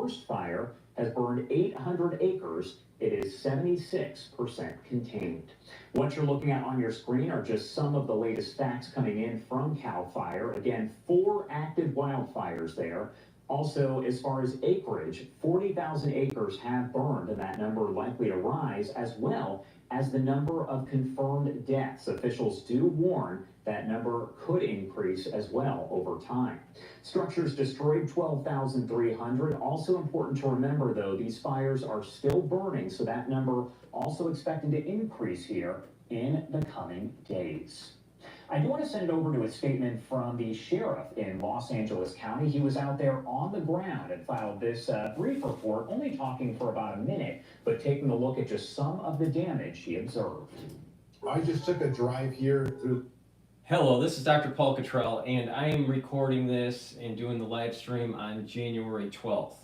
worst fire has burned 800 acres. It is 76% contained. What you're looking at on your screen are just some of the latest facts coming in from CAL FIRE. Again, 4 active wildfires there. Also, as far as acreage, 40,000 acres have burned, and that number likely to rise, as well as the number of confirmed deaths. Officials do warn that number could increase as well over time. Structures destroyed, 12,300. Also important to remember, though, these fires are still burning, so that number also expected to increase here in the coming days. I do want to send it over to a statement from the sheriff in Los Angeles County. He was out there on the ground and filed this brief report, only talking for about a minute, but taking a look at just some of the damage he observed. I just took a drive here through. Hello, this is Dr. Paul Cottrell, and I am recording this and doing the live stream on January 12th.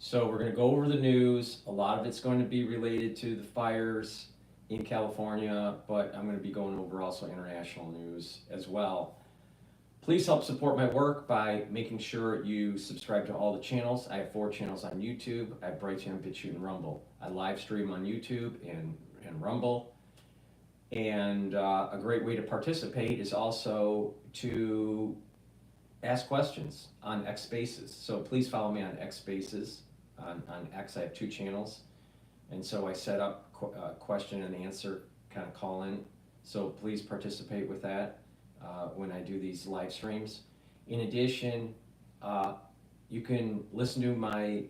So we're going to go over the news. A lot of it's going to be related to the fires in California, but I'm going to be going over also international news as well. Please help support my work by making sure you subscribe to all the channels. I have 4 channels on YouTube. I have Brighteon, Bitchute, and Rumble. I live stream on YouTube and Rumble. And a great way to participate is also to ask questions on X Spaces. So please follow me on X Spaces. On X, I have 2 channels. And so I set up question and answer kind of call in. So please participate with that when I do these live streams. In addition, you can listen to my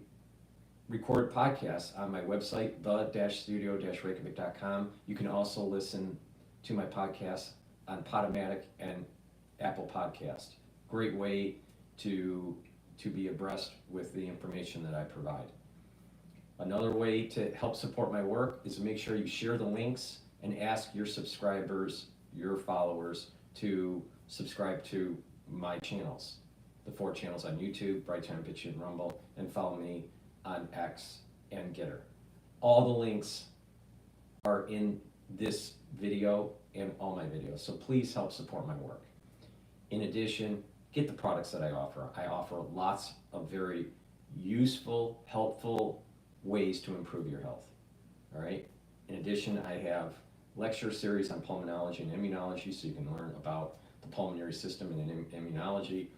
recorded podcasts on my website, the-studio-reykjavik.com. You can also listen to my podcast on Podomatic and Apple Podcast. Great way to be abreast with the information that I provide. Another way to help support my work is to make sure you share the links and ask your subscribers, your followers, to subscribe to my channels, the 4 channels on YouTube, Brighteon, Bitchute, and Rumble, and follow me on X and GETTR. All the links are in this video and all my videos, so please help support my work. In addition, get the products that I offer. I offer lots of very useful, helpful ways to improve your health. All right. In addition, I have lecture series on pulmonology and immunology, so you can learn about the pulmonary system and immunology.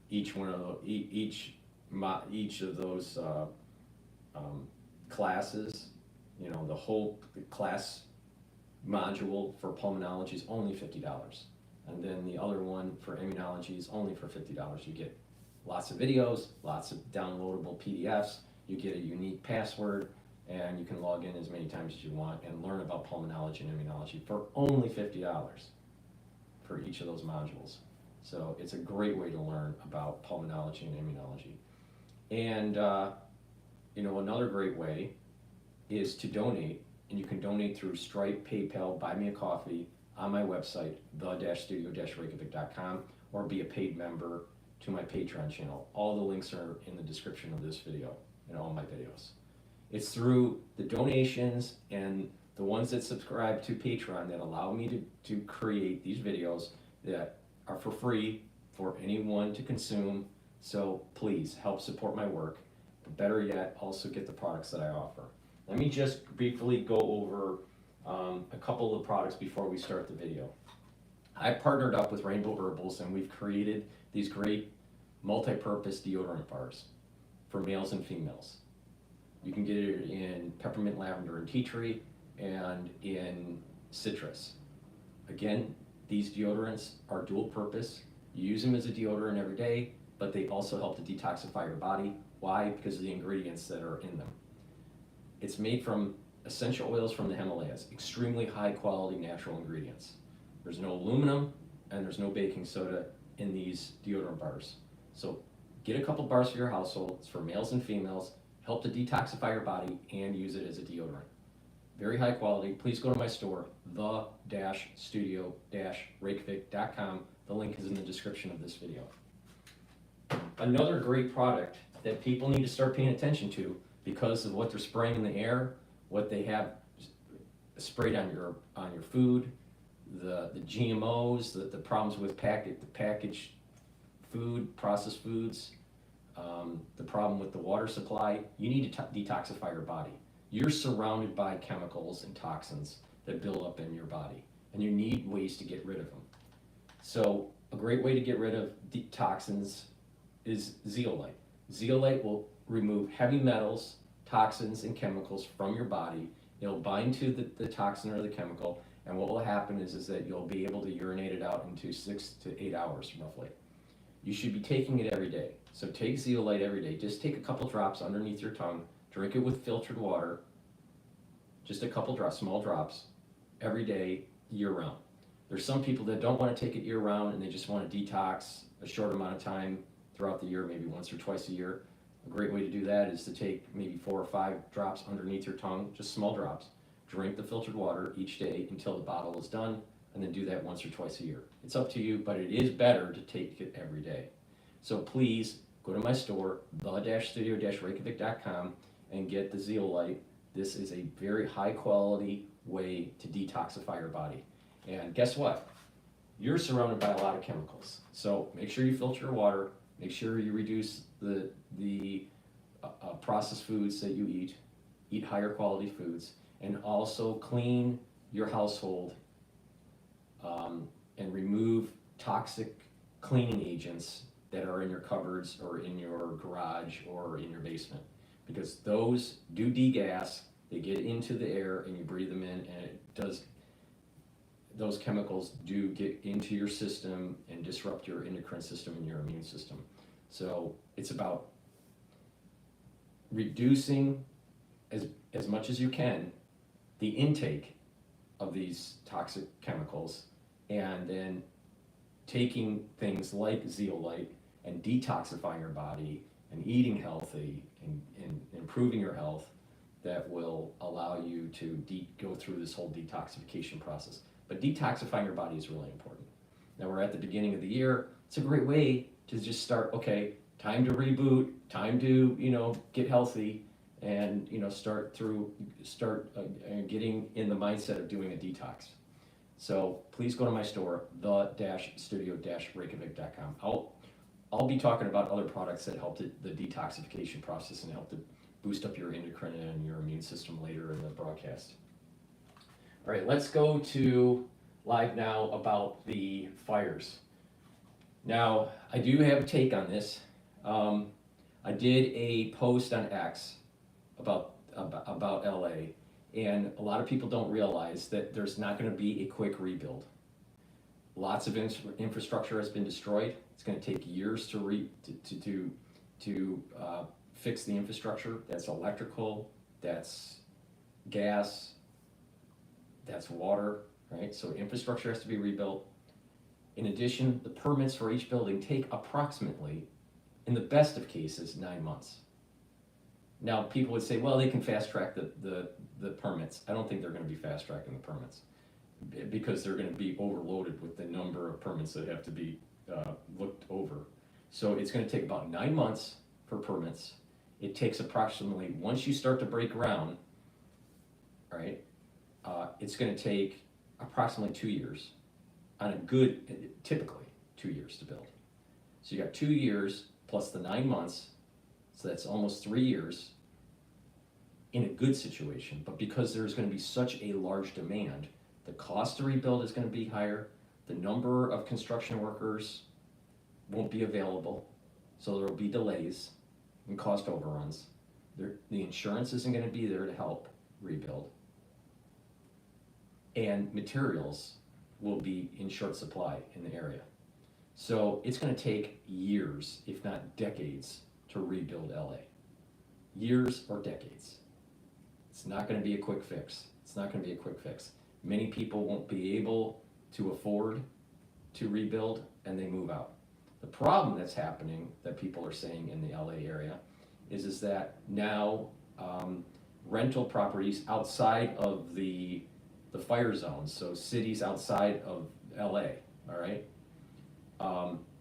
Each of those classes, you know, the whole class module for pulmonology is only $50, and then the other one for immunology is only for $50. You get lots of videos, lots of downloadable PDFs. You get a unique password, and you can log in as many times as you want and learn about pulmonology and immunology for only $50 for each of those modules. So it's a great way to learn about pulmonology and immunology. And you know, another great way is to donate, and you can donate through Stripe, PayPal, Buy Me a Coffee on my website, the-studio-reykjavik.com, or be a paid member to my Patreon channel. All the links are in the description of this video and all my videos. It's through the donations and the ones that subscribe to Patreon that allow me to create these videos that are for free for anyone to consume. So please help support my work, but better yet, also get the products that I offer. Let me just briefly go over a couple of products before we start the video. I partnered up with Rainbow Herbals, and we've created these great multi-purpose deodorant bars for males and females. You can get it in peppermint, lavender, and tea tree, and in citrus. Again, these deodorants are dual purpose. You use them as a deodorant every day, but they also help to detoxify your body. Why? Because of the ingredients that are in them. It's made from essential oils from the Himalayas, extremely high quality natural ingredients. There's no aluminum and there's no baking soda in these deodorant bars. So get a couple bars for your household. It's for males and females, help to detoxify your body and use it as a deodorant. Very high quality. Please go to my store, the-studio-reykjavik.com. The link is in the description of this video. Another great product that people need to start paying attention to because of what they're spraying in the air, what they have sprayed on your food, the GMOs, the problems with packaged food, processed foods, the problem with the water supply, you need to detoxify your body. You're surrounded by chemicals and toxins that build up in your body, and you need ways to get rid of them. So a great way to get rid of toxins is zeolite. Zeolite will remove heavy metals, toxins, and chemicals from your body. It'll bind to the toxin or the chemical, and what will happen is that you'll be able to urinate it out into 6 to 8 hours roughly. You should be taking it every day. So take zeolite every day. Just take a couple drops underneath your tongue, drink it with filtered water, just a couple drops, small drops, every day, year round. There's some people that don't want to take it year round and they just want to detox a short amount of time throughout the year, maybe once or twice a year. A great way to do that is to take maybe 4 or 5 drops underneath your tongue, just small drops. Drink the filtered water each day until the bottle is done, and then do that once or twice a year. It's up to you, but it is better to take it every day. So please go to my store, the-studio-reykjavik.com, and get the zeolite. This is a very high quality way to detoxify your body. And guess what? You're surrounded by a lot of chemicals. So make sure you filter your water, make sure you reduce the processed foods that you eat higher quality foods, and also clean your household and remove toxic cleaning agents that are in your cupboards or in your garage or in your basement, because those do degas, they get into the air and you breathe them in, and those chemicals do get into your system and disrupt your endocrine system and your immune system. So it's about reducing as much as you can the intake of these toxic chemicals, and then taking things like zeolite and detoxifying your body and eating healthy and improving your health, that will allow you to go through this whole detoxification process. But detoxifying your body is really important. Now we're at the beginning of the year. It's a great way to just start, okay, time to reboot, time to, get healthy, and, start getting in the mindset of doing a detox. So please go to my store, the-studio-reykjavik.com. I'll be talking about other products that help the detoxification process and help to boost up your endocrine and your immune system later in the broadcast. All right, let's go to live now about the fires. Now, I do have a take on this. I did a post on X about LA, and a lot of people don't realize that there's not going to be a quick rebuild. Lots of infrastructure has been destroyed. It's going to take years to fix the infrastructure. That's electrical, that's gas, that's water, right? So infrastructure has to be rebuilt. In addition, the permits for each building take approximately, in the best of cases, 9 months. Now, people would say, well, they can fast track the permits. I don't think they're going to be fast tracking the permits, because they're going to be overloaded with the number of permits that have to be looked over. So it's going to take about 9 months for permits. It takes approximately, once you start to break ground, right, it's going to take approximately 2 years. Typically 2 years to build. So you got 2 years plus the 9 months, so that's almost 3 years in a good situation. But because there's going to be such a large demand, the cost to rebuild is going to be higher. The number of construction workers won't be available, so there will be delays and cost overruns. The insurance isn't going to be there to help rebuild. And materials will be in short supply in the area. So it's going to take years, if not decades, to rebuild LA. Years or decades. It's not going to be a quick fix. It's not going to be a quick fix. Many people won't be able to afford to rebuild, and they move out. The problem that's happening, that people are saying in the LA area, is that now rental properties outside of the fire zones, so cities outside of LA, all right,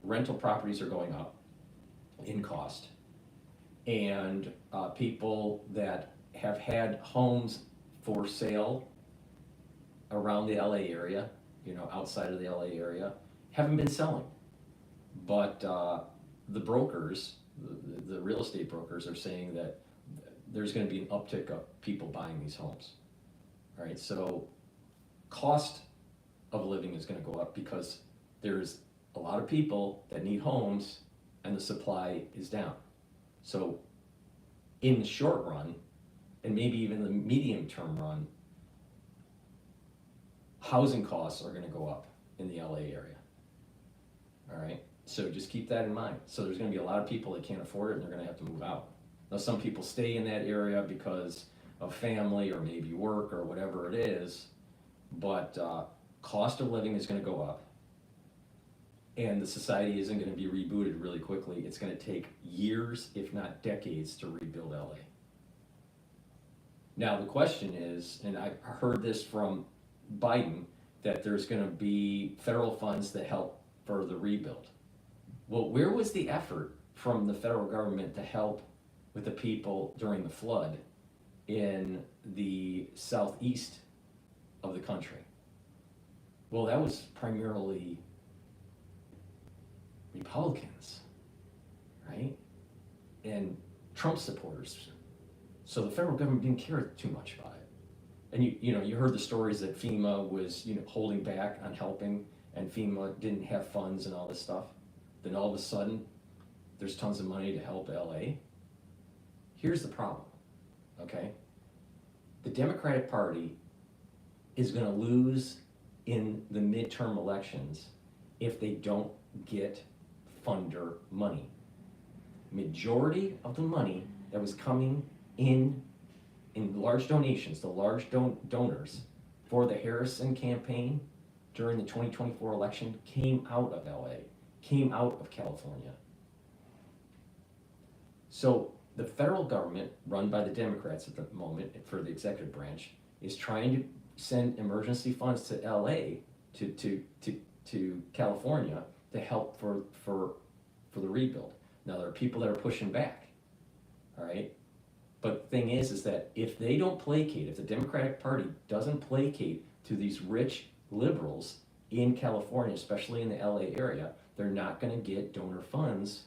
rental properties are going up in cost, and people that have had homes for sale around the LA area, outside of the LA area, haven't been selling. But the brokers, the real estate brokers are saying that there's going to be an uptick of people buying these homes. All right, so cost of living is going to go up because there's a lot of people that need homes and the supply is down. So in the short run, and maybe even the medium term run, housing costs are going to go up in the LA area. All right, so just keep that in mind. So there's going to be a lot of people that can't afford it and they're going to have to move out. Now, some people stay in that area because of family or maybe work or whatever it is, but cost of living is going to go up, and the society isn't going to be rebooted really quickly. It's going to take years, if not decades, to rebuild LA. Now, the question is, and I heard this from Biden, that there's going to be federal funds that help for the rebuild. Well, where was the effort from the federal government to help with the people during the flood in the southeast of the country? Well, that was primarily Republicans, right? And Trump supporters. So the federal government didn't care too much about it. And you heard the stories that FEMA was holding back on helping, and FEMA didn't have funds and all this stuff. Then all of a sudden, there's tons of money to help LA. Here's the problem, okay? The Democratic Party is going to lose in the midterm elections if they don't get funder money. Majority of the money that was coming in large donations, the large donors for the Harrison campaign during the 2024 election came out of LA, came out of California. So the federal government, run by the Democrats at the moment for the executive branch, is trying to send emergency funds to LA, to California, to help for the rebuild. Now there are people that are pushing back, all right? But the thing is that if they don't placate, if the Democratic Party doesn't placate to these rich liberals in California, especially in the LA area, they're not going to get donor funds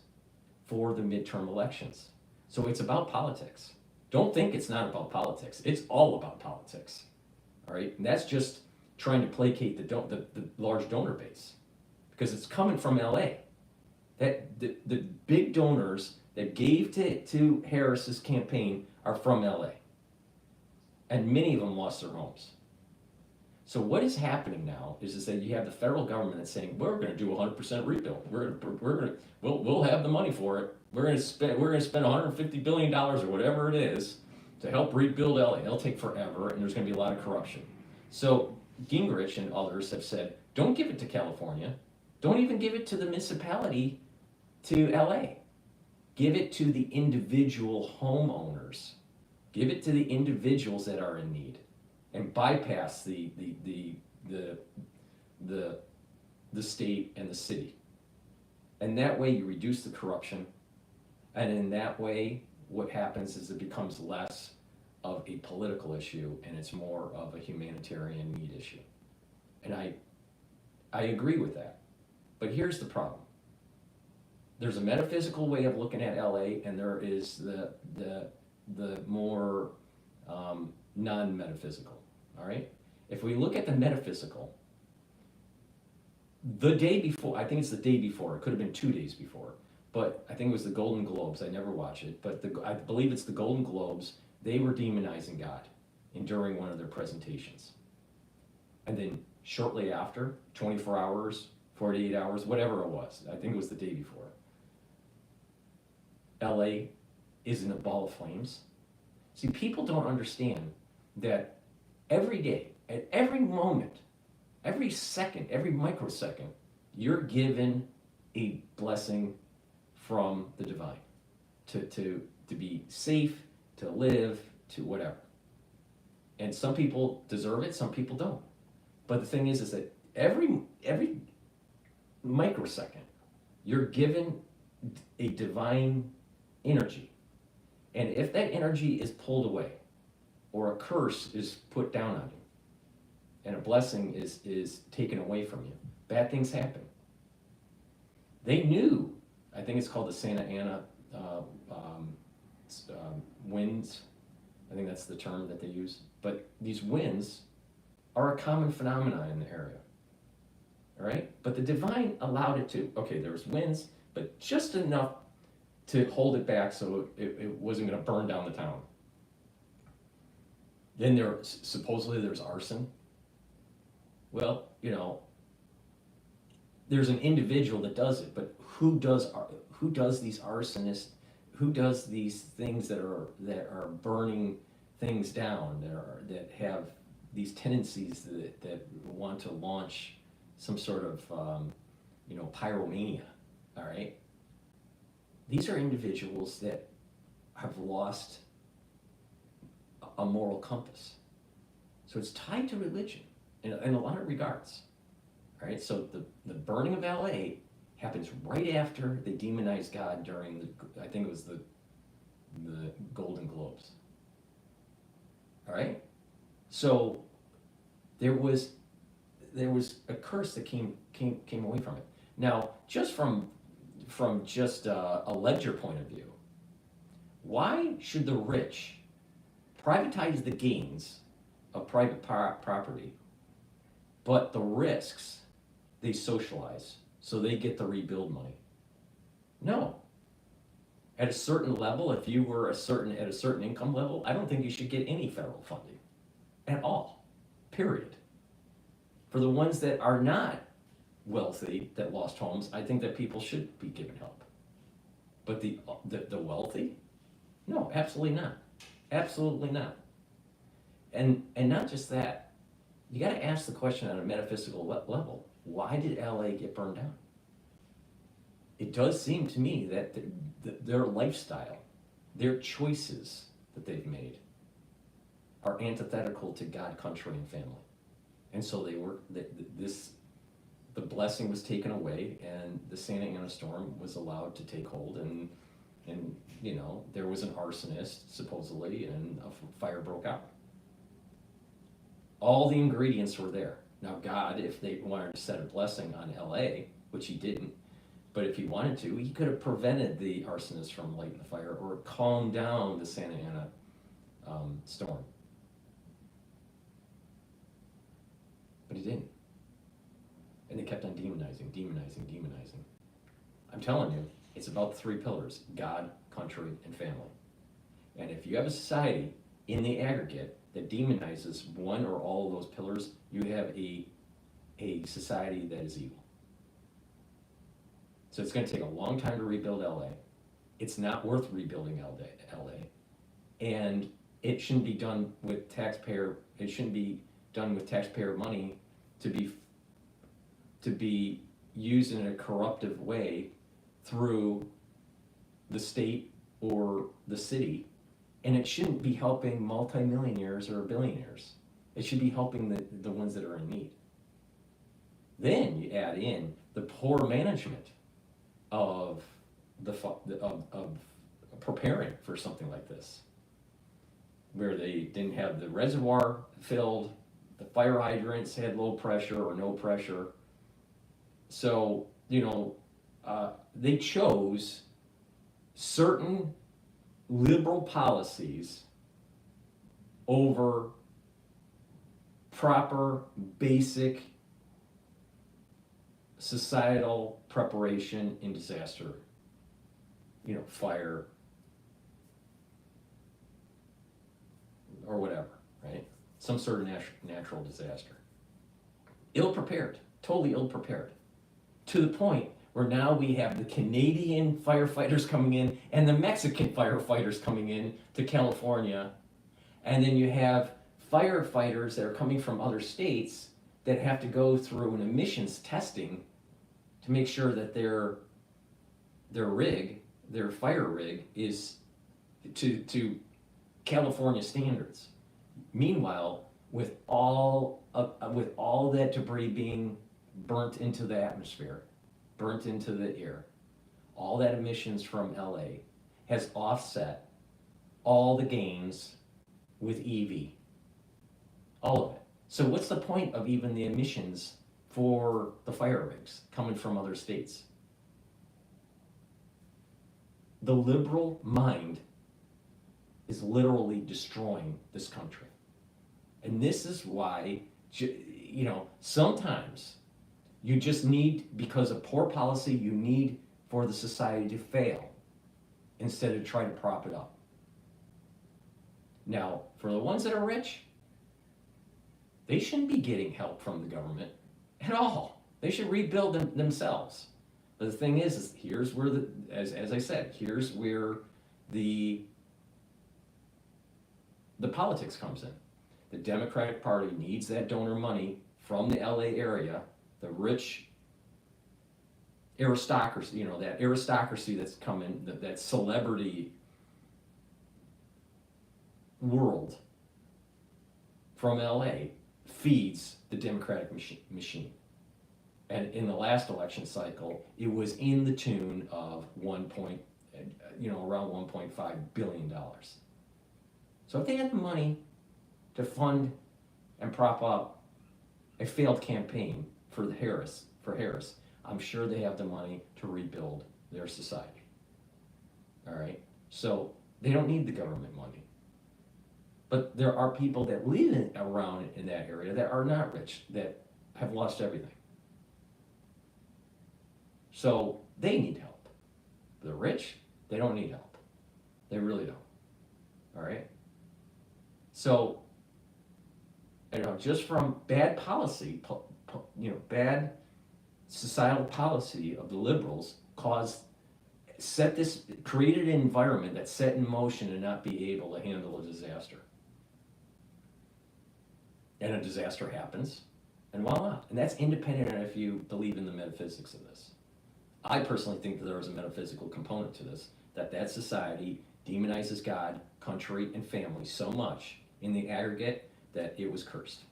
for the midterm elections. So it's about politics. Don't think it's not about politics. It's all about politics, all right? And that's just trying to placate the large donor base, because it's coming from LA. That the big donors that gave to Harris's campaign are from LA. And many of them lost their homes. So what is happening now is that you have the federal government that's saying, we're going to do 100% rebuild. We'll have the money for it. We're going to spend $150 billion or whatever it is to help rebuild LA. It'll take forever, and there's going to be a lot of corruption. So Gingrich and others have said, don't give it to California. Don't even give it to the municipality to LA. Give it to the individual homeowners. Give it to the individuals that are in need, and bypass the state and the city. And that way you reduce the corruption, and in that way what happens is it becomes less of a political issue and it's more of a humanitarian need issue. And I agree with that. But here's the problem. There's a metaphysical way of looking at LA, and there is the more non-metaphysical, all right? If we look at the metaphysical, the day before, I think it's the day before, it could have been 2 days before, but I think it was the Golden Globes, I never watch it, but I believe it's the Golden Globes, they were demonizing God during one of their presentations. And then shortly after, 24 hours, 48 hours, whatever it was, I think it was the day before, LA is in a ball of flames. See, people don't understand that every day, at every moment, every second, every microsecond, you're given a blessing from the divine to be safe, to live, to whatever. And some people deserve it, some people don't. But the thing is that every microsecond, you're given a divine energy. And if that energy is pulled away, or a curse is put down on you, and a blessing is taken away from you, bad things happen. They knew, I think it's called the Santa Ana winds. I think that's the term that they use. But these winds are a common phenomenon in the area. All right? But the divine allowed it to. Okay, there was winds, but just enough to hold it back so it wasn't going to burn down the town. Then supposedly there's arson. Well, you know, there's an individual that does it, but who does these arsonists? Who does these things that are burning things down, that have these tendencies that want to launch some sort of pyromania? All right, these are individuals that have lost a moral compass. So it's tied to religion in a lot of regards. All right, so the burning of LA happens right after they demonized God during I think it was the Golden Globes. All right, so there was a curse that came away from it. Now, just from just a ledger point of view, why should the rich privatize the gains of private property, but the risks they socialize so they get the rebuild money? No. At a certain level, if you were at a certain income level, I don't think you should get any federal funding at all, period. For the ones that are not wealthy, that lost homes, I think that people should be given help. But the wealthy? No, absolutely not. Absolutely not. And not just that, you got to ask the question on a metaphysical level, why did LA get burned down? It does seem to me that their lifestyle, their choices that they've made are antithetical to God, country, and family. And so the blessing was taken away, and the Santa Ana storm was allowed to take hold, and there was an arsonist, supposedly, and a fire broke out. All the ingredients were there. Now, God, if they wanted to set a blessing on LA, which he didn't, but if he wanted to, he could have prevented the arsonist from lighting the fire or calmed down the Santa Ana storm. But he didn't. And they kept on demonizing. I'm telling you, it's about the three pillars: God, country, and family. And if you have a society in the aggregate that demonizes one or all of those pillars, you have a society that is evil. So it's going to take a long time to rebuild LA. It's not worth rebuilding LA. And it shouldn't be done with taxpayer money to be used in a corruptive way through the state or the city. And it shouldn't be helping multimillionaires or billionaires. It should be helping the ones that are in need. Then you add in the poor management of preparing for something like this, where they didn't have the reservoir filled, the fire hydrants had low pressure or no pressure. So, they chose certain liberal policies over proper, basic societal preparation in disaster, fire or whatever, right? Some sort of natural disaster. Ill-prepared, totally ill-prepared, to the point where now we have the Canadian firefighters coming in and the Mexican firefighters coming in to California, and then you have firefighters that are coming from other states that have to go through an emissions testing to make sure that their fire rig is to California standards. Meanwhile, with all that debris being burnt into the atmosphere, burnt into the air, all that emissions from LA has offset all the gains with EV. All of it. So what's the point of even the emissions for the fire rigs coming from other states? the liberal mind is literally destroying this country. And this is why, sometimes you just need, because of poor policy, you need for the society to fail instead of trying to prop it up. Now, for the ones that are rich, they shouldn't be getting help from the government at all. They should rebuild themselves. But the thing is here's where as I said, here's where the politics comes in. The Democratic Party needs that donor money from the LA area, the rich aristocracy, that aristocracy that's coming, that celebrity world from LA feeds the Democratic machine. And in the last election cycle, it was in the tune of around $1.5 billion. So if they had the money to fund and prop up a failed campaign for Harris, I'm sure they have the money to rebuild their society. All right? So they don't need the government money. But there are people that live around in that area that are not rich, that have lost everything. So they need help. The rich, they don't need help. They really don't. All right? So, just from bad policy, bad societal policy of the liberals created an environment that set in motion to not be able to handle a disaster. And a disaster happens, and voila. And that's independent of if you believe in the metaphysics of this. I personally think that there is a metaphysical component to this, that society demonizes God, country, and family so much in the aggregate that it was cursed.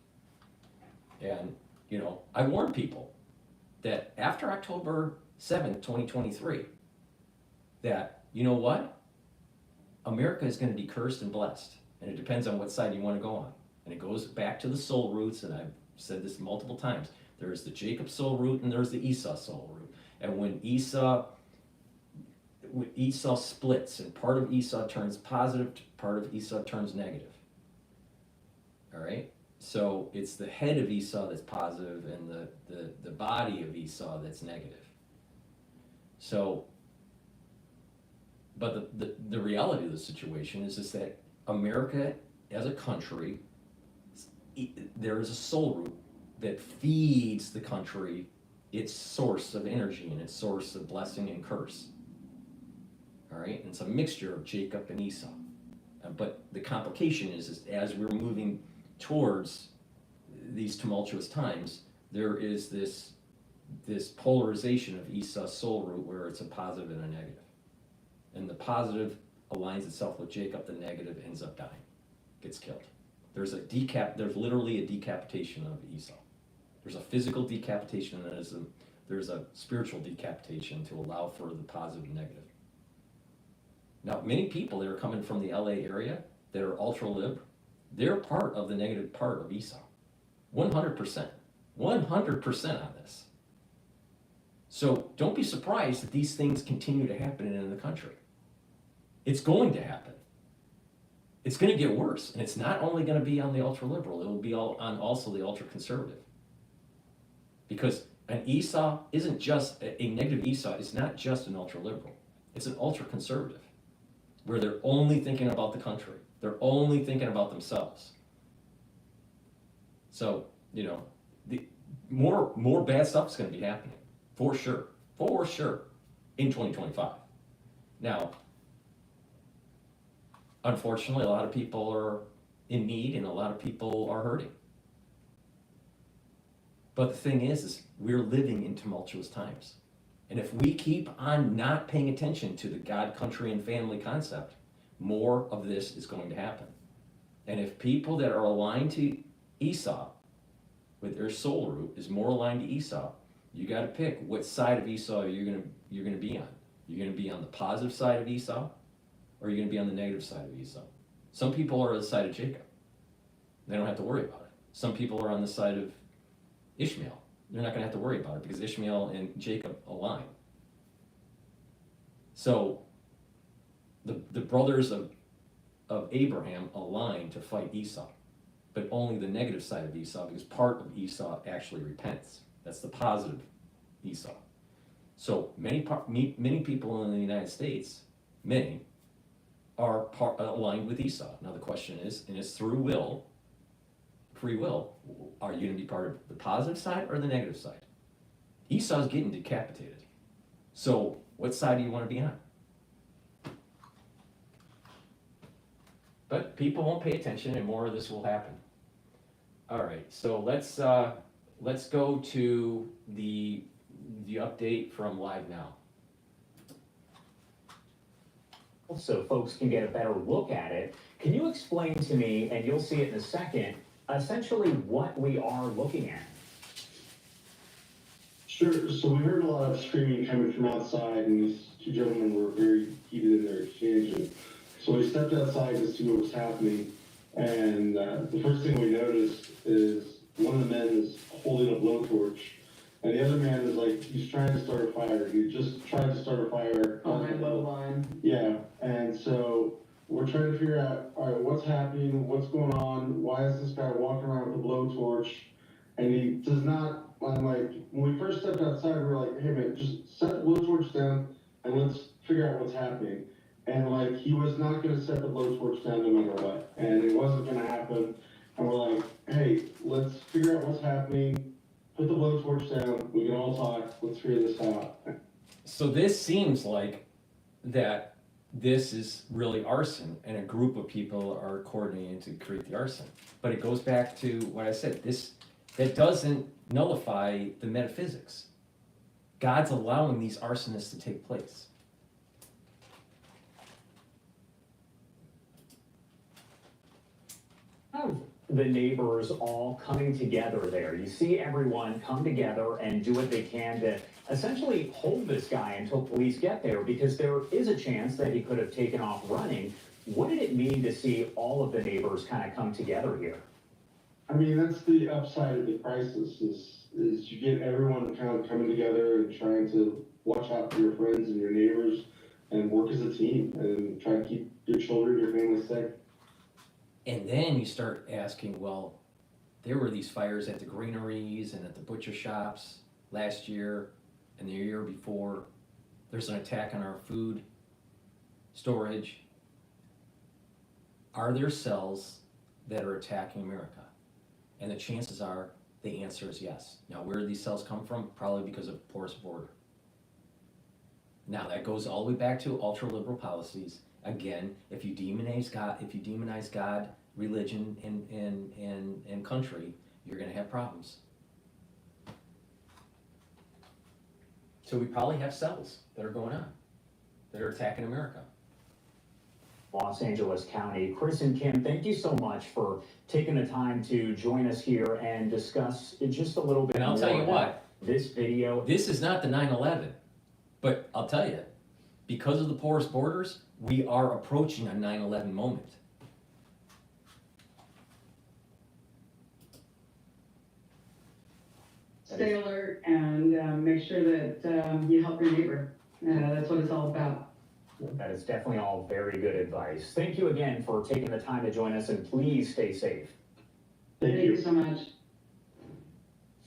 And, I warn people that after October 7th, 2023, that, America is going to be cursed and blessed. And it depends on what side you want to go on. And it goes back to the soul roots, and I've said this multiple times. There's the Jacob soul root and there's the Esau soul root. And when Esau splits and part of Esau turns positive, part of Esau turns negative. All right? So it's the head of Esau that's positive and the body of Esau that's negative. So, but the reality of the situation is that America as a country, there is a soul root that feeds the country its source of energy and its source of blessing and curse. All right? And it's a mixture of Jacob and Esau. But the complication is as we're moving towards these tumultuous times, there is this polarization of Esau's soul root where it's a positive and a negative. And the positive aligns itself with Jacob, the negative ends up dying, gets killed. There's literally a decapitation of Esau. There's a physical decapitation and there's a spiritual decapitation to allow for the positive and negative. Now, many people that are coming from the LA area that are ultra-lib, they're part of the negative part of Esau. 100%. 100% on this. So don't be surprised that these things continue to happen in the country. It's going to happen. It's going to get worse, and it's not only going to be on the ultra-liberal, it will be on also the ultra-conservative. Because an Esau isn't just, a negative Esau is not just an ultra-liberal. It's an ultra-conservative, where they're only thinking about the country. They're only thinking about themselves. So, more bad stuff is going to be happening, for sure, in 2025. Now, unfortunately, a lot of people are in need and a lot of people are hurting. But the thing is we're living in tumultuous times. And if we keep on not paying attention to the God, country, and family concept, more of this is going to happen. And if people that are aligned to Esau, with their soul root is more aligned to Esau, you got to pick what side of Esau you're going to be on. You're going to be on the positive side of Esau, or you're going to be on the negative side of Esau. Some people are on the side of Jacob. They don't have to worry about it. Some people are on the side of Ishmael. They're not going to have to worry about it because Ishmael and Jacob align. So the brothers of Abraham aligned to fight Esau, but only the negative side of Esau, because part of Esau actually repents. That's the positive Esau. So many people in the United States, many, are aligned with Esau. Now the question is, and it's through free will, are you going to be part of the positive side or the negative side? Esau's getting decapitated. So what side do you want to be on? But people won't pay attention, and more of this will happen. All right, so let's go to the update from Live Now. So folks can get a better look at it. Can you explain to me, and you'll see it in a second, essentially what we are looking at? Sure. So we heard a lot of screaming coming from outside, and these two gentlemen were very heated in their exchange. And so we stepped outside to see what was happening, and the first thing we noticed is one of the men is holding a blowtorch, and the other man is like, he's trying to start a fire. He just tried to start a fire. On my low line. Yeah, and so we're trying to figure out, all right, what's happening, what's going on, why is this guy walking around with a blowtorch, and he does not. I'm like, when we first stepped outside, we were like, hey man, just set the blowtorch down and let's figure out what's happening. And like, he was not gonna set the blowtorch down no matter what, and it wasn't gonna happen. And we're like, hey, let's figure out what's happening, put the blowtorch down, we can all talk, let's figure this out. So this seems like that this is really arson, and a group of people are coordinating to create the arson. But it goes back to what I said, that doesn't nullify the metaphysics. God's allowing these arsonists to take place. Have the neighbors all coming together there. You see everyone come together and do what they can to essentially hold this guy until police get there, because there is a chance that he could have taken off running. What did it mean to see all of the neighbors kind of come together here? I mean, that's the upside of the crisis is you get everyone kind of coming together and trying to watch out for your friends and your neighbors and work as a team and try to keep your children, your family safe. And then you start asking, well, there were these fires at the greeneries and at the butcher shops last year and the year before. There's an attack on our food storage. Are there cells that are attacking America? And the chances are the answer is yes. Now, where do these cells come from? Probably because of porous border. Now, that goes all the way back to ultra-liberal policies. Again, if you demonize God, religion, and country, you're going to have problems. So we probably have cells that are going on, that are attacking America. Los Angeles County. Chris and Kim, thank you so much for taking the time to join us here and discuss just a little bit And I'll more tell you about what, this video. this is not the 9/11, but I'll tell you, because of the porous borders, we are approaching a 9/11 moment. Stay alert and make sure that you help your neighbor. That's what it's all about. That is definitely all very good advice. Thank you again for taking the time to join us, and please stay safe. Thank Thank you you. so much.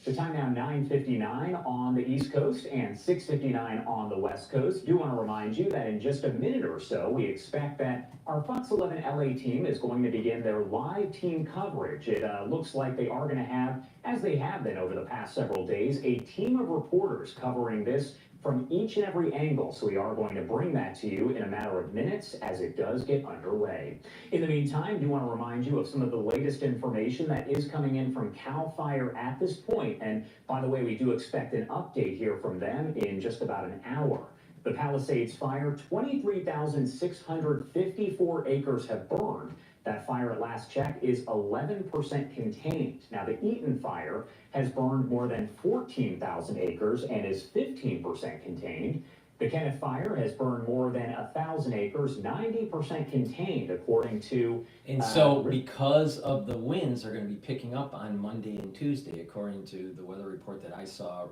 The time now 9:59 on the East Coast and 6:59 on the West Coast. Do want to remind you that in just a minute or so, we expect that our Fox 11 LA team is going to begin their live team coverage. It looks like they are going to have, as they have been over the past several days, a team of reporters covering this from each and every angle. So we are going to bring that to you in a matter of minutes as it does get underway. In the meantime, do want to remind you of some of the latest information that is coming in from CAL FIRE at this point. And by the way, we do expect an update here from them in just about an hour. The Palisades fire, 23,654 acres have burned. That fire at last check is 11% contained. Now the Eaton fire has burned more than 14,000 acres and is 15% contained. The Kenneth fire has burned more than 1,000 acres, 90% contained, according to... And so because of the winds are going to be picking up on Monday and Tuesday, according to the weather report that I saw,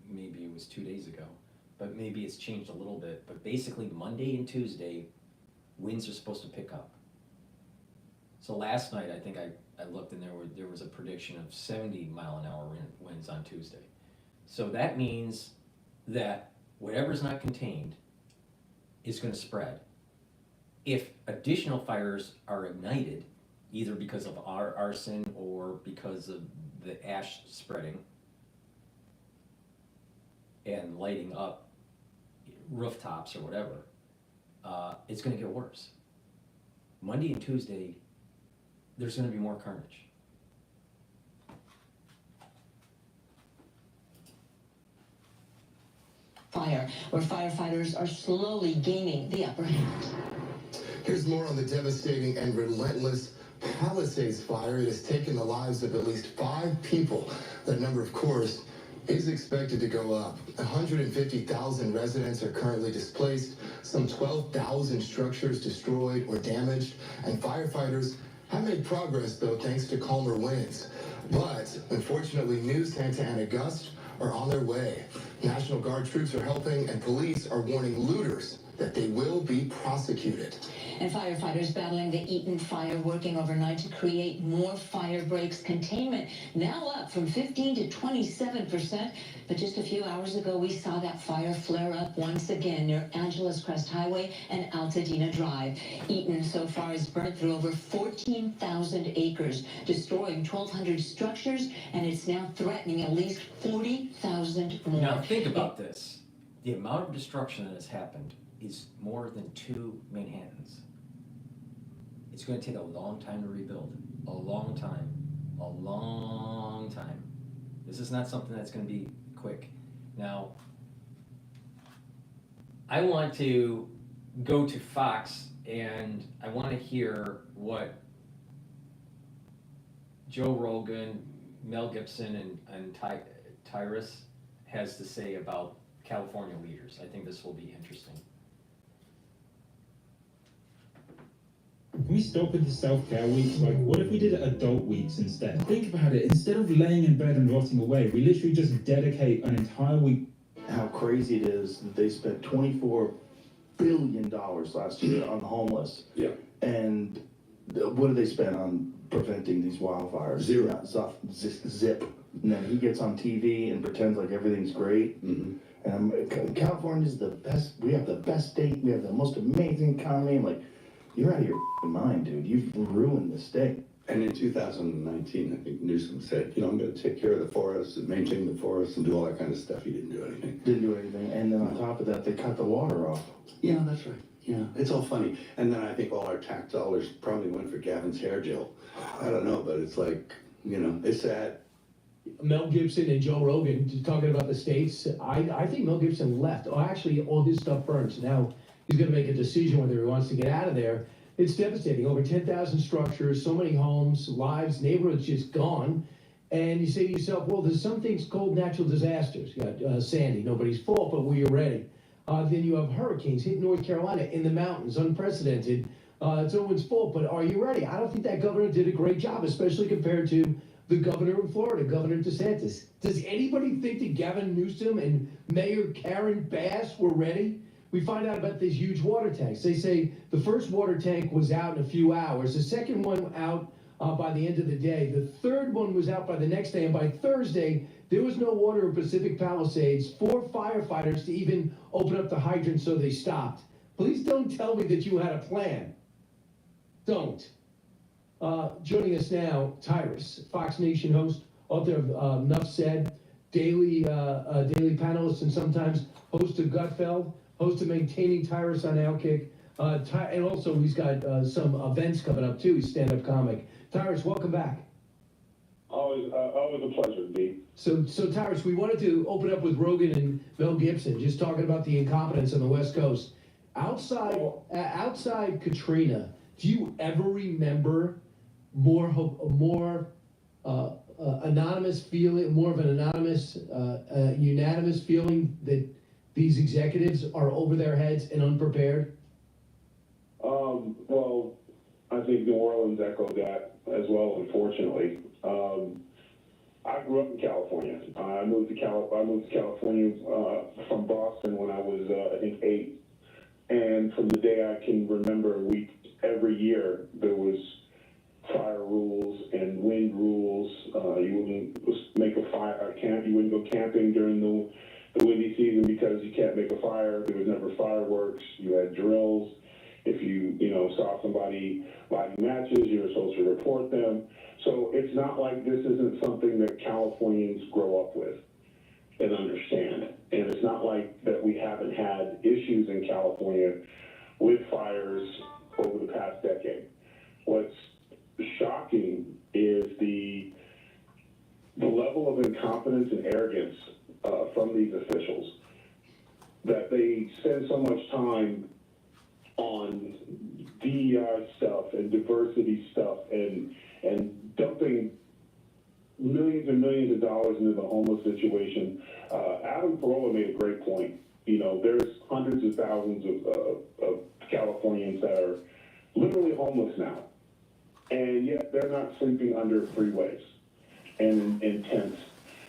maybe it was 2 days ago, but maybe it's changed a little bit. But basically, Monday and Tuesday, winds are supposed to pick up. So last night, I think I looked and there was a prediction of 70-mile-an-hour winds on Tuesday. So that means that whatever's not contained is going to spread. If additional fires are ignited, either because of our arson or because of the ash spreading and lighting up rooftops or whatever, it's going to get worse. Monday and Tuesday, there's going to be more carnage. Fire, where firefighters are slowly gaining the upper hand. Here's more on the devastating and relentless Palisades fire. It has taken the lives of at least 5 people. That number, of course, is expected to go up. 150,000 residents are currently displaced, some 12,000 structures destroyed or damaged, and firefighters have made progress, though, thanks to calmer winds. But, unfortunately, new Santa Ana gusts are on their way. National Guard troops are helping, and police are warning looters that they will be prosecuted. And firefighters battling the Eaton fire, working overnight to create more fire breaks. Containment now up from 15 to 27%. But just a few hours ago, we saw that fire flare up once again near Angeles Crest Highway and Altadena Drive. Eaton so far has burned through over 14,000 acres, destroying 1,200 structures, and it's now threatening at least 40,000 more. Now think about this. The amount of destruction that has happened is more than 2 Manhattans. It's going to take a long time to rebuild. A long time. A long time. This is not something that's going to be quick. Now, I want to go to Fox and I want to hear what Joe Rogan, Mel Gibson, and Tyrus has to say about California leaders. I think this will be interesting. Can we stop with the self-care weeks? Like, what if we did adult weeks instead? Think about it. Instead of laying in bed and rotting away, we literally just dedicate an entire week. How crazy it is that they spent $24 billion last year on the homeless. Yeah. And what do they spend on preventing these wildfires? Zero. Zip. And then he gets on TV and pretends like everything's great. Mm-hmm. And California's the best. We have the best state. We have the most amazing economy. I'm like, you're out of your mind, dude. You've ruined the state. And in 2019, I think Newsom said, I'm going to take care of the forests and maintain the forests and do all that kind of stuff. He didn't do anything. Didn't do anything. And then on top of that, they cut the water off. Yeah, that's right. Yeah, it's all funny. And then I think all our tax dollars probably went for Gavin's hair gel. I don't know, but it's like, it's sad. Mel Gibson and Joe Rogan just talking about the states. I think Mel Gibson left. Oh, actually, all his stuff burns. Now he's going to make a decision whether he wants to get out of there. It's devastating. Over 10,000 structures, so many homes, lives, neighborhoods just gone. And you say to yourself, well, there's some things called natural disasters. You got Sandy, nobody's fault, but we are ready. Then you have hurricanes hit North Carolina in the mountains, unprecedented. It's no one's fault, but are you ready? I don't think that governor did a great job, especially compared to the governor in Florida, Governor DeSantis. Does anybody think that Gavin Newsom and Mayor Karen Bass were ready? We find out about these huge water tanks. They say the first water tank was out in a few hours. The second one out by the end of the day. The third one was out by the next day. And by Thursday, there was no water in Pacific Palisades for firefighters to even open up the hydrant, so they stopped. Please don't tell me that you had a plan. Don't. Joining us now, Tyrus, Fox Nation host, author of Nuff Said, daily panelist, and sometimes host of Gutfeld, host of Maintaining Tyrus on Outkick, and also he's got some events coming up too. He's stand-up comic. Tyrus, welcome back. Always a pleasure, D. So Tyrus, we wanted to open up with Rogan and Mel Gibson, just talking about the incompetence on the West Coast. Outside Katrina, do you ever remember more anonymous feeling, more of an anonymous, unanimous feeling that these executives are over their heads and unprepared? Well, I think New Orleans echoed that as well, unfortunately. I grew up in California. I moved to California from Boston when I was, I think, 8. And from the day I can remember, every year there was fire rules and wind rules. You wouldn't make a fire camp. You wouldn't go camping during the windy season because you can't make a fire. There was never fireworks. You had drills. If you saw somebody lighting matches, you were supposed to report them. So it's not like this isn't something that Californians grow up with and understand. And it's not like that we haven't had issues in California with fires over the past decade. What's shocking is the level of incompetence and arrogance from these officials, that they spend so much time on DEI stuff and diversity stuff and dumping millions and millions of dollars into the homeless situation. Adam Carolla made a great point. There's hundreds of thousands of Californians that are literally homeless now, and yet they're not sleeping under freeways and in tents.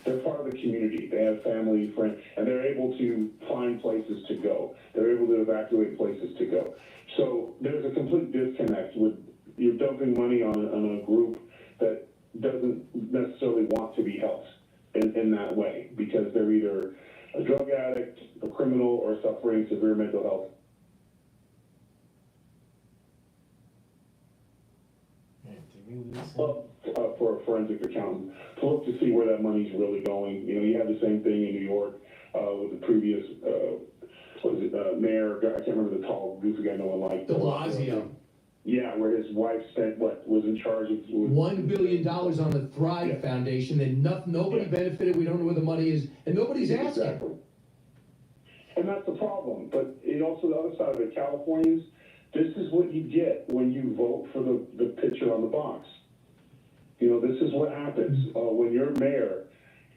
They're part of the community. They have family, friends, and they're able to find places to go. They're able to evacuate places to go. So there's a complete disconnect with you're dumping money on a group that doesn't necessarily want to be helped in that way, because they're either a drug addict, a criminal, or suffering severe mental health. Well, for a forensic accountant to look to see where that money's really going. You have the same thing in New York with the previous, mayor, I can't remember the tall, goofy guy no one liked. De Blasio. Yeah, where his wife spent, was in charge of... $1 billion on the Thrive Foundation, and nobody benefited, we don't know where the money is, and nobody's asking. Exactly. And that's the problem. But also the other side of it, Californians, this is what you get when you vote for the picture on the box. This is what happens when your mayor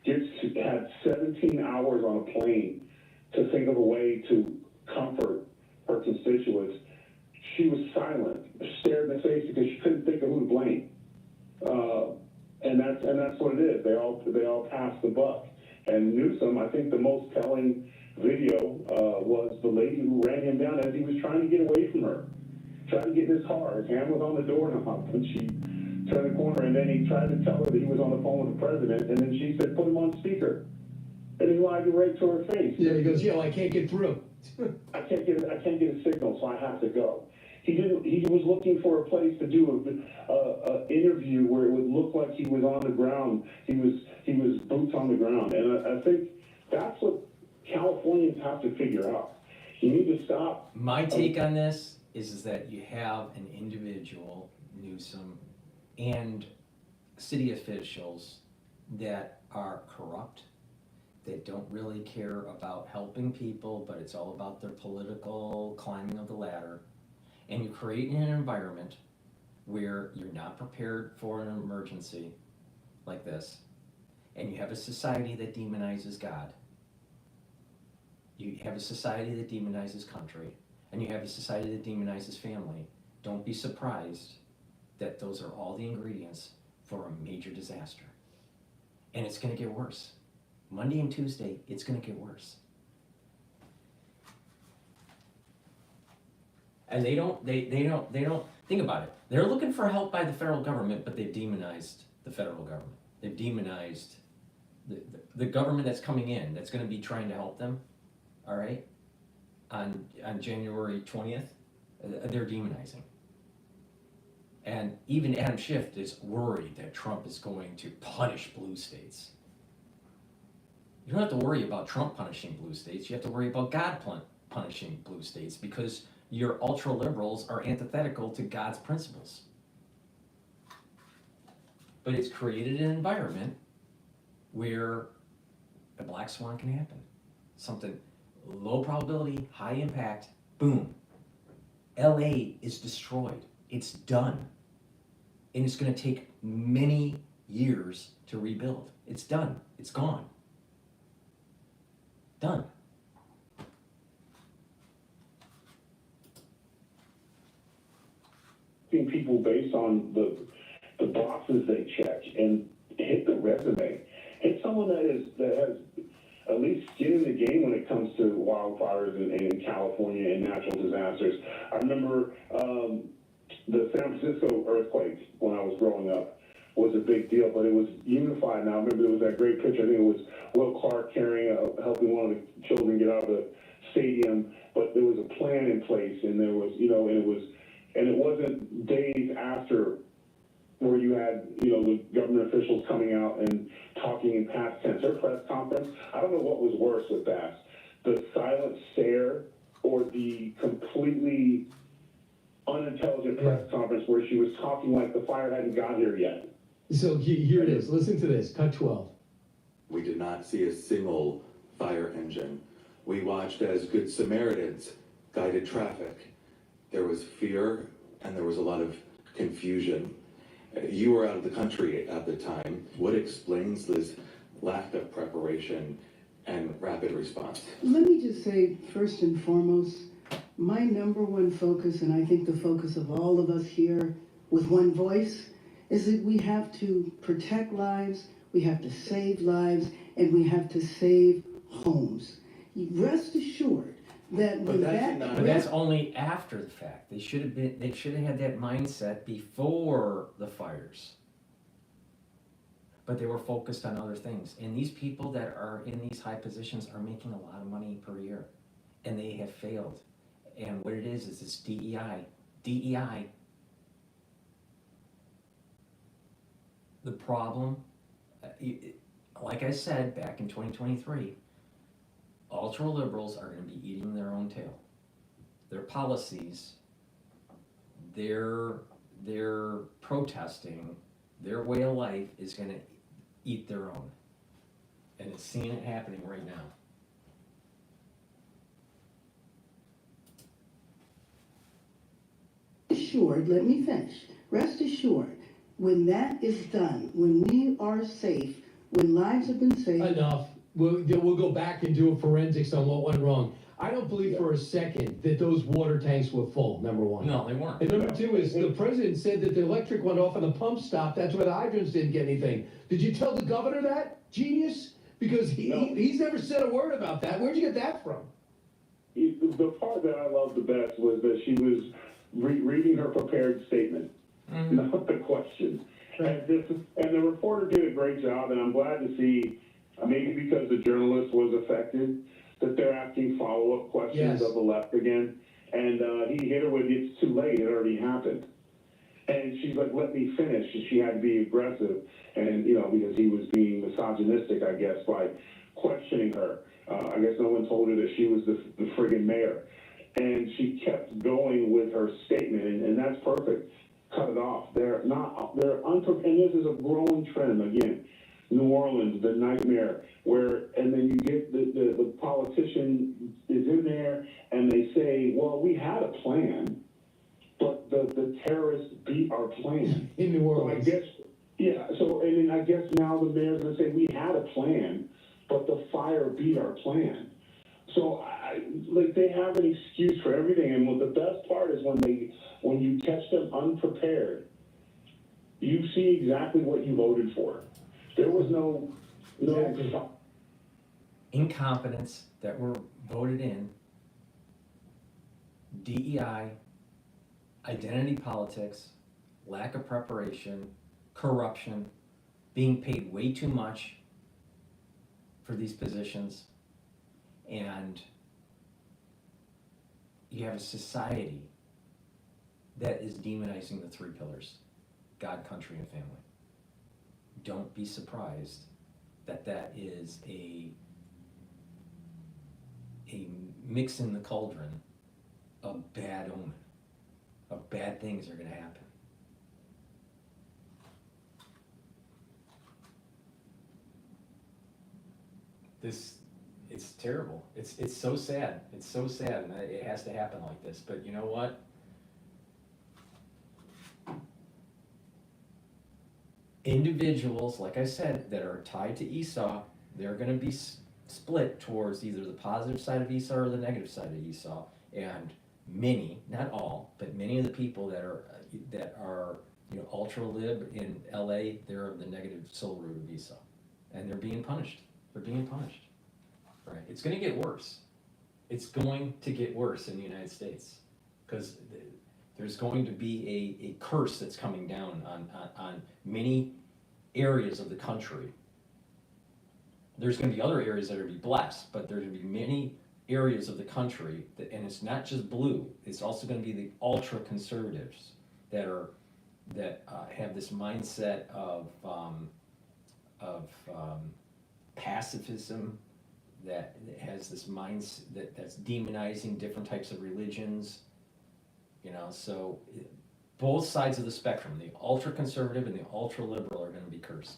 had 17 hours on a plane to think of a way to comfort her constituents. She was silent, stared in the face because she couldn't think of who to blame. And that's what it is. They all passed the buck. And Newsom, I think the most telling video was the lady who ran him down as he was trying to get away from her, trying to get in his car. His hand was on the doorknob when she turned the corner, and then he tried to tell her that he was on the phone with the president, and then she said, "Put him on speaker." And he lied right to her face. Yeah, he goes, I can't get through. I can't get a signal, so I have to go. He was looking for a place to do a interview where it would look like he was on the ground. He was boots on the ground, and I think that's what Californians have to figure out. You need to stop. My take on this is that you have an individual, Newsom, and city officials that are corrupt, that don't really care about helping people, but it's all about their political climbing of the ladder. And you create an environment where you're not prepared for an emergency like this, and you have a society that demonizes God. You have a society that demonizes country, and you have a society that demonizes family. Don't be surprised that those are all the ingredients for a major disaster. And it's gonna get worse. Monday and Tuesday, it's gonna get worse. And they don't think about it. They're looking for help by the federal government, but they've demonized the federal government. They've demonized the government that's coming in, that's gonna be trying to help them, all right? On January 20th, they're demonizing. And even Adam Schiff is worried that Trump is going to punish blue states. You don't have to worry about Trump punishing blue states. You have to worry about God punishing blue states, because your ultra-liberals are antithetical to God's principles. But it's created an environment where a black swan can happen. Something low probability, high impact, boom. LA is destroyed. It's done. And it's gonna take many years to rebuild. It's done. It's gone. Done. People based on the boxes they check, and hit the resume. Hit someone that has at least skin in the game when it comes to wildfires in California and natural disasters. I remember the San Francisco earthquake when I was growing up was a big deal, but it was unified. Now, I remember there was that great picture. I think it was Will Clark helping one of the children get out of the stadium, but there was a plan in place, and there was, and it wasn't days after where you had, the government officials coming out and talking in past tense or press conference. I don't know what was worse with that, the silent stare or the completely unintelligent press conference where she was talking like the fire hadn't got here yet. So here it is. Listen to this. Cut 12. We did not see a single fire engine. We watched as Good Samaritans guided traffic. There was fear and there was a lot of confusion. You were out of the country at the time. What explains this lack of preparation and rapid response? Let me just say, first and foremost, my number one focus, and I think the focus of all of us here with one voice, is that we have to protect lives, we have to save lives, and we have to save homes. Rest assured that when But that's only after the fact. They should have had that mindset before the fires. But they were focused on other things. And these people that are in these high positions are making a lot of money per year. And they have failed. And what it is this DEI. DEI. The problem, like I said back in 2023, ultra liberals are going to be eating their own tail. Their policies, their protesting, their way of life is going to eat their own. And it's seeing it happening right now. Assured, let me finish. Rest assured, when that is done, when we are safe, when lives have been saved. Enough. We'll go back and do a forensics on what went wrong. I don't believe for a second that those water tanks were full, number one. No, they weren't. And number two is the president said that the electric went off and the pump stopped. That's why the hydrants didn't get anything. Did you tell the governor that, genius? Because he's never said a word about that. Where'd you get that from? The part that I loved the best was that she was reading her prepared statement, not the question. Right. And the reporter did a great job, and I'm glad to see, maybe because the journalist was affected, that they're asking follow-up questions of the left again. And he hit her with, it's too late, it already happened. And she's like, let me finish. And she had to be aggressive, and because he was being misogynistic, I guess, by questioning her. I guess no one told her that she was the friggin' mayor. And she kept going with her statement, and that's perfect. Cut it off. They're unprepared, and this is a growing trend again. New Orleans, the nightmare, and then you get the politician is in there, and they say, well, we had a plan, but the terrorists beat our plan. In New Orleans. So I guess now the mayor's gonna say, we had a plan, but the fire beat our plan. So they have an excuse for everything, and what the best part is when you catch them unprepared, you see exactly what you voted for. There was no incompetence that were voted in, DEI, identity politics, lack of preparation, corruption, being paid way too much for these positions, and you have a society that is demonizing the three pillars: God, country, and family. Don't be surprised that is a mix in the cauldron of bad omen, of bad things are going to happen. It's terrible. It's so sad. It's so sad, and it has to happen like this. But you know what? Individuals, like I said, that are tied to Esau, they're going to be split towards either the positive side of Esau or the negative side of Esau. And many, not all, but many of the people that are the ultra-lib in LA, they're of the negative soul root of Esau. And they're being punished. They're being punished. Right? It's going to get worse. It's going to get worse in the United States. Because there's going to be a curse that's coming down on many areas of the country. There's going to be other areas that are going to be blessed, but there's going to be many areas of the country, and it's not just blue, it's also going to be the ultra-conservatives that have this mindset of pacifism, that has this mindset that's demonizing different types of religions. So both sides of the spectrum, the ultra-conservative and the ultra-liberal, are going to be cursed.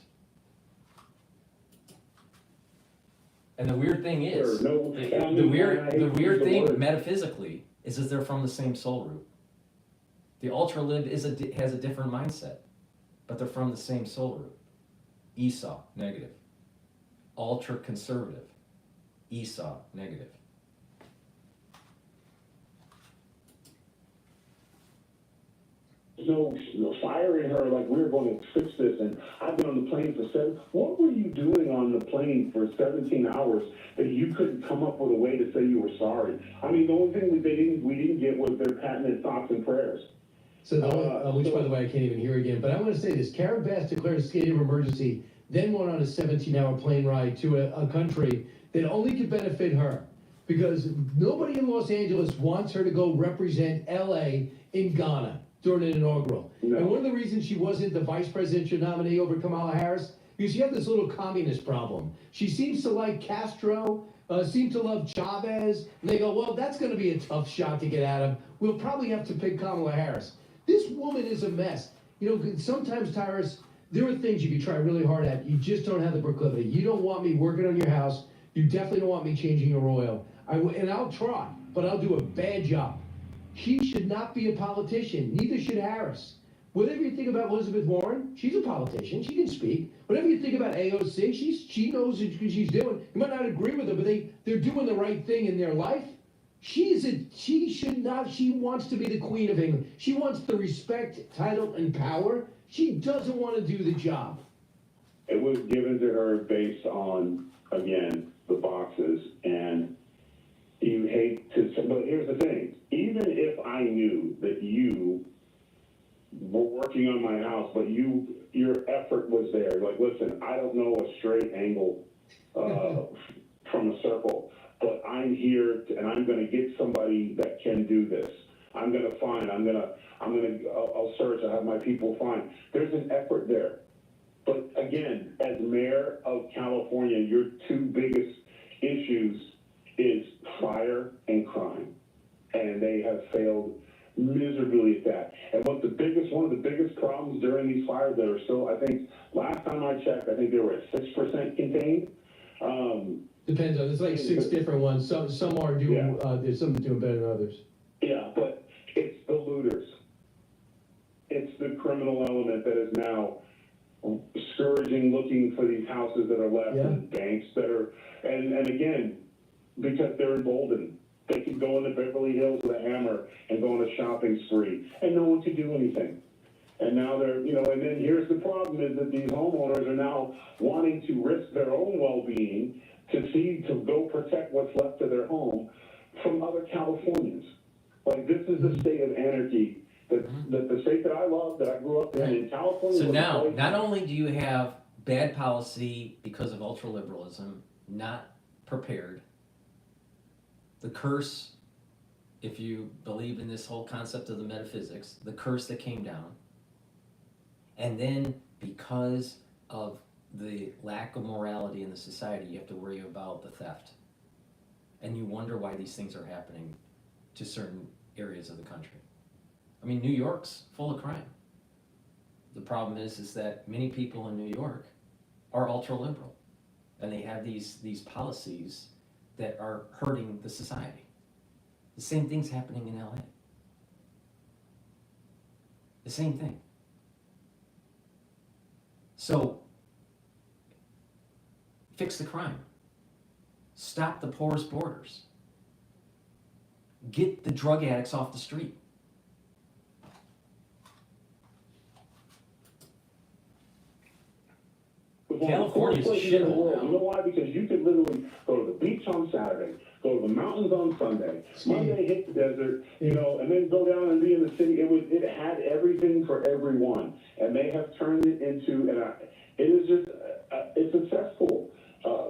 And the weird thing is, the weird thing metaphysically is that they're from the same soul root. The ultra-lib has a different mindset, but they're from the same soul root. Esau, negative. Ultra-conservative. Esau, negative. No fire in her, like we're going to fix this. And I've been on the plane for what were you doing on the plane for 17 hours that you couldn't come up with a way to say you were sorry? I mean, the only thing we didn't get was their patented thoughts and prayers. So, which by the way, I can't even hear again, but I want to say this. Karen Bass declared a state of emergency, then went on a 17-hour plane ride to a country that only could benefit her, because nobody in Los Angeles wants her to go represent LA in Ghana during an inaugural. No. And one of the reasons she wasn't the vice presidential nominee over Kamala Harris, because she had this little communist problem. She seems to like Castro, seemed to love Chavez, and they go, well, that's going to be a tough shot to get out of. We'll probably have to pick Kamala Harris. This woman is a mess. Sometimes, Tyrus, there are things you can try really hard at. You just don't have the proclivity. You don't want me working on your house. You definitely don't want me changing your oil. And I'll try, but I'll do a bad job. She should not be a politician. Neither should Harris. Whatever you think about Elizabeth Warren, she's a politician. She can speak. Whatever you think about AOC, she knows what she's doing. You might not agree with her, but they're doing the right thing in their life. She should not. She wants to be the Queen of England. She wants the respect, title, and power. She doesn't want to do the job. It was given to her based on, again, the boxes, and you hate to, but here's the thing. Even if I knew that you were working on my house, but your effort was there, like, listen, I don't know a straight angle from a circle, but I'm here and I'm going to get somebody that can do this. I'll search, I'll have my people find. There's an effort there. But again, as mayor of California, your two biggest issues is fire and crime. And they have failed miserably at that. And one of the biggest problems during these fires that are still, I think, last time I checked, I think they were at 6% contained. Depends on, there's like 6 different ones. Some are doing, there's some doing better than others. Yeah, but it's the looters. It's the criminal element that is now scourging, looking for these houses that are left, and banks that are, and again, because they're emboldened. They could go into Beverly Hills with a hammer and go on a shopping spree, and no one could do anything. And now they're, and then here's the problem is that these homeowners are now wanting to risk their own well-being to go protect what's left of their home from other Californians. Like, this is the state of anarchy that the state that I love, that I grew up in California. So now, not only do you have bad policy because of ultraliberalism, not prepared, the curse, if you believe in this whole concept of the metaphysics, the curse that came down, and then because of the lack of morality in the society, you have to worry about the theft. And you wonder why these things are happening to certain areas of the country. I mean, New York's full of crime. The problem is that many people in New York are ultra-liberal, and they have these policies that are hurting the society. The same thing's happening in LA. The same thing. So, fix the crime. Stop the porous borders. Get the drug addicts off the street. one of the California's a coolest places in the shithole world. now. You know why? Because you could literally go to the beach on Saturday, go to the mountains on Sunday, Monday hit the desert, you know, and then go down and be in the city. It had everything for everyone, and they have turned it into, it is just, it's successful.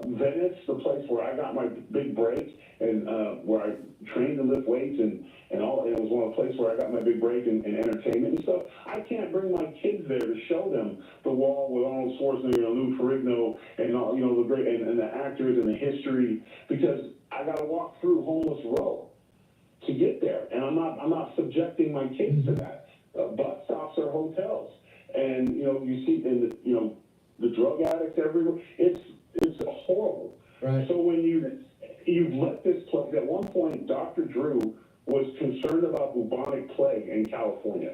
Venice, the place where I got my big break, and where I trained to lift weights and it was one of the places where I got my big break in entertainment and stuff. I can't bring my kids there to show them the wall with Arnold Schwarzenegger and Lou Ferrigno and all, you know, the great and the actors and the history, because I got to walk through Homeless Row to get there, and I'm not subjecting my kids to that. Bus stops are hotels, and you know, you see the drug addicts everywhere. It's horrible. Right. So when you've let this place, at one point, Dr. Drew was concerned about bubonic plague in California.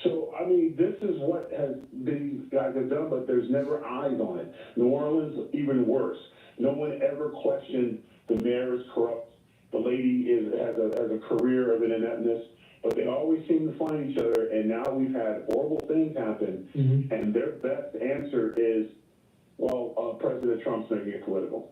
So, I mean, this is what these guys have done, but there's never eyes on it. New Orleans, even worse. No one ever questioned the mayor is corrupt. The lady has a career of an ineptness, but they always seem to find each other, and now we've had horrible things happen, and their best answer is, well, President Trump's making it political.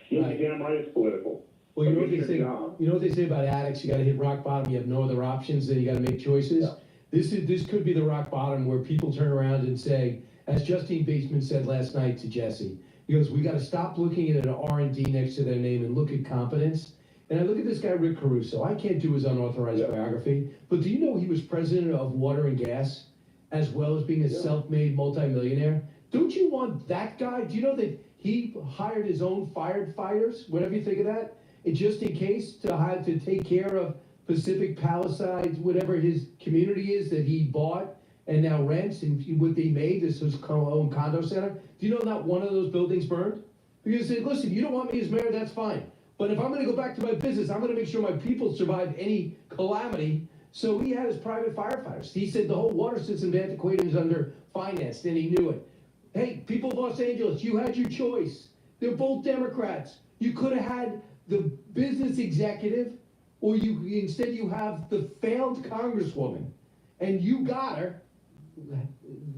You're damn right it's political. Well, you know what they say. You know what they say about addicts. You got to hit rock bottom. You have no other options. Then you got to make choices. Yeah. This could be the rock bottom where people turn around and say, as Justine Bateman said last night to Jesse, he goes, "We got to stop looking at an R&D next to their name and look at competence." And I look at this guy Rick Caruso. I can't do his unauthorized biography, but do you know he was president of Water and Gas, as well as being a self-made multimillionaire? Don't you want that guy? Do you know that he hired his own firefighters? Whatever you think of that. And just in case to take care of Pacific Palisades, whatever his community is that he bought and now rents, and what they made this his own condo center. Do you know not one of those buildings burned? Because they said, listen, you don't want me as mayor, that's fine. But if I'm going to go back to my business, I'm going to make sure my people survive any calamity. So he had his private firefighters. He said the whole water system is antiquated, is under financed, and he knew it. Hey, people of Los Angeles, you had your choice. They're both Democrats. You could have had the business executive, or instead you have the failed congresswoman, and you got her.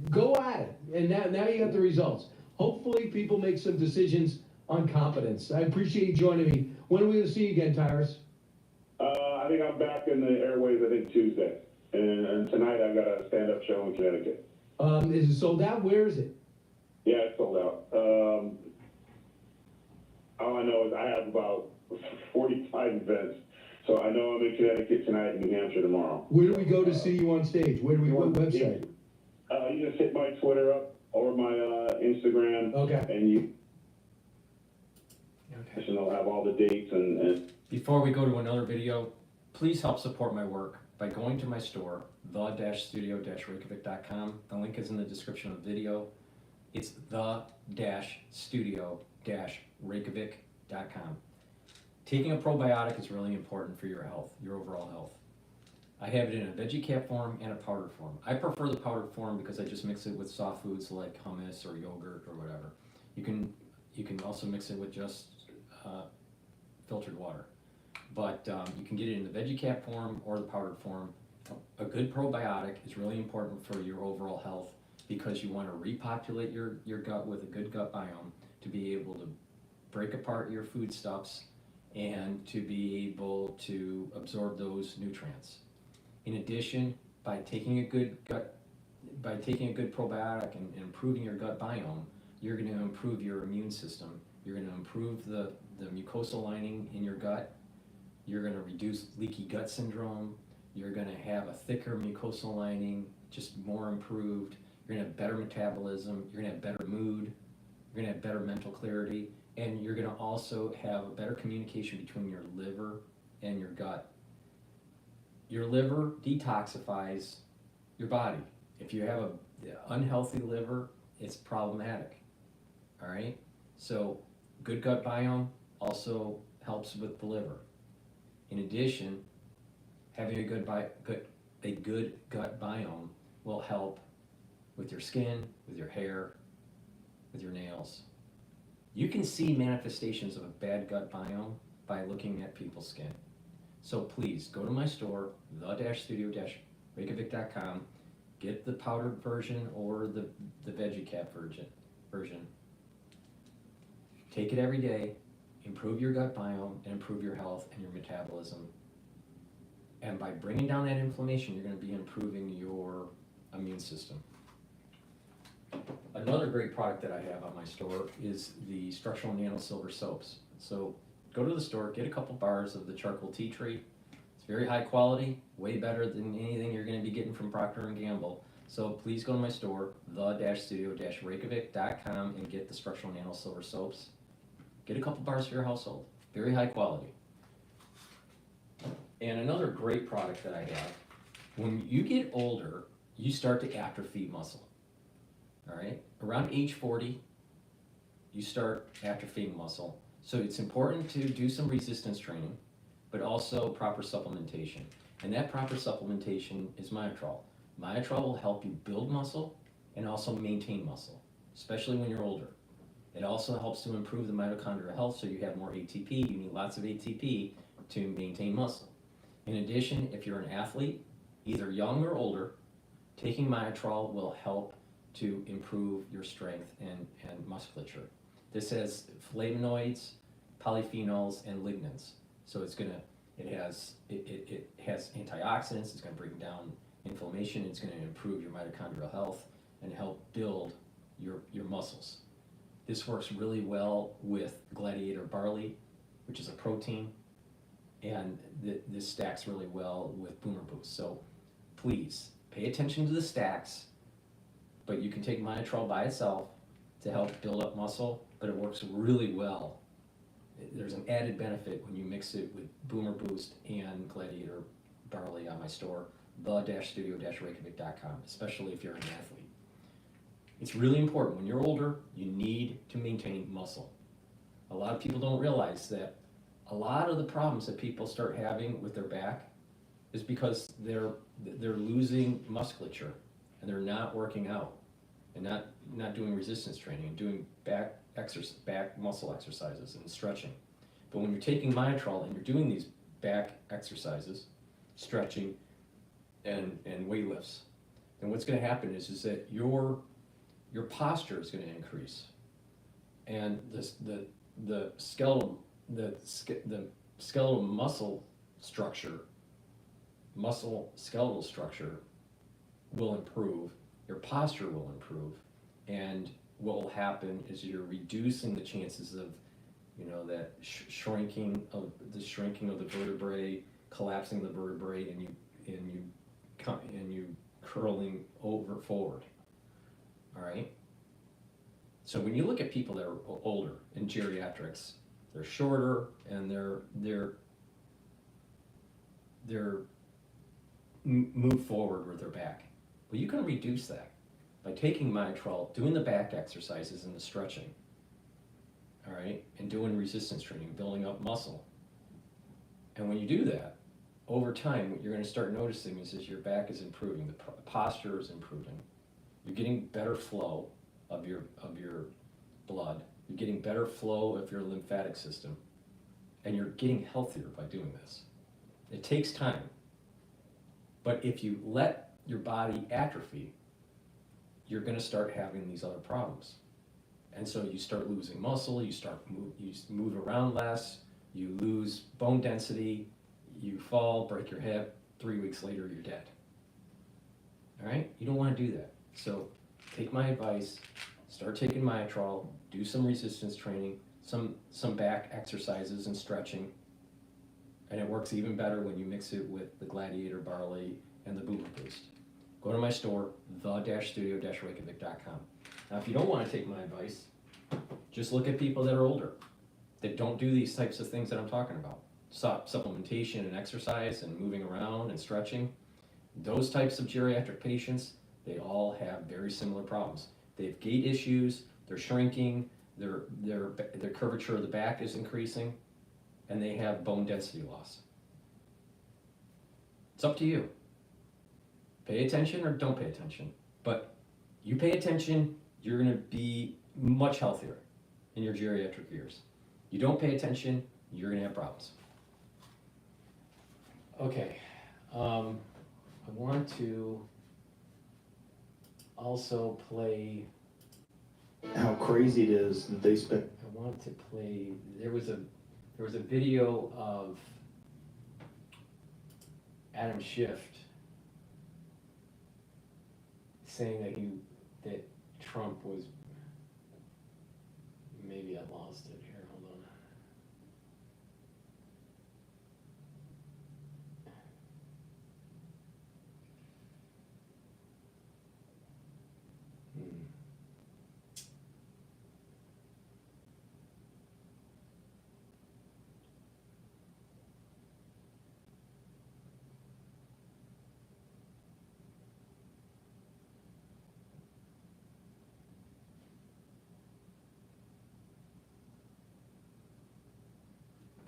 Go at it, and now you got the results. Hopefully, people make some decisions on competence. I appreciate you joining me. When are we going to see you again, Tyrus? I think I'm back in the airways. I think Tuesday, and tonight I've got a stand-up show in Connecticut. Is it sold out? Where is it? Yeah, it's sold out. All I know is I have about 45 events. So I know I'm in Connecticut tonight and New Hampshire tomorrow. Where do we go to see you on stage? What website? You just hit my Twitter up or my Instagram. Okay. And you will have all the dates and... Before we go to another video, please help support my work by going to my store, the-studio-reykjavik.com. The link is in the description of the video. It's the-studio-reykjavik.com. Taking a probiotic is really important for your health, your overall health. I have it in a veggie cap form and a powdered form. I prefer the powdered form because I just mix it with soft foods like hummus or yogurt or whatever. You can also mix it with just filtered water. But you can get it in the veggie cap form or the powdered form. A good probiotic is really important for your overall health because you want to repopulate your gut with a good gut biome to be able to break apart your foodstuffs and to be able to absorb those nutrients. In addition, by taking a good probiotic and improving your gut biome, you're going to improve your immune system. You're going to improve the mucosal lining in your gut. You're going to reduce leaky gut syndrome. You're going to have a thicker mucosal lining, just more improved. You're going to have better metabolism. You're going to have better mood. You're going to have better mental clarity. And you're going to also have a better communication between your liver and your gut. Your liver detoxifies your body. If you have an unhealthy liver, it's problematic. All right? So good gut biome also helps with the liver. In addition, having a good gut biome will help with your skin, with your hair, with your nails. You can see manifestations of a bad gut biome by looking at people's skin. So please go to my store, the-studio-reykjavik.com, get the powdered version or the veggie cap version. Take it every day, improve your gut biome, and improve your health and your metabolism. And by bringing down that inflammation, you're going to be improving your immune system. Another great product that I have on my store is the structural nano silver soaps. So go to the store, get a couple bars of the charcoal tea tree. It's very high quality, way better than anything you're going to be getting from Procter & Gamble. So please go to my store, the-studio-reykjavik.com, and get the structural nano silver soaps. Get a couple bars for your household, very high quality. And another great product that I have, when you get older, you start to atrophy muscle. All right, around age 40, you start atrophying muscle. So it's important to do some resistance training, but also proper supplementation. And that proper supplementation is Myotrol. Myotrol will help you build muscle and also maintain muscle, especially when you're older. It also helps to improve the mitochondrial health, so you have more ATP. You need lots of ATP to maintain muscle. In addition, if you're an athlete, either young or older, taking Myotrol will help to improve your strength and musculature. This has flavonoids, polyphenols, and lignans. So it has antioxidants. It's going to bring down inflammation. It's going to improve your mitochondrial health and help build your muscles. This works really well with gladiator barley, which is a protein, and this stacks really well with Boomer Boost. So please pay attention to the stacks, but you can take Myotrol by itself to help build up muscle, but it works really well. There's an added benefit when you mix it with Boomer Boost and gladiator barley on my store, the-studio-reykjavik.com, especially if you're an athlete. It's really important. When you're older, you need to maintain muscle. A lot of people don't realize that a lot of the problems that people start having with their back is because they're losing musculature and they're not working out and not doing resistance training and doing back muscle exercises and stretching. But when you're taking Myotrol and you're doing these back exercises, stretching and weight lifts, then what's going to happen is that your posture is going to increase, and the skeletal muscle skeletal structure will improve, your posture will improve, and what will happen is you're reducing the chances of, that shrinking of the vertebrae, collapsing the vertebrae, and you curling over forward. All right. So when you look at people that are older in geriatrics, they're shorter and they're move forward with their back. Well, you can reduce that by taking Myotrol, doing the back exercises and the stretching. All right, and doing resistance training, building up muscle. And when you do that, over time, what you're going to start noticing is your back is improving, the posture is improving. You're getting better flow of your blood. You're getting better flow of your lymphatic system, and you're getting healthier by doing this. It takes time, but if you let your body atrophy, you're going to start having these other problems. And so you start losing muscle, you move around less, you lose bone density, you fall, break your hip, 3 weeks later you're dead. All right? You don't want to do that. So take my advice, start taking Myotrol, do some resistance training, some back exercises and stretching, and it works even better when you mix it with the gladiator barley and the Boomer Boost. Go to my store, the-studio-reykjavik.com. Now, if you don't want to take my advice, just look at people that are older, that don't do these types of things that I'm talking about. Supplementation and exercise and moving around and stretching. Those types of geriatric patients, they all have very similar problems. They have gait issues, they're shrinking, their curvature of the back is increasing, and they have bone density loss. It's up to you. Pay attention or don't pay attention. But you pay attention, you're going to be much healthier in your geriatric years. You don't pay attention, you're going to have problems. Okay, I want to also play. How crazy it is that they spent. I want to play, there was a video of Adam Schiff saying that Trump was, maybe I lost it here, hold on.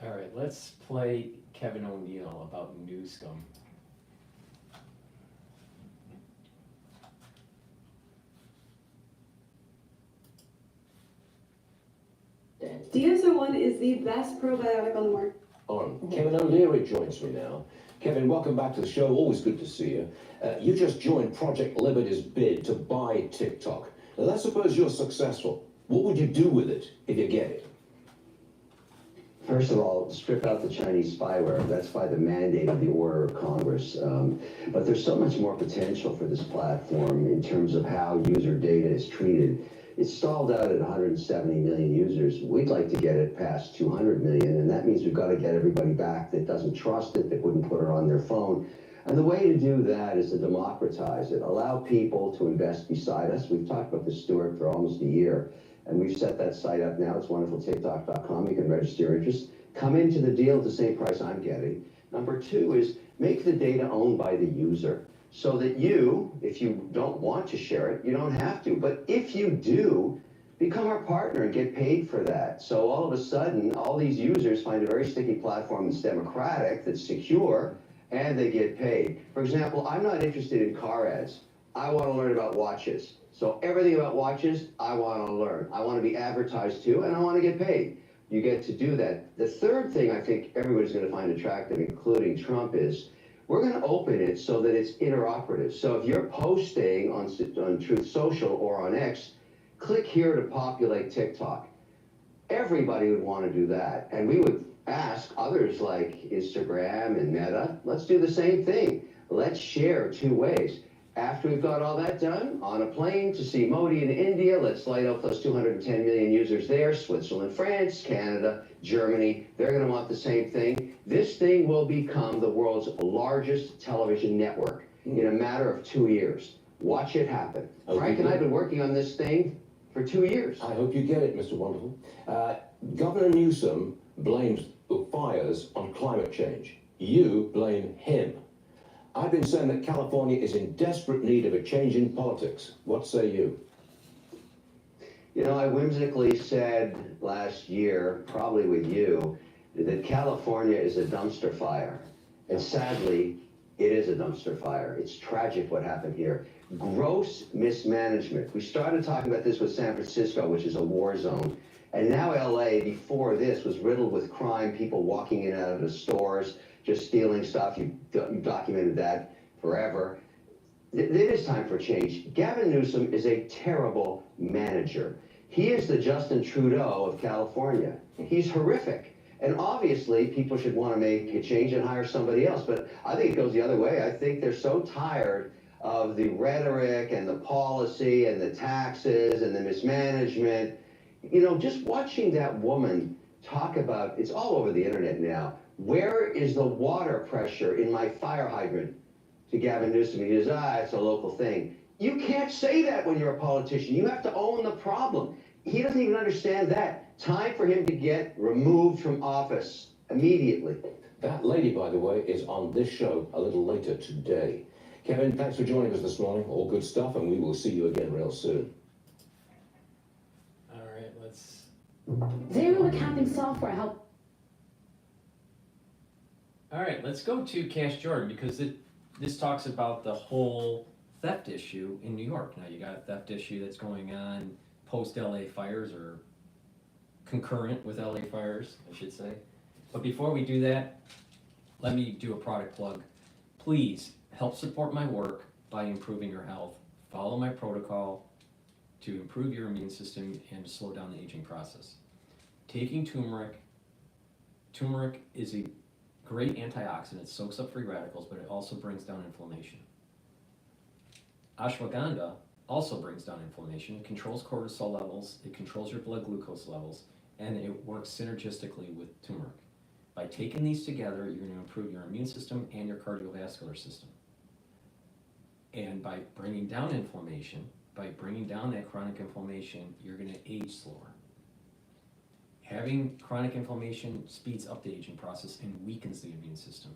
All right, let's play Kevin O'Neill about Newscom. DS01 is the best probiotic on the market. Kevin O'Leary joins me now. Kevin, welcome back to the show. Always good to see you. You just joined Project Liberty's bid to buy TikTok. Now, let's suppose you're successful. What would you do with it if you get it? First of all, strip out the Chinese spyware. That's by the mandate of the order of Congress. But there's so much more potential for this platform in terms of how user data is treated. It's stalled out at 170 million users. We'd like to get it past 200 million, and that means we've got to get everybody back that doesn't trust it, that wouldn't put it on their phone. And the way to do that is to democratize it. Allow people to invest beside us. We've talked about this, Stuart, for almost a year. And we've set that site up now. It's wonderfultiktok.com. You can register your interest. Come into the deal at the same price I'm getting. Number two is make the data owned by the user so that you, if you don't want to share it, you don't have to. But if you do, become our partner and get paid for that. So all of a sudden, all these users find a very sticky platform that's democratic, that's secure, and they get paid. For example, I'm not interested in car ads. I want to learn about watches. So everything about watches, I want to learn. I want to be advertised to, and I want to get paid. You get to do that. The third thing I think everybody's going to find attractive, including Trump, is we're going to open it so that it's interoperative. So if you're posting on Truth Social or on X, click here to populate TikTok. Everybody would want to do that. And we would ask others like Instagram and Meta, let's do the same thing. Let's share two ways. After we've got all that done, on a plane to see Modi in India, let's light up those 210 million users there, Switzerland, France, Canada, Germany, they're going to want the same thing. This thing will become the world's largest television network in a matter of 2 years. Watch it happen. Frank and I have been working on this thing for 2 years. I hope you get it, Mr. Wonderful. Governor Newsom blames the fires on climate change. You blame him. I've been saying that California is in desperate need of a change in politics. What say you? You know, I whimsically said last year, probably with you, that California is a dumpster fire. And sadly, it is a dumpster fire. It's tragic what happened here. Gross mismanagement. We started talking about this with San Francisco, which is a war zone. And now LA, before this, was riddled with crime, people walking in and out of the stores, just stealing stuff. You've documented that forever. It is time for change. Gavin Newsom is a terrible manager. He is the Justin Trudeau of California. He's horrific. And obviously, people should want to make a change and hire somebody else. But I think it goes the other way. I think they're so tired of the rhetoric and the policy and the taxes and the mismanagement. You know, just watching that woman talk about, it's all over the internet now, where is the water pressure in my fire hydrant? To Gavin Newsom, he says, it's a local thing. You can't say that when you're a politician. You have to own the problem. He doesn't even understand that. Time for him to get removed from office immediately. That lady, by the way, is on this show a little later today. Kevin, thanks for joining us this morning. All good stuff, and we will see you again real soon. All right, let's... Zero accounting software help. All right, let's go to Cash Jordan, because this talks about the whole theft issue in New York. Now, you got a theft issue that's going on post-LA fires, or concurrent with LA fires, I should say. But before we do that, let me do a product plug. Please help support my work by improving your health. Follow my protocol to improve your immune system and to slow down the aging process. taking turmeric is a great antioxidant. It soaks up free radicals, but it also brings down inflammation. Ashwagandha also brings down inflammation. It controls cortisol levels, it controls your blood glucose levels, and it works synergistically with turmeric. By taking these together, you're going to improve your immune system and your cardiovascular system. And by bringing down inflammation, by bringing down that chronic inflammation, you're going to age slower. Having chronic inflammation speeds up the aging process and weakens the immune system,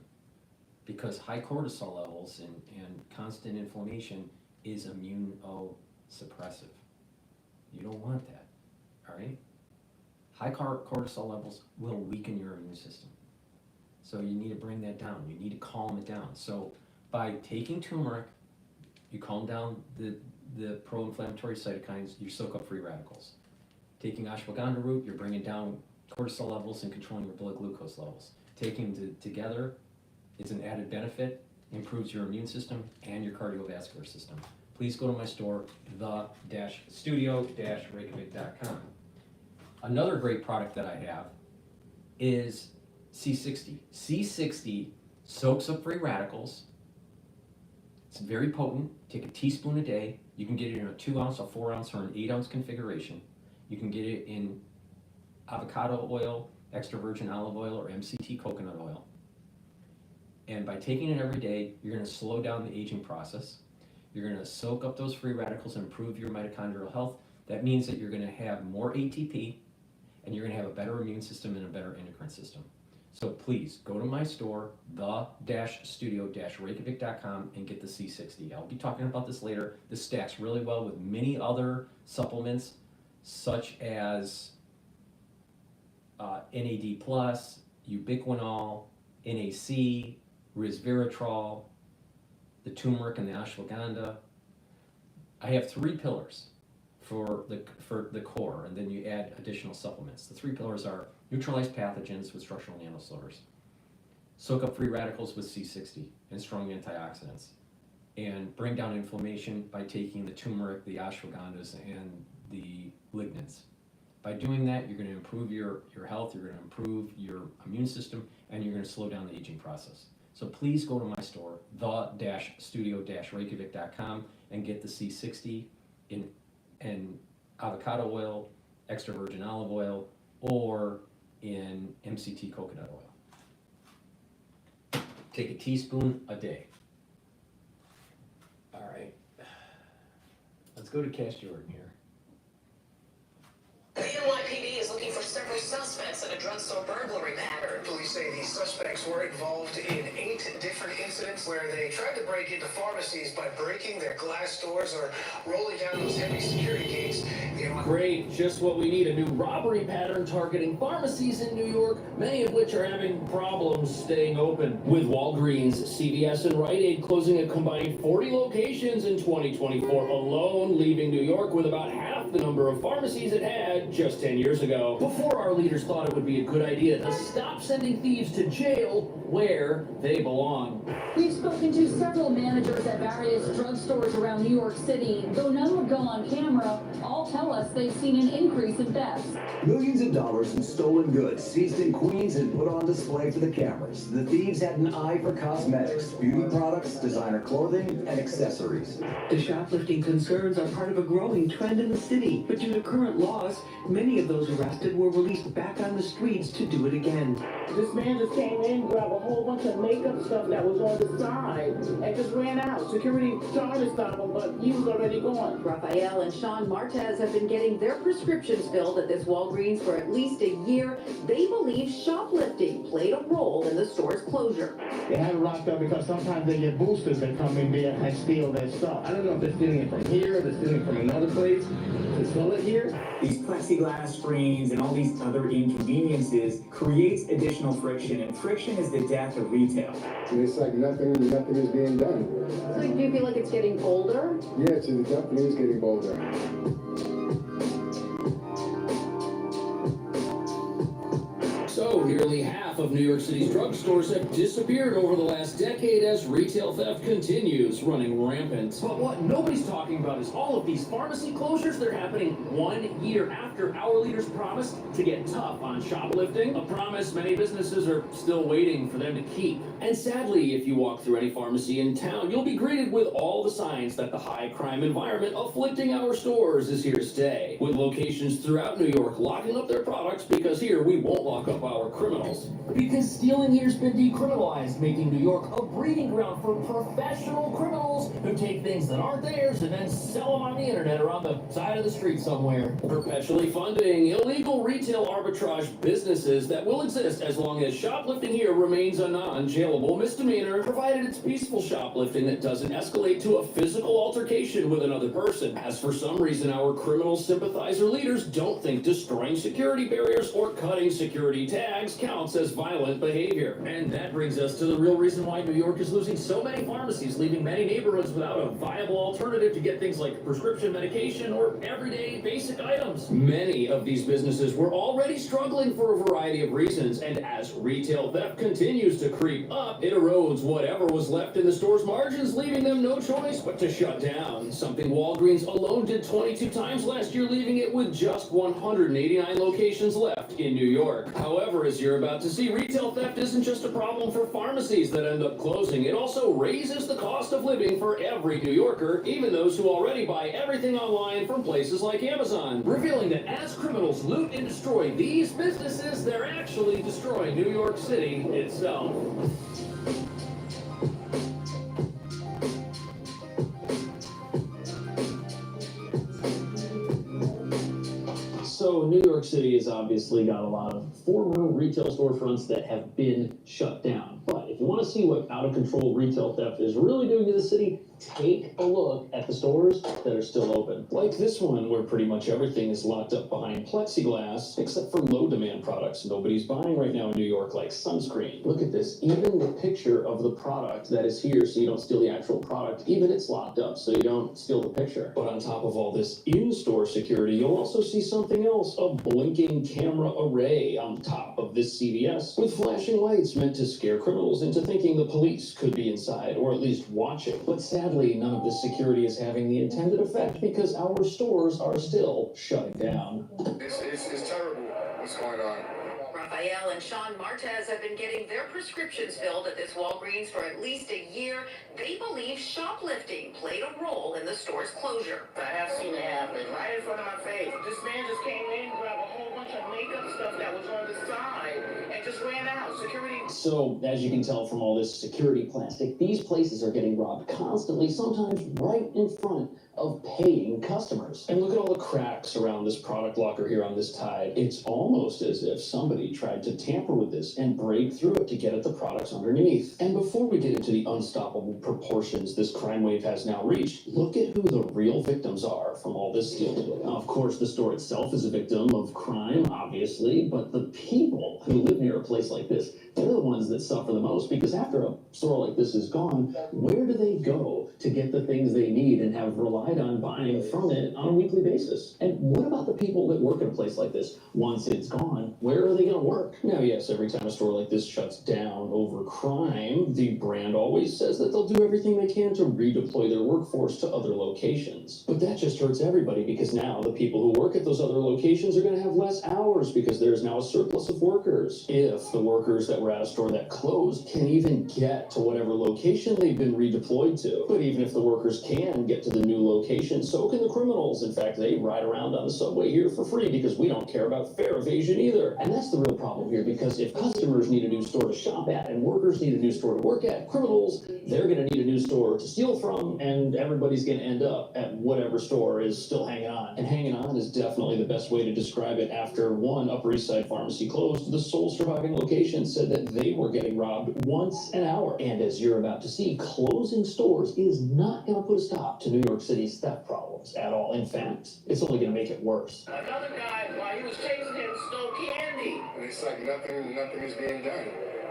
because high cortisol levels and constant inflammation is immunosuppressive. You don't want that, all right? High cortisol levels will weaken your immune system. So you need to bring that down. You need to calm it down. So by taking turmeric, you calm down the pro-inflammatory cytokines, you soak up free radicals. Taking ashwagandha root, you're bringing down cortisol levels and controlling your blood glucose levels. Taking them together, it's an added benefit, improves your immune system and your cardiovascular system. Please go to my store, the-studio-reykjavik.com. Another great product that I have is C60. C60 soaks up free radicals. It's very potent. Take a teaspoon a day. You can get it in a 2 ounce, a 4 ounce, or an 8 ounce configuration. You can get it in avocado oil, extra virgin olive oil, or MCT coconut oil. And by taking it every day, you're going to slow down the aging process. You're going to soak up those free radicals and improve your mitochondrial health. That means that you're going to have more ATP, and you're going to have a better immune system and a better endocrine system. So please go to my store, the-studio-reykjavik.com, and get the C60. I'll be talking about this later. This stacks really well with many other supplements, such as NAD+, ubiquinol, NAC, resveratrol, the turmeric and the ashwagandha. I have 3 pillars for the core, and then you add additional supplements. The 3 pillars are neutralize pathogens with structural nanoslowers, soak up free radicals with C60 and strong antioxidants, and bring down inflammation by taking the turmeric, the ashwagandhas, and the lignans. By doing that, you're going to improve your health, you're going to improve your immune system, and you're going to slow down the aging process. So please go to my store, the-studio-reykjavik.com, and get the C60 in avocado oil, extra virgin olive oil, or in MCT coconut oil. Take a teaspoon a day. All right. Let's go to Cash Jordan here. The NYPD is looking for several suspects in a drugstore burglary pattern. Police say these suspects were involved in 8 different incidents where they tried to break into pharmacies by breaking their glass doors or rolling down those heavy security gates. Great, just what we need, a new robbery pattern targeting pharmacies in New York, many of which are having problems staying open. With Walgreens, CVS, and Rite Aid closing a combined 40 locations in 2024 alone, leaving New York with about half the number of pharmacies it had just 10 years ago. Before our leaders thought it would be a good idea to stop sending thieves to jail where they belong. We've spoken to several managers at various drugstores around New York City. Though none would go on camera, all tell us they've seen an increase in thefts. Millions of dollars in stolen goods seized in Queens and put on display for the cameras. The thieves had an eye for cosmetics, beauty products, designer clothing, and accessories. The shoplifting concerns are part of a growing trend in the city, but due to current laws, many of those arrested were released back on the streets to do it again. This man just came in, grabbed a whole bunch of makeup stuff that was on the side, and just ran out. Security tried to stop him, but he was already gone. Raphael and Sean Martez have been getting their prescriptions filled at this Walgreens for at least a year. They believe shoplifting played a role in the store's closure. They have it locked up because sometimes they get boosters that come in there and steal their stuff. I don't know if they're stealing it from here, or they're stealing it from another place to sell it here. These plexiglass screens and all these other inconveniences creates additional friction, and friction is the death of retail. It's like nothing is being done. So do you feel like it's getting bolder? Yes, it definitely is getting bolder. So here's Nearly half of New York City's drugstores have disappeared over the last decade as retail theft continues running rampant. But what nobody's talking about is all of these pharmacy closures. They're happening 1 year after our leaders promised to get tough on shoplifting, a promise many businesses are still waiting for them to keep. And sadly, if you walk through any pharmacy in town, you'll be greeted with all the signs that the high crime environment afflicting our stores is here to stay, with locations throughout New York locking up their products because here we won't lock up our criminals. Because stealing here's been decriminalized, making New York a breeding ground for professional criminals who take things that aren't theirs and then sell them on the internet or on the side of the street somewhere. Perpetually funding illegal retail arbitrage businesses that will exist as long as shoplifting here remains a non-jailable misdemeanor, provided it's peaceful shoplifting that doesn't escalate to a physical altercation with another person. As for some reason, our criminal sympathizer leaders don't think destroying security barriers or cutting security tags counts as violent behavior. And that brings us to the real reason why New York is losing so many pharmacies, leaving many neighborhoods without a viable alternative to get things like prescription medication or everyday basic items. Many of these businesses were already struggling for a variety of reasons, and as retail theft continues to creep up, it erodes whatever was left in the store's margins, leaving them no choice but to shut down. Something Walgreens alone did 22 times last year, leaving it with just 189 locations left in New York. However, as you're about to see, retail theft isn't just a problem for pharmacies that end up closing. It also raises the cost of living for every New Yorker, even those who already buy everything online from places like Amazon, revealing that as criminals loot and destroy these businesses, they're actually destroying New York City itself. So New York City has obviously got a lot of former retail storefronts that have been shut down. But if you want to see what out-of-control retail theft is really doing to the city, take a look at the stores that are still open. Like this one, where pretty much everything is locked up behind plexiglass, except for low-demand products nobody's buying right now in New York, like sunscreen. Look at this. Even the picture of the product that is here, so you don't steal the actual product, even it's locked up, so you don't steal the picture. But on top of all this in-store security, you'll also see something else, a blinking camera array on top of this CVS, with flashing lights meant to scare criminals into thinking the police could be inside, or at least watching. But sadly, none of this security is having the intended effect because our stores are still shutting down. It's terrible what's going on. Raphael and Sean Martez have been getting their prescriptions filled at this Walgreens for at least a year. They believe shoplifting played a role in the store's closure. I have seen it happen right in front of my face. This man just came in, grabbed a whole bunch of makeup stuff that was on the side, and just ran out. Security. So, as you can tell from all this security plastic, these places are getting robbed constantly, sometimes right in front of paying customers. And look at all the cracks around this product locker here on this tide. It's almost as if somebody tried to tamper with this and break through it to get at the products underneath. And before we get into the unstoppable proportions this crime wave has now reached, look at who the real victims are from all this stealing. Now, of course, the store itself is a victim of crime, obviously, but the people who live near a place like this, they're the ones that suffer the most, because after a store like this is gone, where do they go to get the things they need and have relied on buying from it on a weekly basis? And what about the people that work in a place like this? Once it's gone, where are they going to work? Now, yes, every time a store like this shuts down over crime, the brand always says that they'll do everything they can to redeploy their workforce to other locations. But that just hurts everybody, because now the people who work at those other locations are going to have less hours because there's now a surplus of workers. If the workers that were at a store that closed can't even get to whatever location they've been redeployed to. But even if the workers can get to the new location, so can the criminals. In fact, they ride around on the subway here for free because we don't care about fare evasion either. And that's the real problem here, because if customers need a new store to shop at and workers need a new store to work at, criminals, they're going to need a new store to steal from, and everybody's going to end up at whatever store is still hanging on. And hanging on is definitely the best way to describe it. After one Upper East Side pharmacy closed, the sole surviving location said that they were getting robbed once an hour. And as you're about to see, closing stores is not going to put a stop to New York City's theft problems at all. In fact, it's only going to make it worse. Another guy, while he was chasing him, stole candy. And it's like nothing is being done.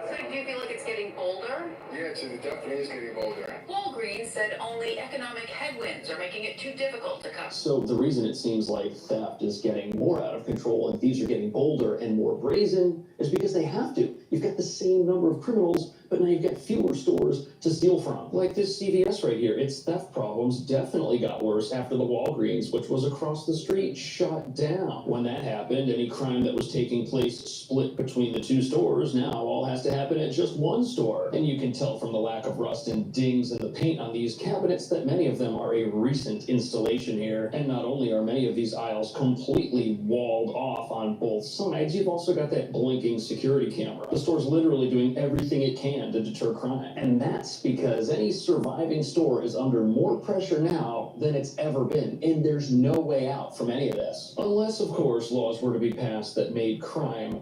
So do you feel like it's getting bolder? Yeah, it definitely is getting bolder. Walgreens said only economic headwinds are making it too difficult to come. So the reason it seems like theft is getting more out of control and thieves are getting bolder and more brazen is because they have to. You've got the same number of criminals, but now you've got fewer stores to steal from. Like this CVS right here, its theft problems definitely got worse after the Walgreens, which was across the street, shut down. When that happened, any crime that was taking place split between the two stores now all has to happen at just one store. And you can tell from the lack of rust and dings in the paint on these cabinets that many of them are a recent installation here. And not only are many of these aisles completely walled off on both sides, you've also got that blinking security camera. The store's literally doing everything it can to deter crime. And that's because any surviving store is under more pressure now than it's ever been. And there's no way out from any of this. Unless, of course, laws were to be passed that made crime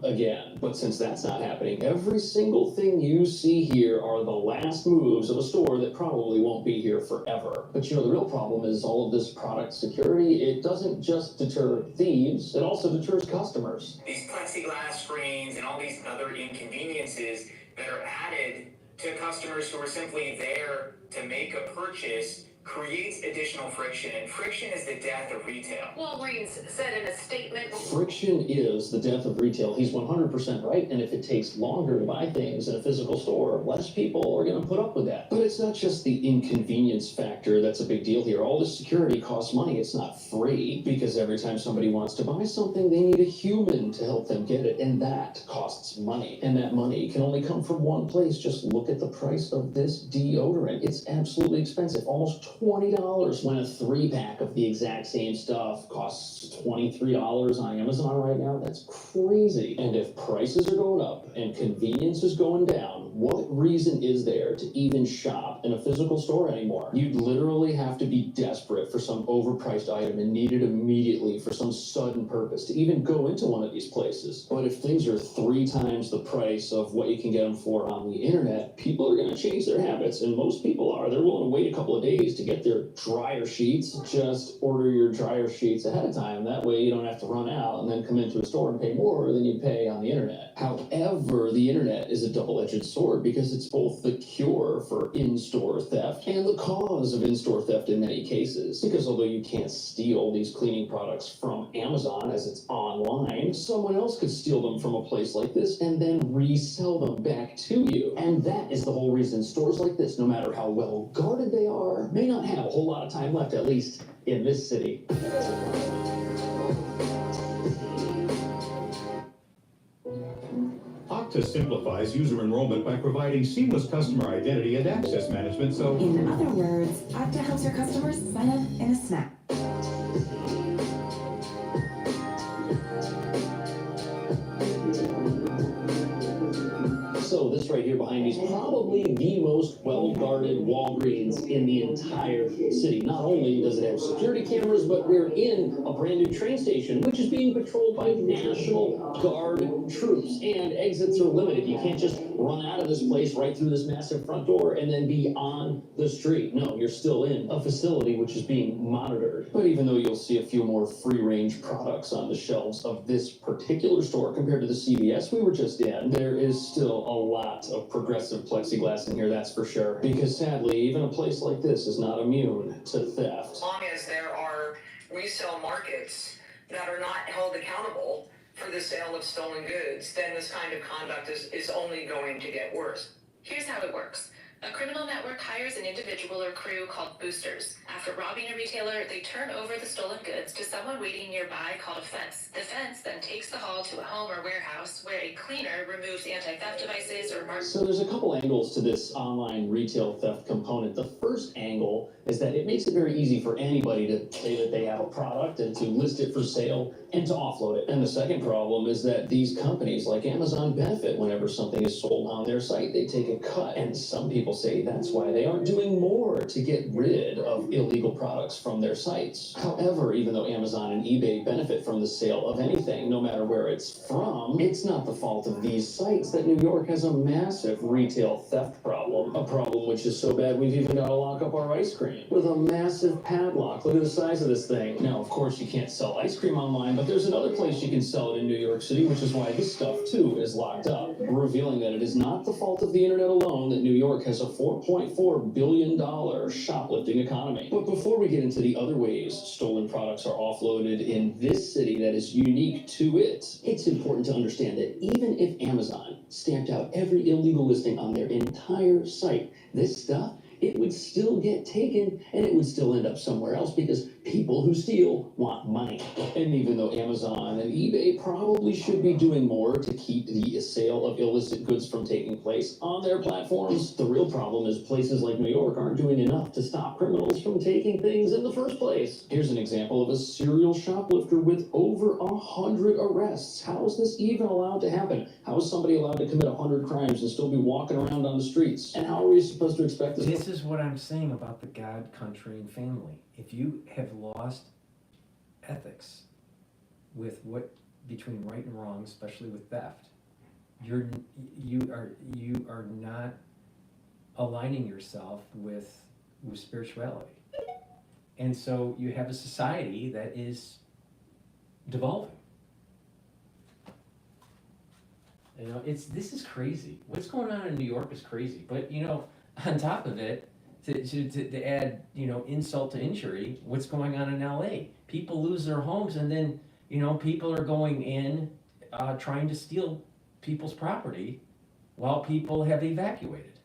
again. But since that's not happening, every single thing you see here are the last moves of a store that probably won't be here forever. But you know, the real problem is all of this product security. It doesn't just deter thieves, it also deters customers. These plexiglass screens and all these other inconveniences that are added to customers who are simply there to make a purchase creates additional friction, and friction is the death of retail. Walgreens said in a statement. Friction is the death of retail. He's 100% right, and if it takes longer to buy things in a physical store, less people are going to put up with that. But it's not just the inconvenience factor that's a big deal here. All this security costs money. It's not free, because every time somebody wants to buy something, they need a human to help them get it, and that costs money. And that money can only come from one place. Just look at the price of this deodorant. It's absolutely expensive, almost $20 when a 3-pack of the exact same stuff costs $23 on Amazon right now. That's crazy. And if prices are going up and convenience is going down, what reason is there to even shop in a physical store anymore? You'd literally have to be desperate for some overpriced item and need it immediately for some sudden purpose to even go into one of these places. But if things are 3 times the price of what you can get them for on the internet, people are going to change their habits, and most people are. They're willing to wait a couple of days to get their dryer sheets. Just order your dryer sheets ahead of time. That way you don't have to run out and then come into a store and pay more than you pay on the internet. However, the internet is a double-edged sword because it's both the cure for in-store theft and the cause of in-store theft in many cases. Because although you can't steal these cleaning products from Amazon as it's online, someone else could steal them from a place like this and then resell them back to you. And that is the whole reason stores like this, no matter how well guarded they are, may not have a whole lot of time left, at least in this city. Okta simplifies user enrollment by providing seamless customer identity and access management, so... In other words, Okta helps your customers sign up in a snap. So this right here behind me is probably the most well-guarded Walgreens in the entire city. Not only does it have security cameras, but we're in a brand new train station, which is being patrolled by National Guard troops, and exits are limited. You can't just run out of this place right through this massive front door and then be on the street. No, you're still in a facility which is being monitored. But even though you'll see a few more free-range products on the shelves of this particular store compared to the CVS we were just in, there is still a lot of progressive plexiglass in here, that's for sure. Because sadly, even a place like this is not immune to theft. As long as there are resale markets that are not held accountable for the sale of stolen goods, then this kind of conduct is only going to get worse. Here's how it works. A criminal network hires an individual or crew called boosters. After robbing a retailer, they turn over the stolen goods to someone waiting nearby called a fence. The fence then takes the haul to a home or warehouse where a cleaner removes anti-theft devices or marks. So there's a couple angles to this online retail theft component. The first angle is that it makes it very easy for anybody to say that they have a product and to list it for sale and to offload it. And the second problem is that these companies like Amazon benefit whenever something is sold on their site. They take a cut, and some people people say that's why they aren't doing more to get rid of illegal products from their sites. However, even though Amazon and eBay benefit from the sale of anything, no matter where it's from, it's not the fault of these sites that New York has a massive retail theft problem. A problem which is so bad we've even got to lock up our ice cream with a massive padlock. Look at the size of this thing. Now, of course, you can't sell ice cream online, but there's another place you can sell it in New York City, which is why this stuff, too, is locked up, revealing that it is not the fault of the internet alone that New York has a $4.4 billion shoplifting economy. But before we get into the other ways stolen products are offloaded in this city that is unique to it, it's important to understand that even if Amazon stamped out every illegal listing on their entire site, this stuff, it would still get taken and it would still end up somewhere else because people who steal want money. And even though Amazon and eBay probably should be doing more to keep the sale of illicit goods from taking place on their platforms, the real problem is places like New York aren't doing enough to stop criminals from taking things in the first place. Here's an example of a serial shoplifter with over 100 arrests. How is this even allowed to happen? How is somebody allowed to commit 100 crimes and still be walking around on the streets? And how are we supposed to expect this? This is what I'm saying about the God, country, and family. If you have lost ethics with what between right and wrong, especially with theft, you are not aligning yourself with spirituality, and so you have a society that is devolving. You know, this is crazy. What's going on in New York is crazy, but you know, on top of it, to add, you know, insult to injury, what's going on in LA? People lose their homes and then, you know, people are going in trying to steal people's property while people have evacuated.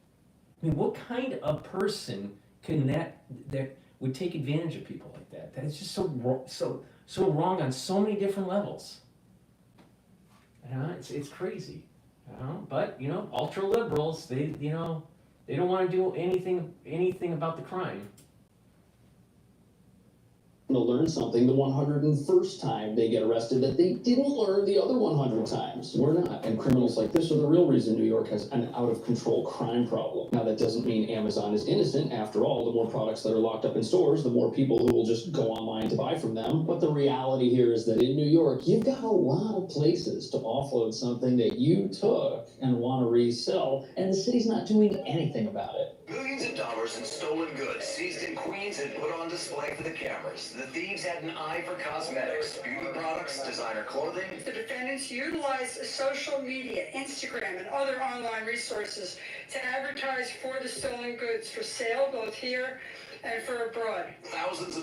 I mean, what kind of person can that would take advantage of people like that? That's just so wrong on so many different levels. It's crazy. But, you know, ultra liberals, they don't want to do anything about the crime. To learn something the 101st time they get arrested that they didn't learn the other 100 times. We're not. And criminals like this are the real reason New York has an out-of-control crime problem. Now, that doesn't mean Amazon is innocent. After all, the more products that are locked up in stores, the more people who will just go online to buy from them. But the reality here is that in New York, you've got a lot of places to offload something that you took and want to resell, and the city's not doing anything about it. Millions of dollars in stolen goods seized in Queens and put on display for the cameras. The thieves had an eye for cosmetics, beauty products, designer clothing. The defendants utilized social media, Instagram, and other online resources to advertise for the stolen goods for sale both here and for abroad.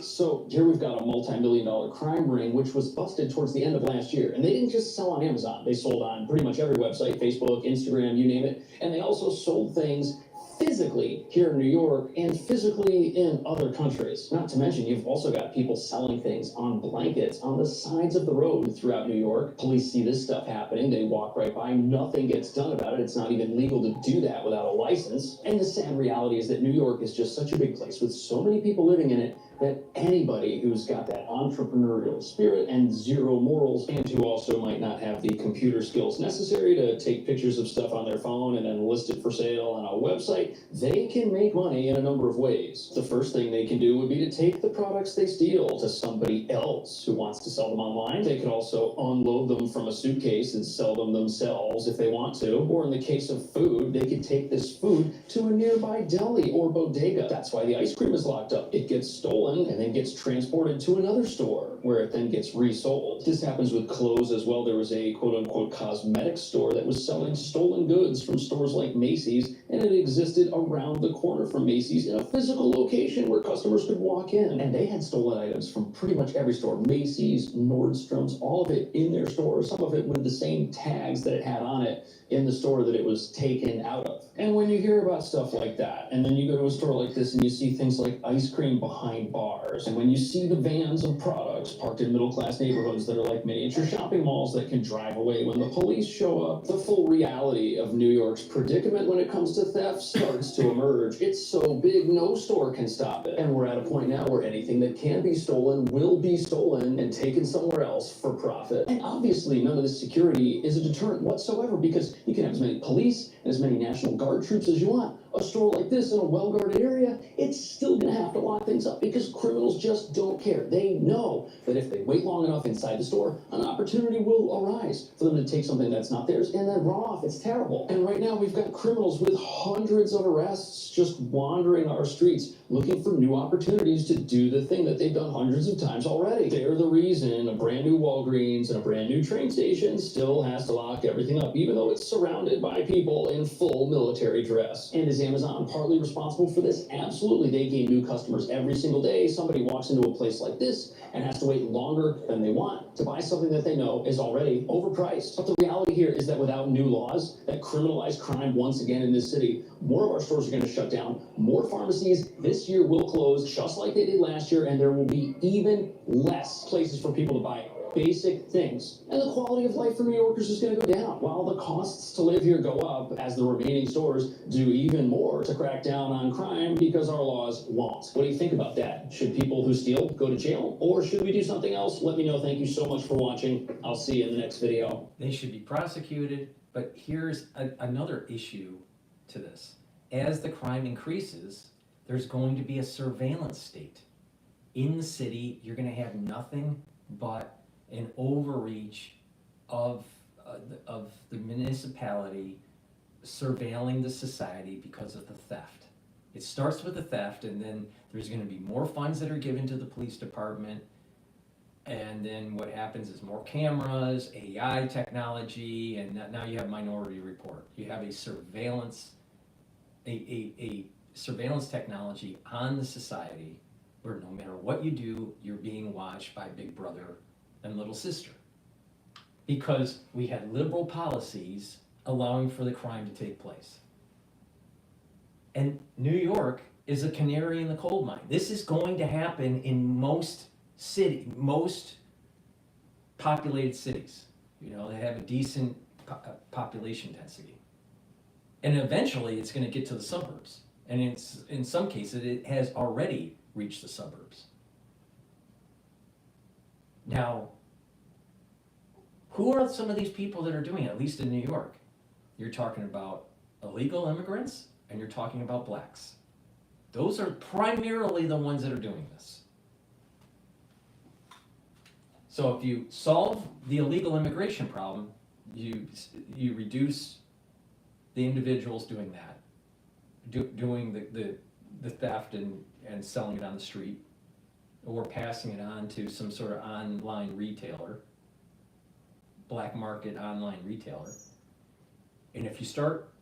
So here we've got a multi-million-dollar crime ring which was busted towards the end of last year. And they didn't just sell on Amazon. They sold on pretty much every website, Facebook, Instagram, you name it. And they also sold things physically here in New York and physically in other countries. Not to mention, you've also got people selling things on blankets on the sides of the road throughout New York. Police see this stuff happening. They walk right by. Nothing gets done about it. It's not even legal to do that without a license. And the sad reality is that New York is just such a big place with so many people living in it that anybody who's got that entrepreneurial spirit and zero morals, and who also might not have the computer skills necessary to take pictures of stuff on their phone and then list it for sale on a website, they can make money in a number of ways. The first thing they can do would be to take the products they steal to somebody else who wants to sell them online. They could also unload them from a suitcase and sell them themselves if they want to. Or in the case of food, they could take this food to a nearby deli or bodega. That's why the ice cream is locked up. It gets stolen and then gets transported to another store where it then gets resold. This happens with clothes as well. There was a quote-unquote cosmetics store that was selling stolen goods from stores like Macy's, and it existed around the corner from Macy's in a physical location where customers could walk in. And they had stolen items from pretty much every store. Macy's, Nordstrom's, all of it in their stores, some of it with the same tags that it had on it in the store that it was taken out of. And when you hear about stuff like that, and then you go to a store like this and you see things like ice cream behind bars, and when you see the vans of products parked in middle-class neighborhoods that are like miniature shopping malls that can drive away when the police show up, the full reality of New York's predicament when it comes to theft starts to emerge. It's so big, no store can stop it. And we're at a point now where anything that can be stolen will be stolen and taken somewhere else for profit. And obviously none of this security is a deterrent whatsoever, because you can have as many police and as many National Guard troops as you want. A store like this in a well-guarded area, it's still gonna have to lock things up because criminals just don't care. They know that if they wait long enough inside the store, an opportunity will arise for them to take something that's not theirs and then run off. It's terrible. And right now we've got criminals with hundreds of arrests just wandering our streets, looking for new opportunities to do the thing that they've done hundreds of times already. They're the reason a brand new Walgreens and a brand new train station still has to lock everything up, even though it's surrounded by people in full military dress. And is Amazon partly responsible for this? Absolutely. They gain new customers every single day. Somebody walks into a place like this and has to wait longer than they want to buy something that they know is already overpriced. But the reality here is that without new laws that criminalize crime once again in this city, more of our stores are going to shut down. More pharmacies this year will close just like they did last year, and there will be even less places for people to buy basic things. And the quality of life for New Yorkers is going to go down, while the costs to live here go up as the remaining stores do even more to crack down on crime because our laws won't. What do you think about that? Should people who steal go to jail, or should we do something else? Let me know. Thank you so much for watching. I'll see you in the next video. They should be prosecuted, but here's another issue to this. As the crime increases, there's going to be a surveillance state. In the city, you're going to have nothing but an overreach of the municipality surveilling the society because of the theft. It starts with the theft, and then there's going to be more funds that are given to the police department, and then what happens is more cameras, AI technology, and now you have Minority Report. You have a surveillance technology on the society where no matter what you do, you're being watched by Big Brother and Little Sister. Because we had liberal policies allowing for the crime to take place. And New York is a canary in the coal mine. This is going to happen in most populated cities. You know, they have a decent population density. And eventually it's going to get to the suburbs. And in some cases, it has already reached the suburbs. Now, who are some of these people that are doing it, at least in New York? You're talking about illegal immigrants, and you're talking about blacks. Those are primarily the ones that are doing this. So if you solve the illegal immigration problem, you reduce the individuals doing that, doing the theft and selling it on the street, or passing it on to some sort of online retailer, black market online retailer. And if you start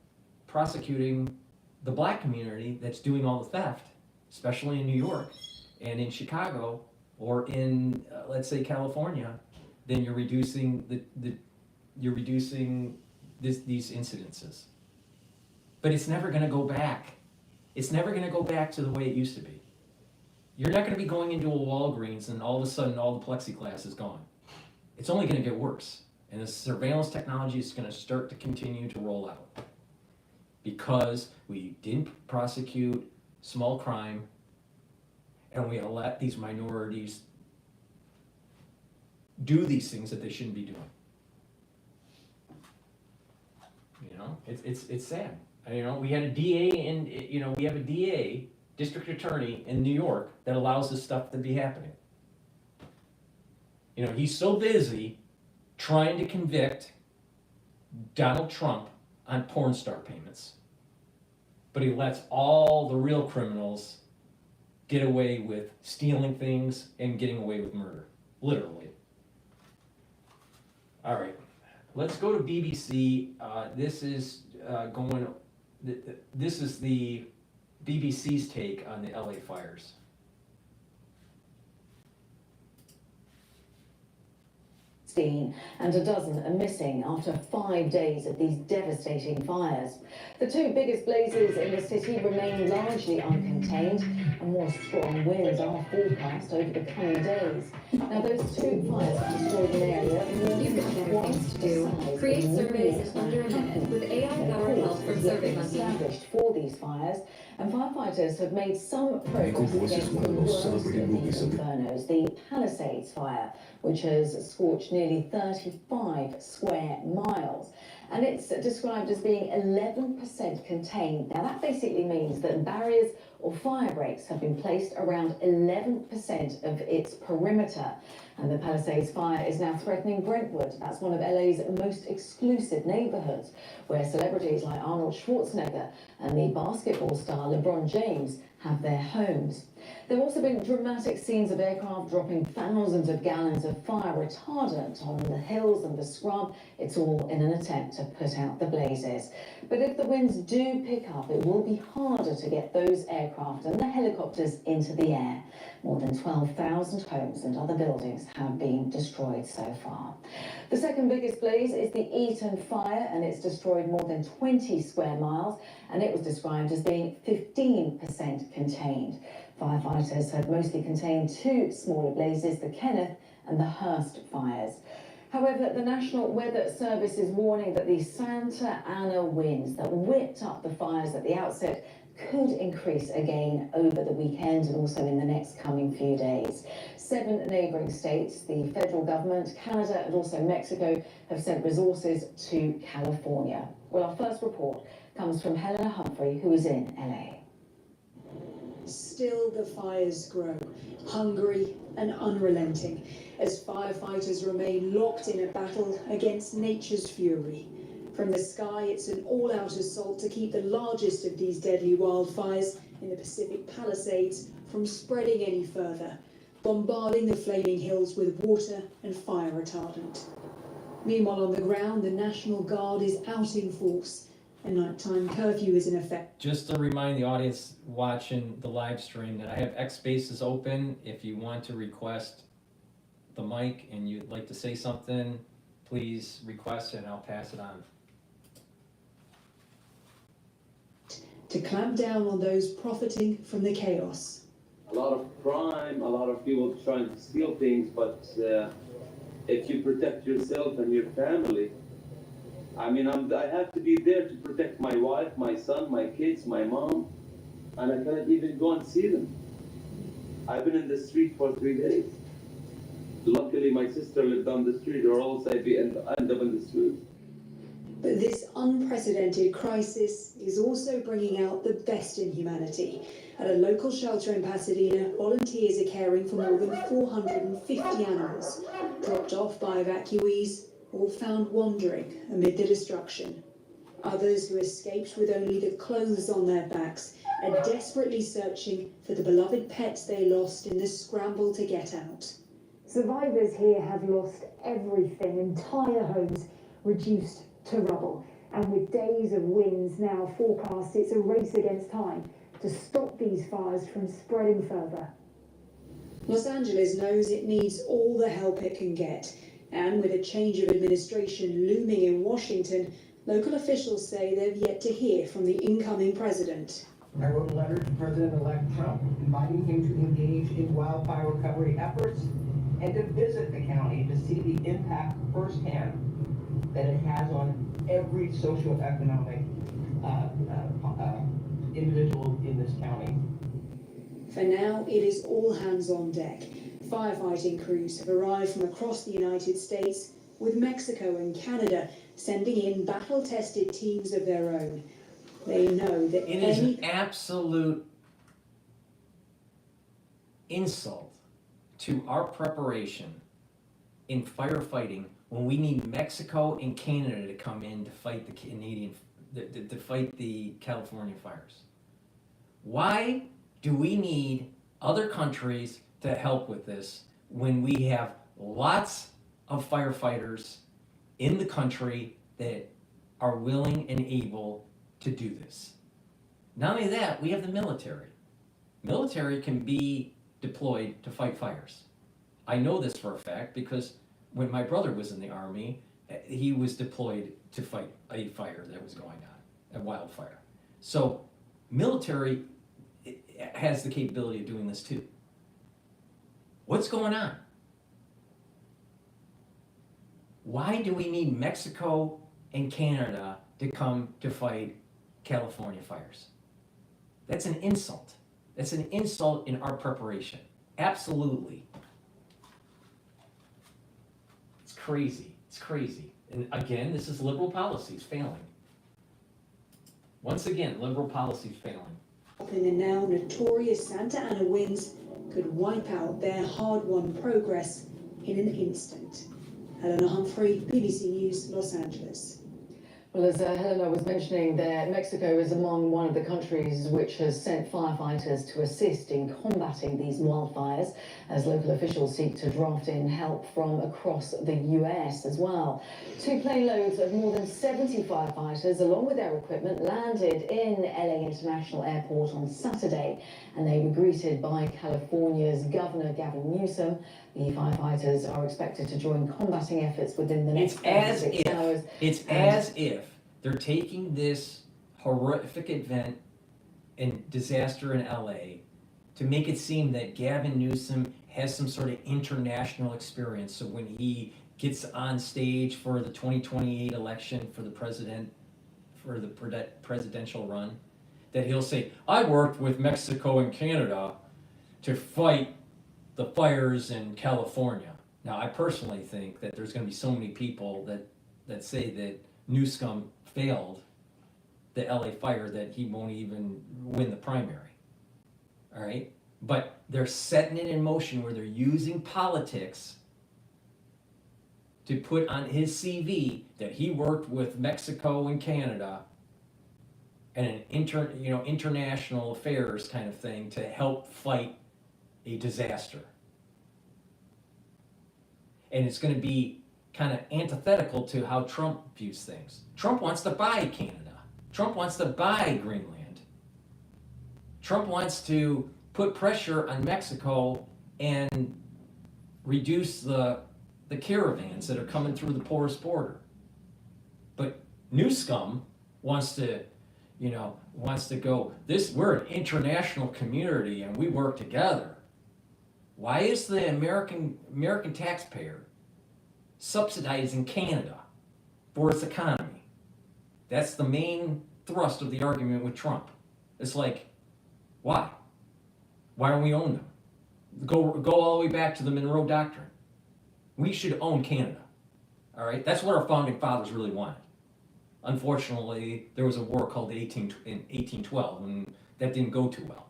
prosecuting the black community that's doing all the theft, especially in New York and in Chicago or in let's say California, then you're reducing these incidences. But it's never going to go back. It's never going to go back to the way it used to be. You're not going to be going into a Walgreens and all of a sudden all the plexiglass is gone. It's only going to get worse. And the surveillance technology is going to start to continue to roll out. Because we didn't prosecute small crime, and we let these minorities do these things that they shouldn't be doing. You know, it's sad. You know, we had a DA and we have a DA, district attorney in New York, that allows this stuff to be happening. You know, he's so busy trying to convict Donald Trump on porn star payments, but he lets all the real criminals get away with stealing things and getting away with murder, literally. All right, let's go to BBC. This is the BBC's take on the LA fires. And a dozen are missing after 5 days of these devastating fires. The two biggest blazes in the city remain largely uncontained, and more strong winds are forecast over the coming days. Now, those two fires have destroyed an area. You've got better things to do. Create surveys in under a minute with AI-powered help from SurveyMonkey. Established for these fires, and firefighters have made some progress against the worst of these infernos, the Palisades fire, which has scorched nearly 35 square miles. and it's described as being 11% contained. Now that basically means that barriers or fire breaks have been placed around 11% of its perimeter. And the Palisades fire is now threatening Brentwood. That's one of LA's most exclusive neighborhoods, where celebrities like Arnold Schwarzenegger and the basketball star LeBron James have their homes. There have also been dramatic scenes of aircraft dropping thousands of gallons of fire retardant on the hills and the scrub. It's all in an attempt to put out the blazes. But if the winds do pick up, it will be harder to get those aircraft and the helicopters into the air. More than 12,000 homes and other buildings have been destroyed so far. The second biggest blaze is the Eaton fire, and it's destroyed more than 20 square miles, and it was described as being 15% contained. Firefighters have mostly contained two smaller blazes, the Kenneth and the Hurst fires. However, the National Weather Service is warning that the Santa Ana winds that whipped up the fires at the outset could increase again over the weekend and also in the next coming few days. 7 neighbouring states, the federal government, Canada and also Mexico have sent resources to California. Well, our first report comes from Helena Humphrey, who is in LA. Still the fires grow, hungry and unrelenting, as firefighters remain locked in a battle against nature's fury. From the sky, it's an all-out assault to keep the largest of these deadly wildfires in the Pacific Palisades from spreading any further, bombarding the flaming hills with water and fire retardant. Meanwhile, on the ground, the National Guard is out in force. A nighttime curfew is in effect. Just to remind the audience watching the live stream that I have X spaces open. If you want to request the mic and you'd like to say something, please request it and I'll pass it on. To clamp down on those profiting from the chaos. A lot of crime, a lot of people trying to steal things, but if you protect yourself and your family, I mean, I have to be there to protect my wife, my son, my kids, my mom, and I cannot even go and see them. I've been in the street for 3 days. Luckily, my sister lived down the street, or else I'd end up in the street. But this unprecedented crisis is also bringing out the best in humanity. At a local shelter in Pasadena, volunteers are caring for more than 450 animals, dropped off by evacuees, all found wandering amid the destruction. Others who escaped with only the clothes on their backs are desperately searching for the beloved pets they lost in the scramble to get out. Survivors here have lost everything, entire homes reduced to rubble. And with days of winds now forecast, it's a race against time to stop these fires from spreading further. Los Angeles knows it needs all the help it can get. And with a change of administration looming in Washington, local officials say they've yet to hear from the incoming president. I wrote a letter to President-elect Trump inviting him to engage in wildfire recovery efforts and to visit the county to see the impact firsthand that it has on every socioeconomic individual in this county. For now, it is all hands on deck. Firefighting crews have arrived from across the United States, with Mexico and Canada sending in battle-tested teams of their own. They know that it is an absolute insult to our preparation in firefighting when we need Mexico and Canada to come in to fight the to fight the California fires. Why do we need other countries to help with this when we have lots of firefighters in the country that are willing and able to do this? Not only that, we have the military. Military can be deployed to fight fires. I know this for a fact because when my brother was in the Army, he was deployed to fight a fire that was going on, a wildfire. So military has the capability of doing this too. What's going on? Why do we need Mexico and Canada to come to fight California fires? That's an insult. That's an insult in our preparation. Absolutely. It's crazy. It's crazy. And again, this is liberal policies failing. Once again, liberal policies failing. And the now notorious Santa Ana winds could wipe out their hard-won progress in an instant. Helena Humphrey, BBC News, Los Angeles. Well, as Helena was mentioning there, Mexico is among one of the countries which has sent firefighters to assist in combating these wildfires, as local officials seek to draft in help from across the US as well. 2 plane loads of more than 70 firefighters, along with their equipment, landed in LA International Airport on Saturday, and they were greeted by California's Governor Gavin Newsom. The firefighters are expected to join combating efforts within the next 36 hours. It's as if they're taking this horrific event and disaster in LA to make it seem that Gavin Newsom has some sort of international experience. So when he gets on stage for the 2028 election for the presidential run, that he'll say, I worked with Mexico and Canada to fight the fires in California. Now, I personally think that there's going to be so many people that say that Newsom failed the LA fire that he won't even win the primary. All right? But they're setting it in motion where they're using politics to put on his CV that he worked with Mexico and Canada and an international affairs kind of thing to help fight a disaster. And it's going to be kind of antithetical to how Trump views things. Trump wants to buy Canada. Trump wants to buy Greenland. Trump wants to put pressure on Mexico and reduce the caravans that are coming through the porous border. But Newsom wants to go, we're an international community and we work together. Why is the American taxpayer subsidizing Canada for its economy? That's the main thrust of the argument with Trump. It's like, why? Why don't we own them? Go all the way back to the Monroe Doctrine. We should own Canada. All right? That's what our founding fathers really wanted. Unfortunately, there was a war called in 1812, and that didn't go too well.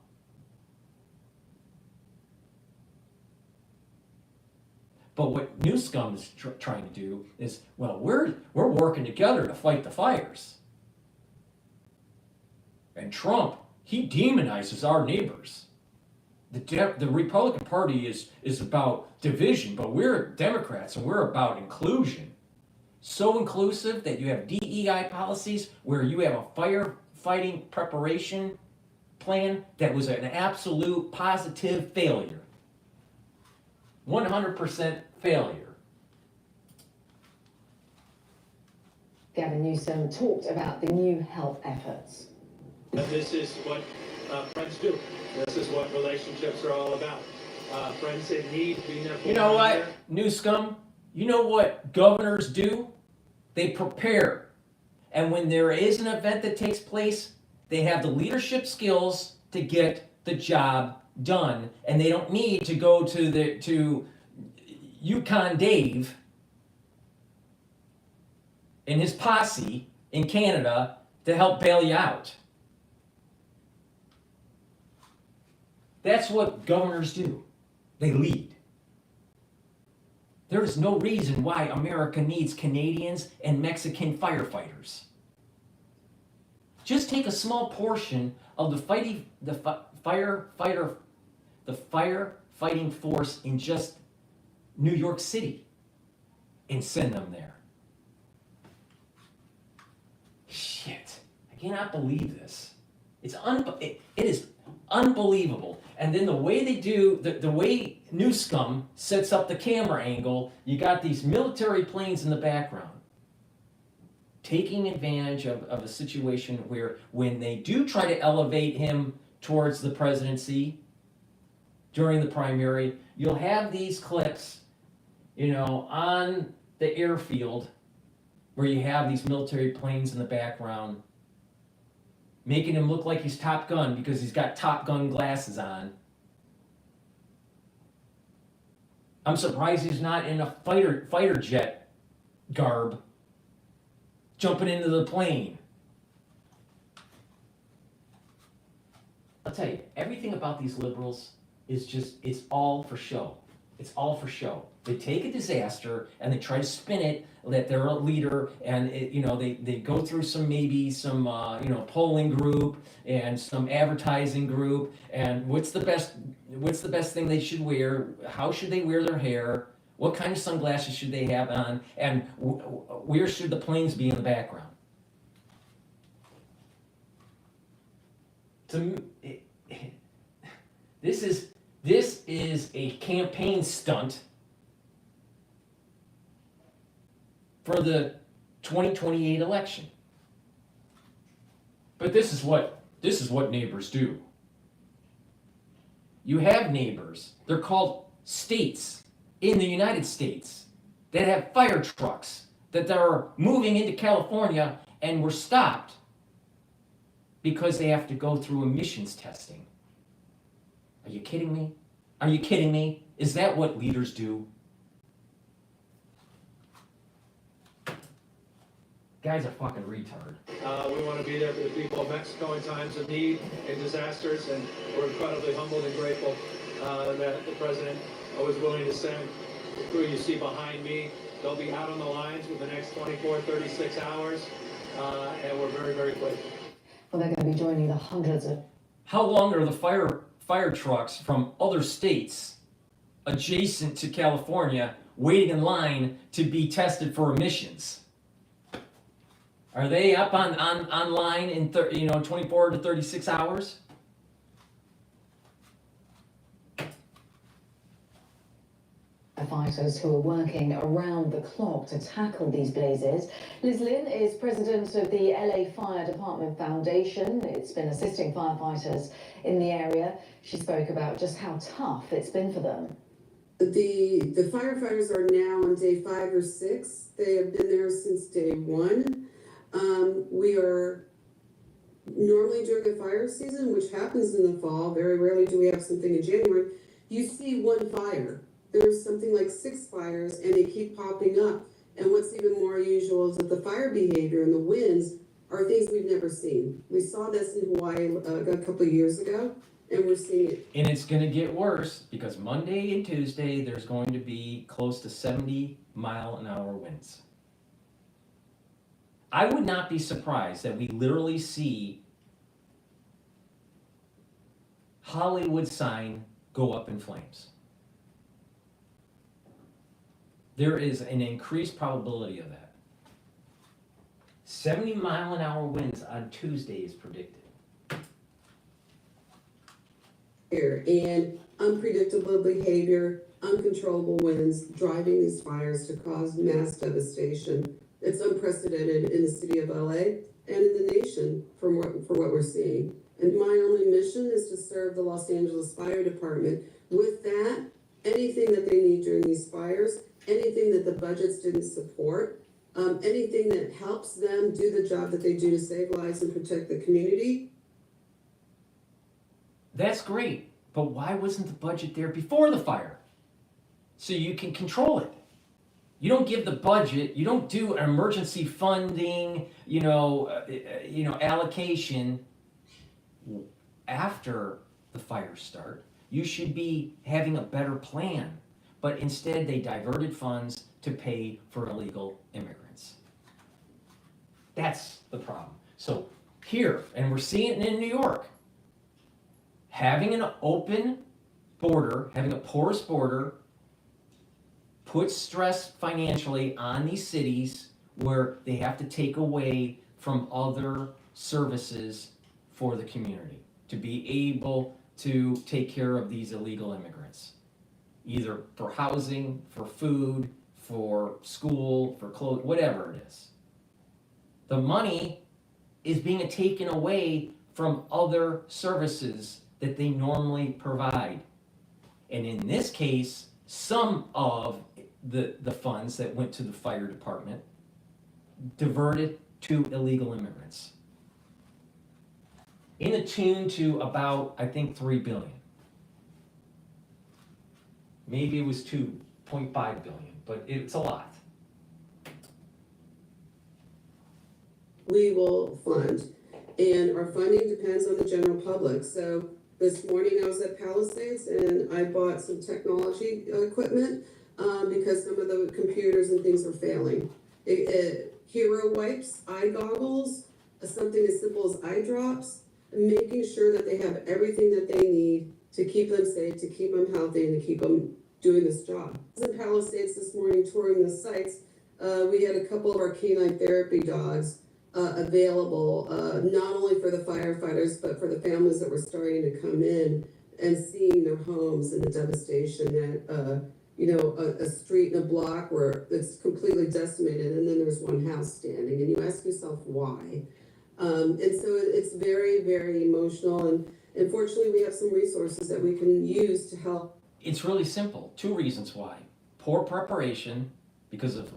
But what Newsom is trying to do is, well, we're working together to fight the fires. And Trump, he demonizes our neighbors. The Republican Party is about division, but we're Democrats and we're about inclusion. So inclusive that you have DEI policies where you have a firefighting preparation plan that was an absolute positive failure. 100% failure. Gavin Newsom talked about the new health efforts. This is what friends do. This is what relationships are all about. Friends that need to be there. You know what, Newsom? You know what governors do? They prepare. And when there is an event that takes place, they have the leadership skills to get the job done. And they don't need to go to Yukon Dave and his posse in Canada to help bail you out. That's what governors do. They lead. There is no reason why America needs Canadians and Mexican firefighters. Just take a small portion of the firefighting force in just New York City and send them there. Shit, I cannot believe this. It is unbelievable. And then the way they do, the way Newsom sets up the camera angle, you got these military planes in the background, taking advantage of a situation where when they do try to elevate him towards the presidency during the primary, you'll have these clips, on the airfield where you have these military planes in the background, making him look like he's Top Gun because he's got Top Gun glasses on. I'm surprised he's not in a fighter jet garb jumping into the plane. I'll tell you, everything about these liberals is just, it's all for show. It's all for show. They take a disaster and they try to spin it that they're a leader, and they go through some polling group and some advertising group, and what's the best thing they should wear? How should they wear their hair? What kind of sunglasses should they have on? And where should the planes be in the background? This is a campaign stunt for the 2028 election. But this is what neighbors do. You have neighbors, they're called states in the United States, that have fire trucks that are moving into California and were stopped because they have to go through emissions testing. Are you kidding me? Are you kidding me? Is that what leaders do? Guy's a fucking retard. We want to be there for the people of Mexico in times of need and disasters, and we're incredibly humbled and grateful that the president was willing to send the crew you see behind me. They'll be out on the lines within the next 24, 36 hours, and we're very, very grateful. Well, they're going to be joining the hundreds of... How long are the fire trucks from other states adjacent to California waiting in line to be tested for emissions? Are they up on line in 24 to 36 hours? Fighters who are working around the clock to tackle these blazes. Liz Lynn is president of the LA Fire Department Foundation. It's been assisting firefighters in the area. She spoke about just how tough it's been for them. The firefighters are now on day 5 or 6. They have been there since day 1. We are normally during the fire season, which happens in the fall, very rarely do we have something in January, you see one fire. There's something like 6 fires and they keep popping up. And what's even more usual is that the fire behavior and the winds are things we've never seen. We saw this in Hawaii a couple of years ago, and we're seeing it. And it's going to get worse because Monday and Tuesday there's going to be close to 70-mile-an-hour winds. I would not be surprised that we literally see Hollywood sign go up in flames. There is an increased probability of that. 70-mile-an-hour winds on Tuesday is predicted. And unpredictable behavior, uncontrollable winds, driving these fires to cause mass devastation. It's unprecedented in the city of LA and in the nation for what we're seeing. And my only mission is to serve the Los Angeles Fire Department. With that, anything that they need during these fires, anything that the budgets didn't support, anything that helps them do the job that they do to save lives and protect the community. That's great, but why wasn't the budget there before the fire? So you can control it. You don't give the budget, you don't do an emergency funding, allocation after the fires start. You should be having a better plan. But instead, they diverted funds to pay for illegal immigrants. That's the problem. So here, and we're seeing it in New York, having an open border, having a porous border, puts stress financially on these cities where they have to take away from other services for the community to be able to take care of these illegal immigrants. Either for housing, for food, for school, for clothes, whatever it is. The money is being taken away from other services that they normally provide. And in this case, some of the funds that went to the fire department diverted to illegal immigrants. In a tune to about, I think, $3 billion. Maybe it was 2.5 billion, but it's a lot. we will fund. And our funding depends on the general public. So this morning I was at Palisades and I bought some technology equipment because some of the computers and things are failing. Hero wipes, eye goggles, something as simple as eye drops, making sure that they have everything that they need to keep them safe, to keep them healthy, and to keep them doing this job. I was in Palisades this morning touring the sites. We had a couple of our canine therapy dogs available, not only for the firefighters, but for the families that were starting to come in and seeing their homes and the devastation that, a street and a block where it's completely decimated, and then there's one house standing, and you ask yourself why. And so it's very, very emotional, and unfortunately we have some resources that we can use to help. It's really simple. Two reasons why. Poor preparation because of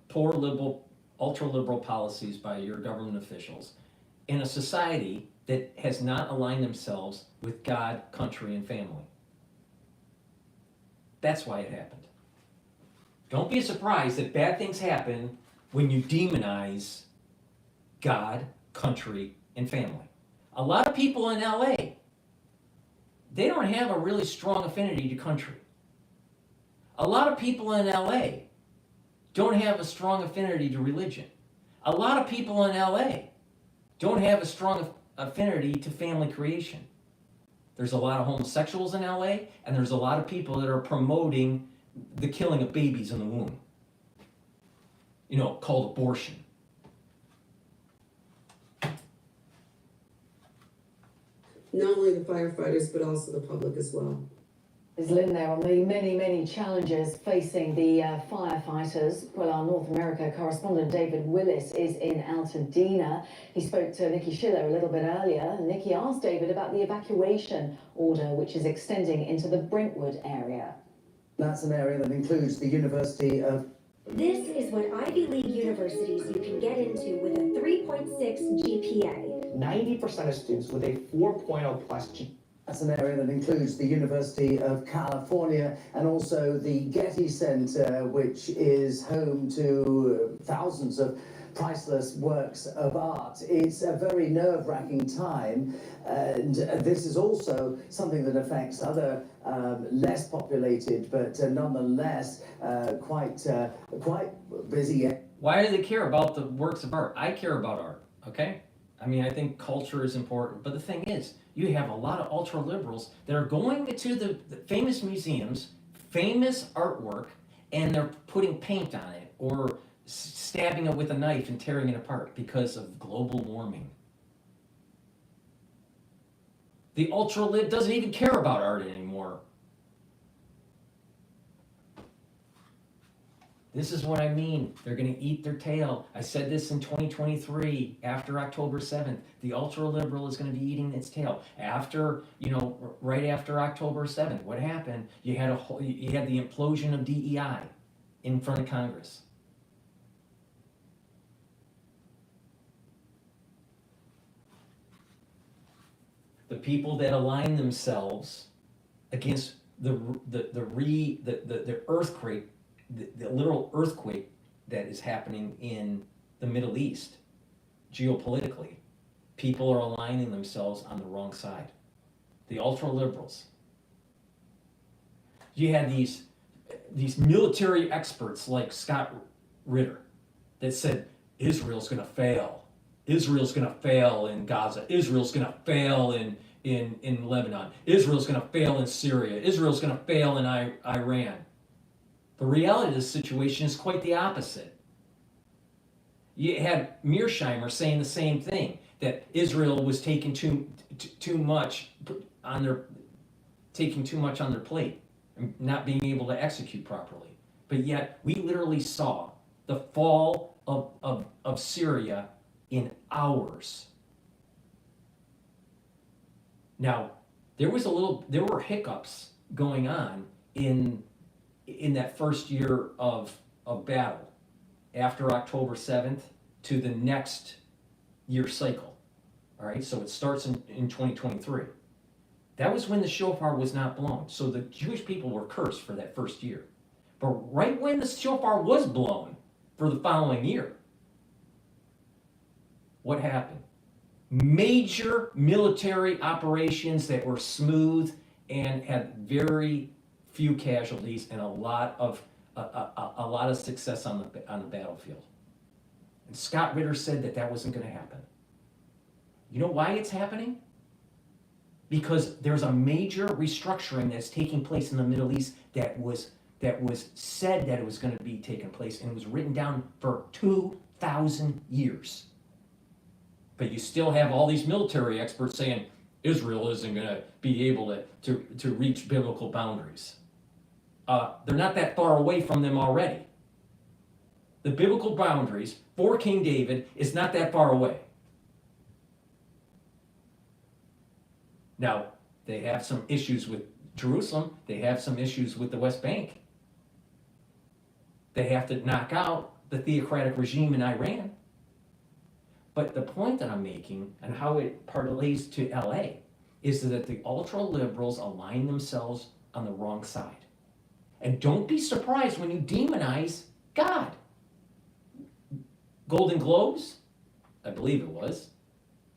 poor liberal, ultra-liberal policies by your government officials, in a society that has not aligned themselves with God, country, and family. That's why it happened. Don't be surprised that bad things happen when you demonize God, country, and family. A lot of people in LA, they don't have a really strong affinity to country. A lot of people in LA don't have a strong affinity to religion. A lot of people in LA don't have a strong affinity to family creation. There's a lot of homosexuals in LA, and there's a lot of people that are promoting the killing of babies in the womb. Called abortion. Not only the firefighters, but also the public as well. Is Lynn there on the many, many challenges facing the firefighters? Well, our North America correspondent David Willis is in Altadena. He spoke to Nikki Schiller a little bit earlier, and Nikki asked David about the evacuation order, which is extending into the Brentwood area. That's an area that includes the University of... This is what Ivy League universities you can get into with a 3.6 GPA. 90% of students with a 4.0 plus GPA. That's an area that includes the University of California and also the Getty Center, which is home to thousands of priceless works of art. It's a very nerve-wracking time, and this is also something that affects other less populated, but nonetheless quite busy. Why do they care about the works of art? I care about art, okay? I think culture is important, but the thing is, you have a lot of ultra-liberals that are going to the famous museums, famous artwork, and they're putting paint on it or stabbing it with a knife and tearing it apart because of global warming. The ultra-lib doesn't even care about art anymore. This is what I mean. They're going to eat their tail. I said this in 2023, after October 7th. The ultra-liberal is going to be eating its tail. After, right after October 7th, what happened? You had the implosion of DEI in front of Congress. The people that align themselves against the earthquake, the literal earthquake that is happening in the Middle East, geopolitically, people are aligning themselves on the wrong side. The ultra-liberals. You had these military experts like Scott Ritter that said, Israel's going to fail. Israel's going to fail in Gaza. Israel's going to fail in Lebanon. Israel's going to fail in Syria. Israel's going to fail in Iran. The reality of the situation is quite the opposite. You had Mearsheimer saying the same thing, that Israel was taking too much on their plate and not being able to execute properly. But yet we literally saw the fall of Syria in hours. Now, there were hiccups going on in that first year of battle, after October 7th to the next year cycle. All right, so it starts in 2023. That was when the shofar was not blown. So the Jewish people were cursed for that first year. But right when the shofar was blown for the following year, what happened? Major military operations that were smooth and had very few casualties and a lot of success on the battlefield. And Scott Ritter said that wasn't going to happen. You know why it's happening? Because there's a major restructuring that's taking place in the Middle East that was said that it was going to be taking place, and it was written down for 2,000 years. But you still have all these military experts saying Israel isn't going to be able to reach biblical boundaries. They're not that far away from them already. The biblical boundaries for King David is not that far away. Now, they have some issues with Jerusalem. They have some issues with the West Bank. They have to knock out the theocratic regime in Iran. But the point that I'm making and how it parlays to LA is that the ultra-liberals align themselves on the wrong side. And don't be surprised when you demonize God. Golden Globes, I believe it was,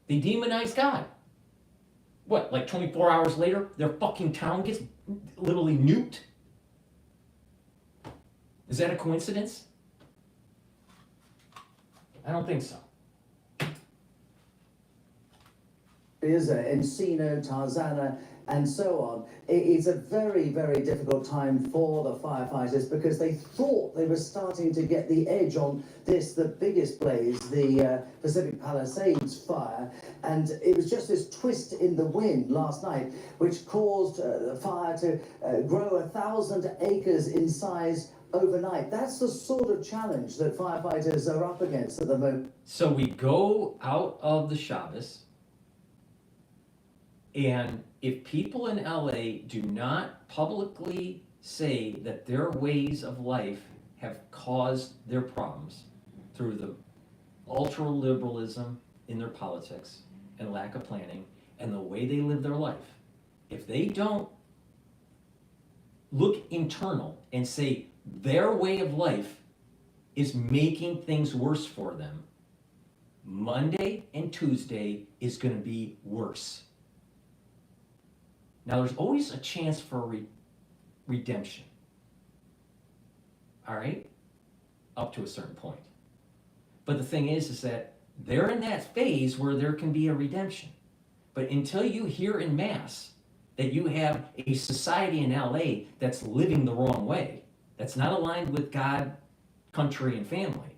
they demonized God. What, like 24 hours later, their fucking town gets literally nuked? Is that a coincidence? I don't think so. Encino, Tarzana, and so on. It's a very, very difficult time for the firefighters because they thought they were starting to get the edge on this, the biggest blaze, the Pacific Palisades fire, and it was just this twist in the wind last night which caused the fire to grow 1,000 acres in size overnight. That's the sort of challenge that firefighters are up against at the moment. So we go out of the Shabbos, and if people in LA do not publicly say that their ways of life have caused their problems through the ultra-liberalism in their politics and lack of planning and the way they live their life, if they don't look internal and say their way of life is making things worse for them, Monday and Tuesday is going to be worse. Now, there's always a chance for redemption, all right, up to a certain point. But the thing is that they're in that phase where there can be a redemption. But until you hear in mass that you have a society in LA that's living the wrong way, that's not aligned with God, country, and family,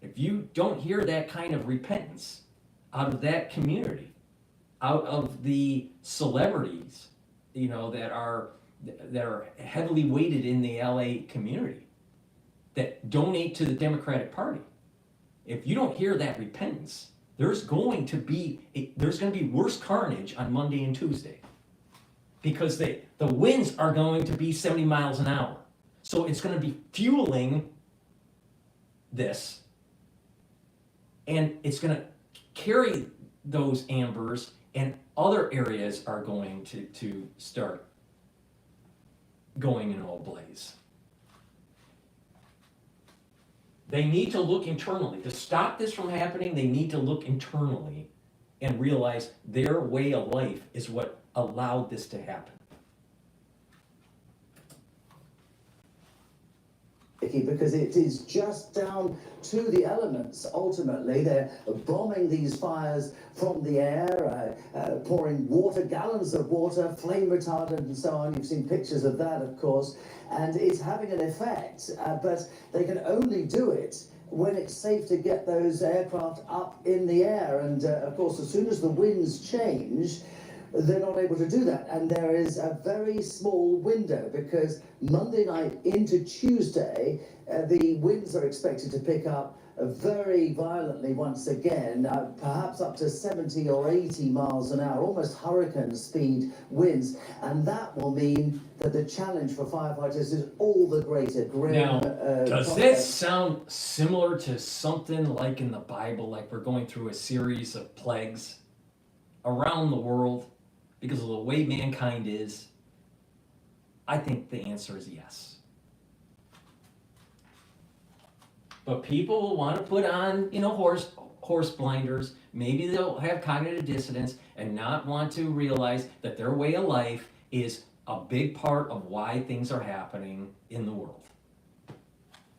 if you don't hear that kind of repentance out of that community, out of the celebrities, you know, that are heavily weighted in the LA community, that donate to the Democratic Party, if you don't hear that repentance, there's going to be worse carnage on Monday and Tuesday, because the winds are going to be 70 miles an hour. So it's going to be fueling this, and it's going to carry those ambers, and other areas are going to start going in a blaze. They need to look internally. To stop this from happening, they need to look internally and realize their way of life is what allowed this to happen. Because it is just down to the elements. Ultimately, they're bombing these fires from the air, pouring gallons of water, flame retardant and so on. You've seen pictures of that, of course, and it's having an effect, but they can only do it when it's safe to get those aircraft up in the air. And of course, as soon as the winds change, they're not able to do that. And there is a very small window, because Monday night into Tuesday, the winds are expected to pick up very violently once again, perhaps up to 70 or 80 miles an hour, almost hurricane speed winds. And that will mean that the challenge for firefighters is all the greater. Now, does this sound similar to something like in the Bible, like we're going through a series of plagues around the world because of the way mankind is? I think the answer is yes. But people will want to put on, horoscopes horse blinders, maybe they'll have cognitive dissonance and not want to realize that their way of life is a big part of why things are happening in the world.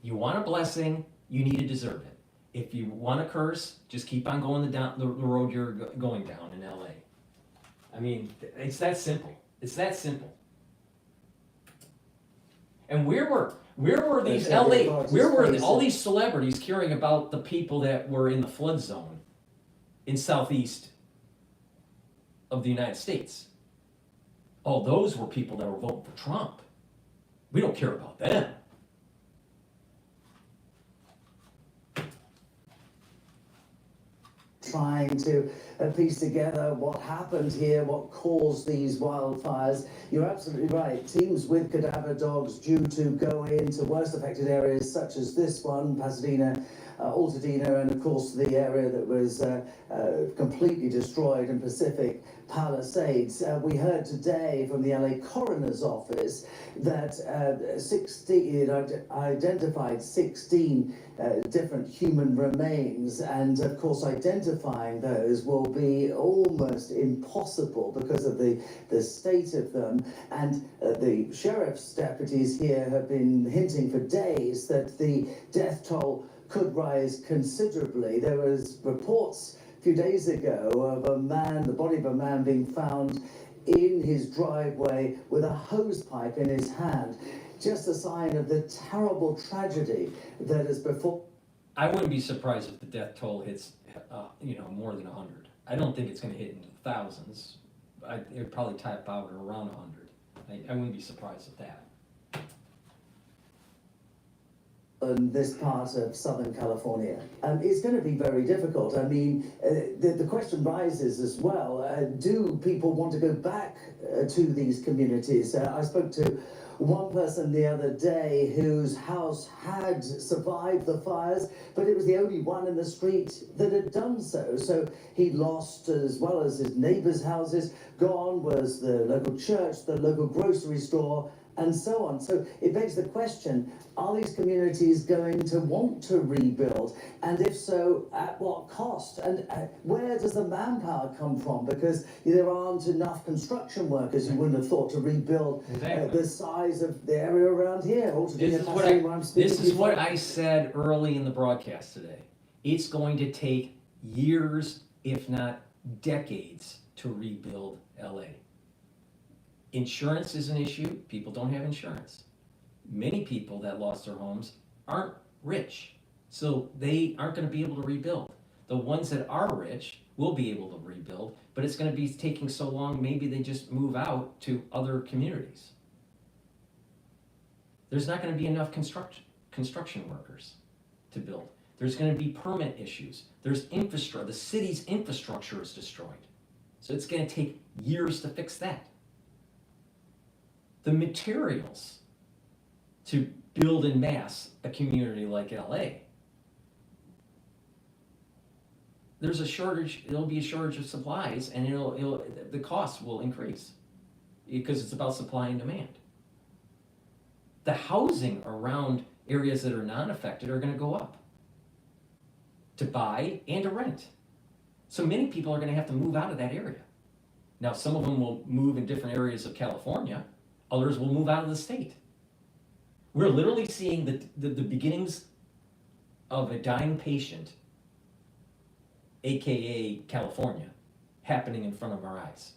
You want a blessing, you need to deserve it. If you want a curse, just keep on going the road you're going down in LA. I mean, it's that simple. It's that simple. And where were these all these celebrities caring about the people that were in the flood zone in southeast of the United States? Oh, those were people that were voting for Trump. We don't care about them. Trying to piece together what happened here, what caused these wildfires. You're absolutely right. Teams with cadaver dogs due to go into worst affected areas such as this one, Pasadena, Altadena, and of course the area that was completely destroyed in Pacific Palisades. We heard today from the LA Coroner's Office that it identified 16 different human remains, and of course identifying those will be almost impossible because of the state of them. And the sheriff's deputies here have been hinting for days that the death toll could rise considerably. There was reports a few days ago of the body of a man being found in his driveway with a hose pipe in his hand. Just a sign of the terrible tragedy that is before. I wouldn't be surprised if the death toll hits, more than 100. I don't think it's going to hit into the thousands. It would probably tap out at around 100. I wouldn't be surprised at that. In this part of Southern California. It's going to be very difficult. I mean, the question rises as well, do people want to go back to these communities? I spoke to one person the other day whose house had survived the fires, but it was the only one in the street that had done so. So he lost, as well as his neighbors' houses. Gone was the local church, the local grocery store, and so on. So it begs the question, are these communities going to want to rebuild? And if so, at what cost? And where does the manpower come from? Because there aren't enough construction workers, you wouldn't have thought, to rebuild the size of the area around here. This is what I said early in the broadcast today. It's going to take years, if not decades, to rebuild LA. Insurance is an issue. People don't have insurance. Many people that lost their homes aren't rich, so they aren't going to be able to rebuild. The ones that are rich will be able to rebuild, but it's going to be taking so long, maybe they just move out to other communities. There's not going to be enough construction workers to build. There's going to be permit issues. There's infrastructure. The city's infrastructure is destroyed. So it's going to take years to fix that. The materials to build en masse a community like LA, there's a shortage. There'll be a shortage of supplies, and the costs will increase because it's about supply and demand. The housing around areas that are non-affected are going to go up to buy and to rent. So many people are going to have to move out of that area. Now, some of them will move in different areas of California. Others will move out of the state. We're literally seeing the beginnings of a dying patient, AKA California, happening in front of our eyes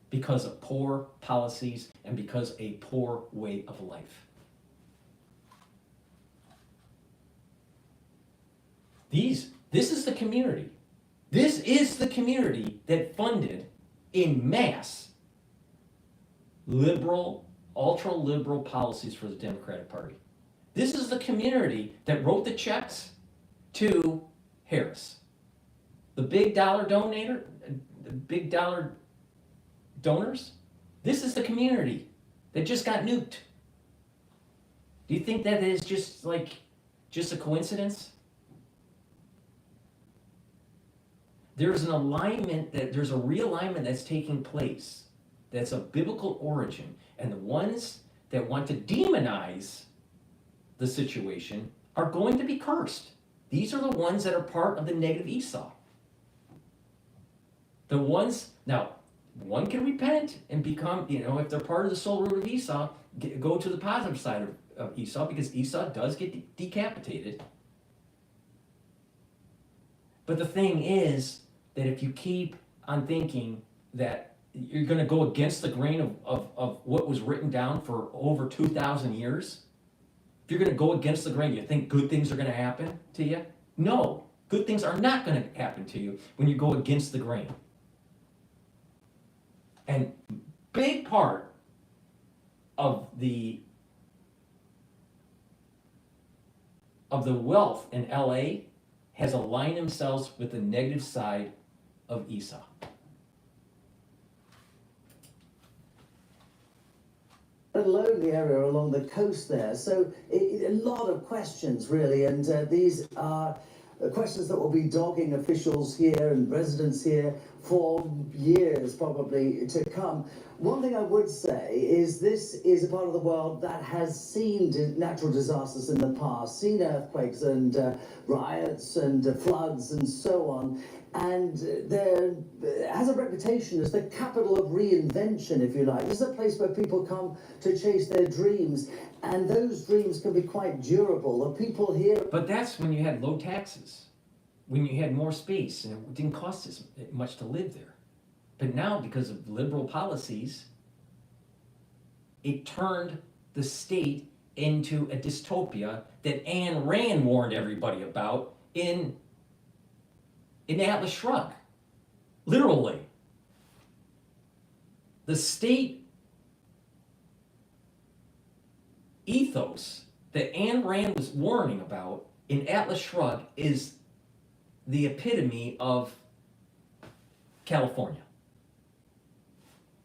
because of poor policies and because a poor way of life. This is the community. This is the community that funded en masse liberal, ultra-liberal policies for the Democratic Party. This is the community that wrote the checks to Harris. The big dollar donors, this is the community that just got nuked. Do you think that is just a coincidence? There's a realignment that's taking place that's of biblical origin, and the ones that want to demonize the situation are going to be cursed. These are the ones that are part of the negative Esau. The ones, now, one can repent and become, if they're part of the soul root of Esau, go to the positive side of Esau, because Esau does get decapitated. But the thing is that if you keep on thinking that you're going to go against the grain of what was written down for over 2,000 years, if you're going to go against the grain, you think good things are going to happen to you? No, good things are not going to happen to you when you go against the grain. And big part of the wealth in LA has aligned themselves with the negative side of Esau. Along the area along the coast there, so a lot of questions really, and these are questions that will be dogging officials here and residents here for years probably to come. One thing I would say is this is a part of the world that has seen natural disasters in the past, seen earthquakes and riots and floods and so on, and there has a reputation as the capital of reinvention, if you like. This is a place where people come to chase their dreams, and those dreams can be quite durable. The people here... But that's when you had low taxes, when you had more space, and it didn't cost as much to live there. But now, because of liberal policies, it turned the state into a dystopia that Ayn Rand warned everybody about in Atlas Shrugged. Literally. The state ethos that Ayn Rand was warning about in Atlas Shrugged is the epitome of California.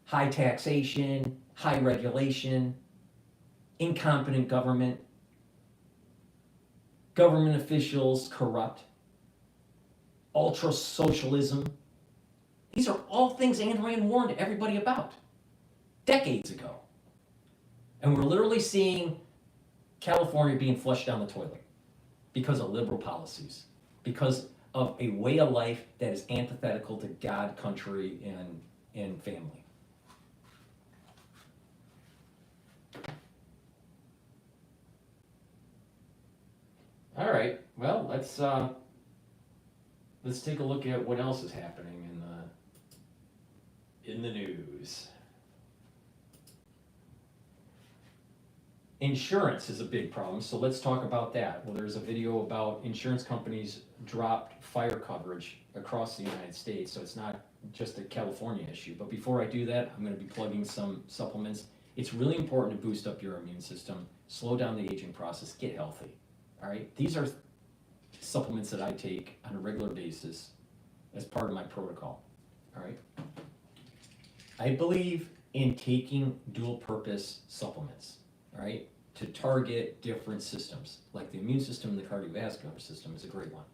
High taxation, high regulation, incompetent government, government officials corrupt, ultra-socialism. These are all things Ayn Rand warned everybody about decades ago. And we're literally seeing California being flushed down the toilet because of liberal policies, because of a way of life that is antithetical to God, country, and family. All right, well, let's take a look at what else is happening in the news. Insurance is a big problem, so let's talk about that. Well, there's a video about insurance companies dropped fire coverage across the United States, so it's not just a California issue. But before I do that, I'm going to be plugging some supplements. It's really important to boost up your immune system, slow down the aging process, get healthy. All right, these are supplements that I take on a regular basis as part of my protocol. All right, I believe in taking dual purpose supplements, all right, to target different systems, like the immune system and the cardiovascular system is a great one.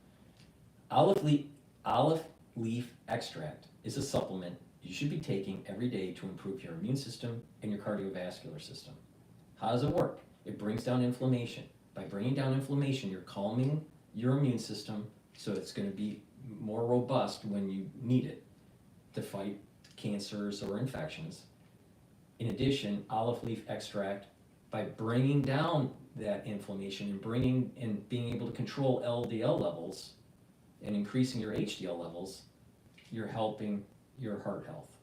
Olive leaf extract is a supplement you should be taking every day to improve your immune system and your cardiovascular system. How does it work? It brings down inflammation. By bringing down inflammation, you're calming your immune system, so it's going to be more robust when you need it to fight cancers or infections. In addition, olive leaf extract, by bringing down that inflammation and being able to control LDL levels and increasing your HDL levels, you're helping your heart health.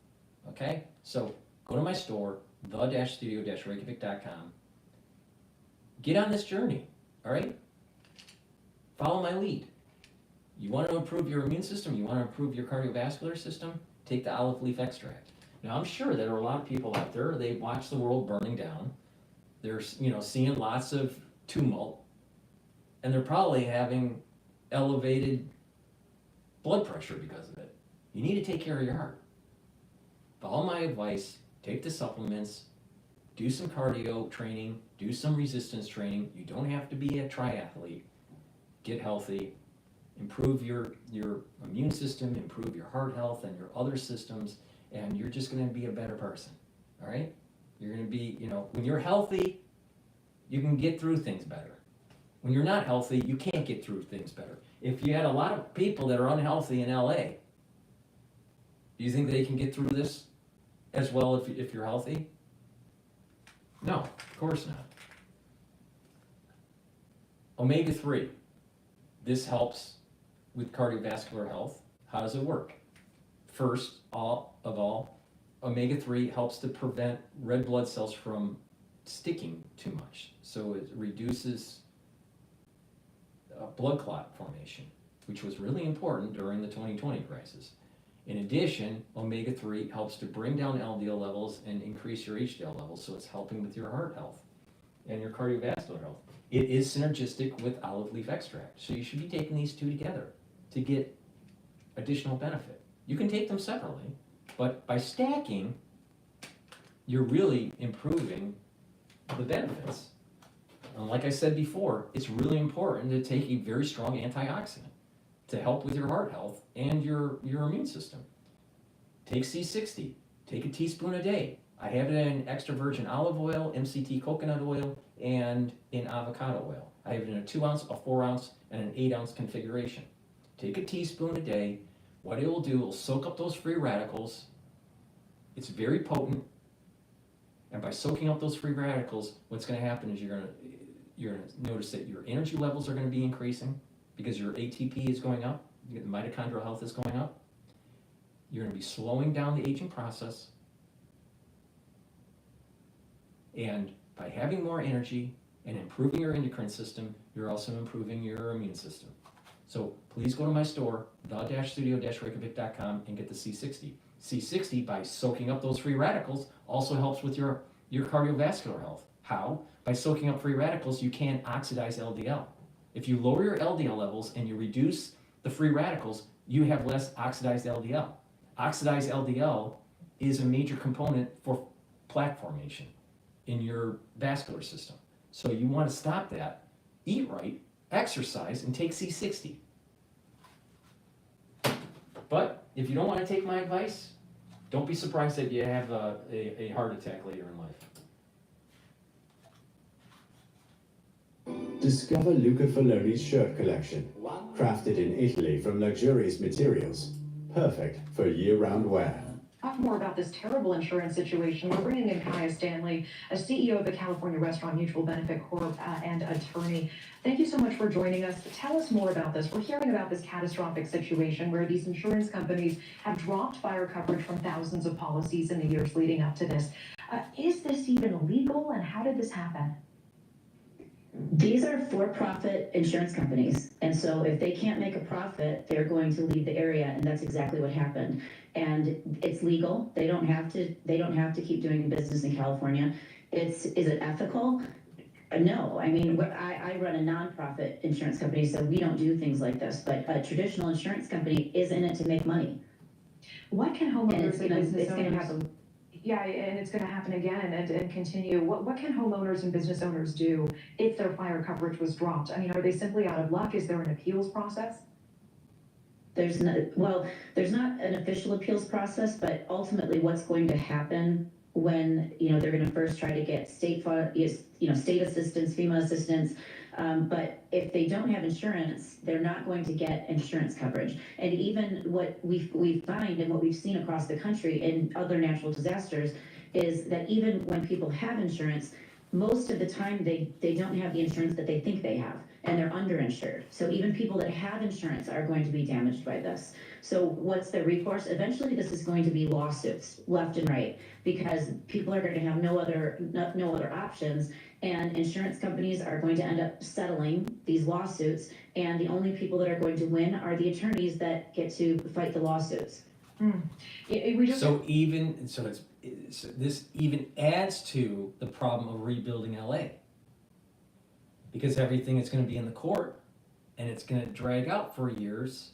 Okay? So go to my store, the-studio-reykjavik.com. Get on this journey, all right? Follow my lead. You want to improve your immune system, you want to improve your cardiovascular system, take the olive leaf extract. Now, I'm sure there are a lot of people out there, they watch the world burning down. They're, seeing lots of tumult, and they're probably having elevated blood pressure because of it. You need to take care of your heart. Follow my advice, take the supplements, do some cardio training, do some resistance training. You don't have to be a triathlete. Get healthy, improve your immune system, improve your heart health and your other systems, and you're just going to be a better person, all right? You're going to be, when you're healthy, you can get through things better. When you're not healthy, you can't get through things better. If you had a lot of people that are unhealthy in LA, do you think they can get through this as well if you're healthy? No, of course not. Omega-3. This helps with cardiovascular health. How does it work? First of all, omega-3 helps to prevent red blood cells from sticking too much. So it reduces blood clot formation, which was really important during the 2020 crisis. In addition, omega-3 helps to bring down LDL levels and increase your HDL levels, so it's helping with your heart health and your cardiovascular health. It is synergistic with olive leaf extract, so you should be taking these two together to get additional benefit. You can take them separately, but by stacking, you're really improving the benefits. And like I said before, it's really important to take a very strong antioxidant to help with your heart health and your immune system. Take C60, take a teaspoon a day. I have it in extra virgin olive oil, MCT coconut oil, and in avocado oil. I have it in a 2 ounce, a 4 ounce, and an 8 ounce configuration. Take a teaspoon a day. What it will do, it will soak up those free radicals. It's very potent. And by soaking up those free radicals, what's gonna happen is you're gonna notice that your energy levels are gonna be increasing because your ATP is going up, the mitochondrial health is going up. You're gonna be slowing down the aging process. And by having more energy and improving your endocrine system, you're also improving your immune system. So please go to my store, the-studio-reykjavik.com, and get the C60. C60, by soaking up those free radicals, also helps with your cardiovascular health. How? By soaking up free radicals, you can't oxidize LDL. If you lower your LDL levels and you reduce the free radicals, you have less oxidized LDL. Oxidized LDL is a major component for plaque formation in your vascular system. So you want to stop that, eat right, exercise, and take C60. But if you don't want to take my advice, don't be surprised that you have a heart attack later in life. Discover Luca Fallone's shirt collection, crafted in Italy from luxurious materials, perfect for year-round wear. Talk more about this terrible insurance situation. We're bringing in Kaya Stanley, a CEO of the California Restaurant Mutual Benefit Corp and attorney. Thank you so much for joining us. Tell us more about this. We're hearing about this catastrophic situation where these insurance companies have dropped fire coverage from thousands of policies in the years leading up to this. Is this even legal, and how did this happen? These are for-profit insurance companies, and so if they can't make a profit, they're going to leave the area, and that's exactly what happened. And it's legal. They don't have to keep doing business in California. Is it ethical? No. I mean, I run a nonprofit insurance company, so we don't do things like this. But a traditional insurance company is in it to make money. What can homeowners and business owners? Happen. Yeah, and it's going to happen again and continue. What can homeowners and business owners do if their fire coverage was dropped? I mean, are they simply out of luck? Is there an appeals process? There's not an official appeals process, but ultimately what's going to happen when, they're going to first try to get state assistance, FEMA assistance, but if they don't have insurance, they're not going to get insurance coverage. And even what we find and what we've seen across the country in other natural disasters is that even when people have insurance, most of the time they don't have the insurance that they think they have, and they're underinsured. So even people that have insurance are going to be damaged by this. So what's the recourse? Eventually this is going to be lawsuits left and right, because people are going to have no other options, and insurance companies are going to end up settling these lawsuits, and the only people that are going to win are the attorneys that get to fight the lawsuits. This even adds to the problem of rebuilding LA, because everything is going to be in the court and it's going to drag out for years.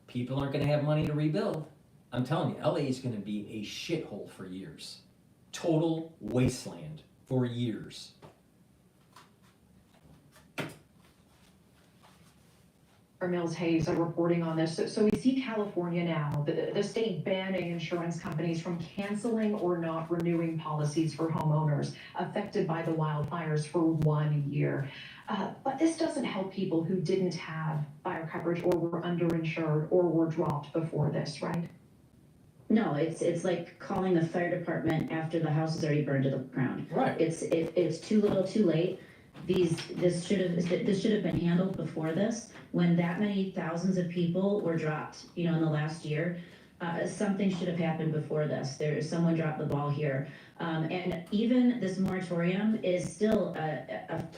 People aren't going to have money to rebuild. I'm telling you, LA is going to be a shithole for years. Total wasteland for years. Mills Hayes reporting on this. So we see California now, the state banning insurance companies from canceling or not renewing policies for homeowners affected by the wildfires for 1 year. But this doesn't help people who didn't have fire coverage or were underinsured or were dropped before this, right? No, it's like calling the fire department after the house is already burned to the ground. Right. It's too little, too late. This should have been handled before this, when that many thousands of people were dropped, in the last year. Something should have happened before this. Someone dropped the ball here. And even this moratorium is still,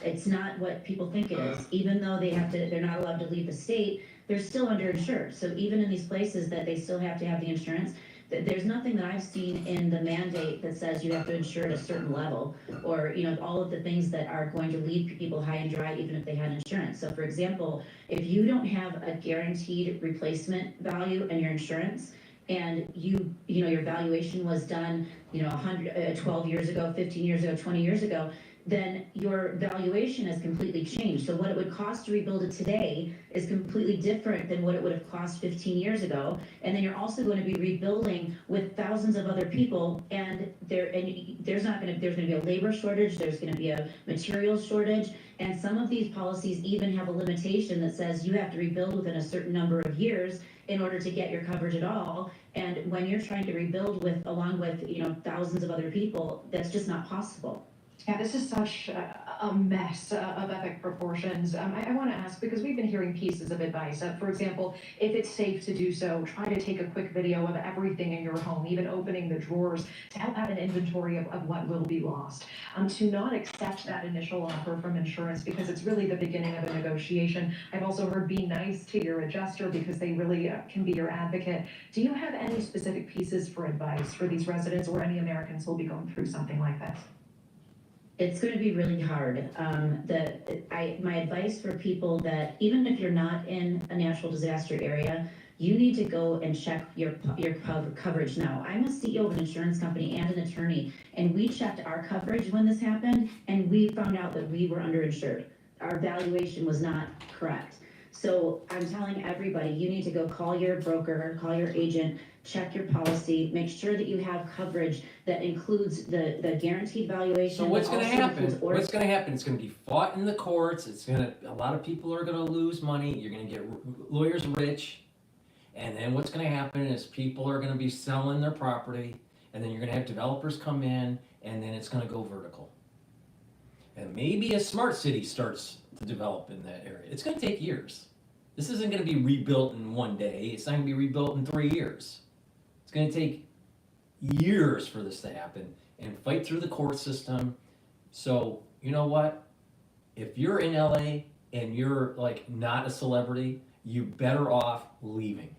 it's not what people think it is. Even though they're not allowed to leave the state, they're still underinsured. So even in these places that they still have to have the insurance, there's nothing that I've seen in the mandate that says you have to insure at a certain level, or all of the things that are going to leave people high and dry even if they had insurance. So for example, if you don't have a guaranteed replacement value in your insurance, and your valuation was done 12 years ago, 15 years ago, 20 years ago, then your valuation has completely changed. So what it would cost to rebuild it today is completely different than what it would have cost 15 years ago. And then you're also going to be rebuilding with thousands of other people, and there's going to be a labor shortage, there's going to be a materials shortage, and some of these policies even have a limitation that says you have to rebuild within a certain number of years in order to get your coverage at all. And when you're trying to rebuild along with thousands of other people, that's just not possible. Yeah, this is such a mess of epic proportions. I want to ask, because we've been hearing pieces of advice. For example, if it's safe to do so, try to take a quick video of everything in your home, even opening the drawers, to help have an inventory of what will be lost. To not accept that initial offer from insurance because it's really the beginning of a negotiation. I've also heard be nice to your adjuster because they really can be your advocate. Do you have any specific pieces for advice for these residents or any Americans who will be going through something like this? It's going to be really hard. My advice for people that even if you're not in a natural disaster area, you need to go and check your coverage now. I'm a CEO of an insurance company and an attorney, and we checked our coverage when this happened, and we found out that we were underinsured. Our valuation was not correct. So I'm telling everybody, you need to go call your broker, call your agent, check your policy, make sure that you have coverage that includes the guaranteed valuation. So what's going to happen? What's going to happen? It's going to be fought in the courts. A lot of people are going to lose money. You're going to get lawyers rich. And then what's going to happen is people are going to be selling their property, and then you're going to have developers come in, and then it's going to go vertical. And maybe a smart city starts to develop in that area. It's going to take years. This isn't going to be rebuilt in one day. It's not going to be rebuilt in 3 years. It's going to take years for this to happen and fight through the court system. So, you know what? If you're in LA and you're not a celebrity, you better off leaving,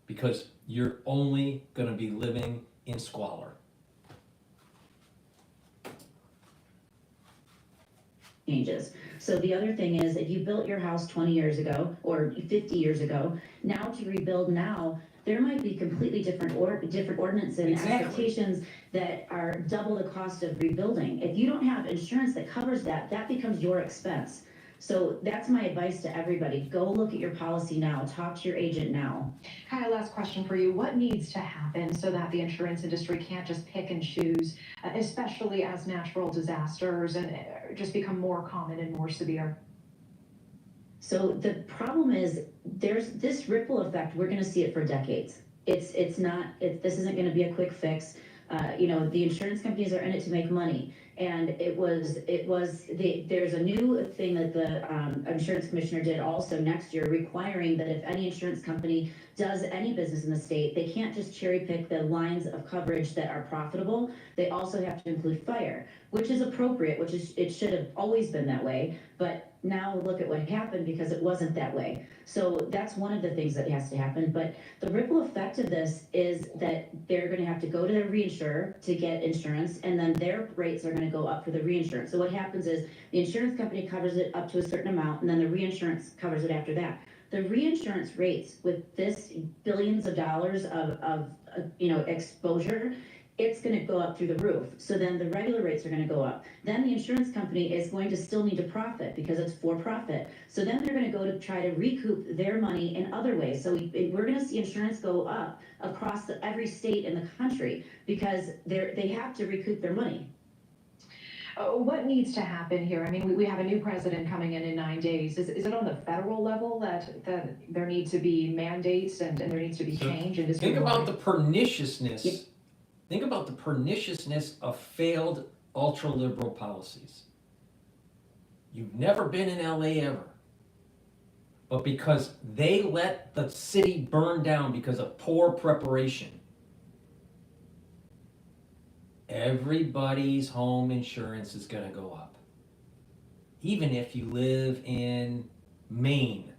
because you're only going to be living in squalor. Changes. So the other thing is, if you built your house 20 years ago or 50 years ago, now to rebuild now, there might be completely different ordinances and expectations that are double the cost of rebuilding. If you don't have insurance that covers that, that becomes your expense. So that's my advice to everybody. Go look at your policy now. Talk to your agent now. Kyle, last question for you. What needs to happen so that the insurance industry can't just pick and choose, especially as natural disasters and just become more common and more severe? So the problem is there's this ripple effect. We're going to see it for decades. This isn't going to be a quick fix. The insurance companies are in it to make money. And there's a new thing that the insurance commissioner did also next year, requiring that if any insurance company does any business in the state, they can't just cherry pick the lines of coverage that are profitable. They also have to include fire, which is appropriate, it should have always been that way. But now look at what happened, because it wasn't that way. So that's one of the things that has to happen. But the ripple effect of this is that they're going to have to go to their reinsurer to get insurance, and then their rates are going to go up for the reinsurance. So what happens is the insurance company covers it up to a certain amount, and then the reinsurance covers it after that. The reinsurance rates with this billions of dollars of exposure, it's going to go up through the roof. So then the regular rates are going to go up. Then the insurance company is going to still need to profit because it's for profit. So then they're going to go to try to recoup their money in other ways. So we're going to see insurance go up across every state in the country because they have to recoup their money. What needs to happen here? I mean, we have a new president coming in 9 days. Is it on the federal level that there need to be mandates and there needs to be change? Think about the perniciousness. Yep. Think about the perniciousness of failed ultra-liberal policies. You've never been in LA ever. But because they let the city burn down because of poor preparation, everybody's home insurance is going to go up. Even if you live in Maine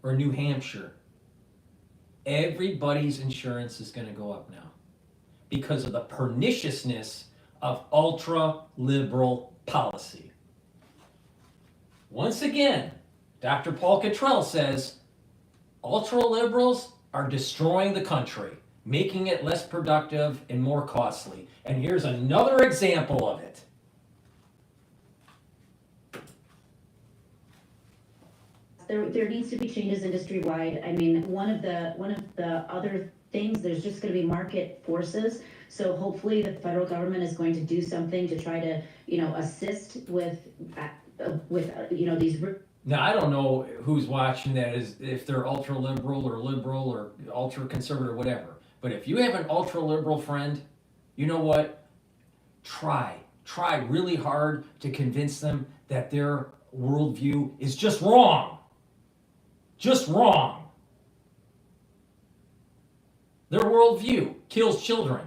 or New Hampshire, everybody's insurance is going to go up now because of the perniciousness of ultra-liberal policy. Once again, Dr. Paul Cottrell says ultra-liberals are destroying the country, making it less productive and more costly. And here's another example of it. There needs to be changes industry-wide. I mean, one of the other things, there's just going to be market forces. So hopefully the federal government is going to do something to try to, assist with these. Now, I don't know who's watching that, is if they're ultra-liberal or ultra-conservative or whatever. But if you have an ultra-liberal friend, you know what? Try really hard to convince them that their worldview is just wrong. Just wrong. Their worldview kills children.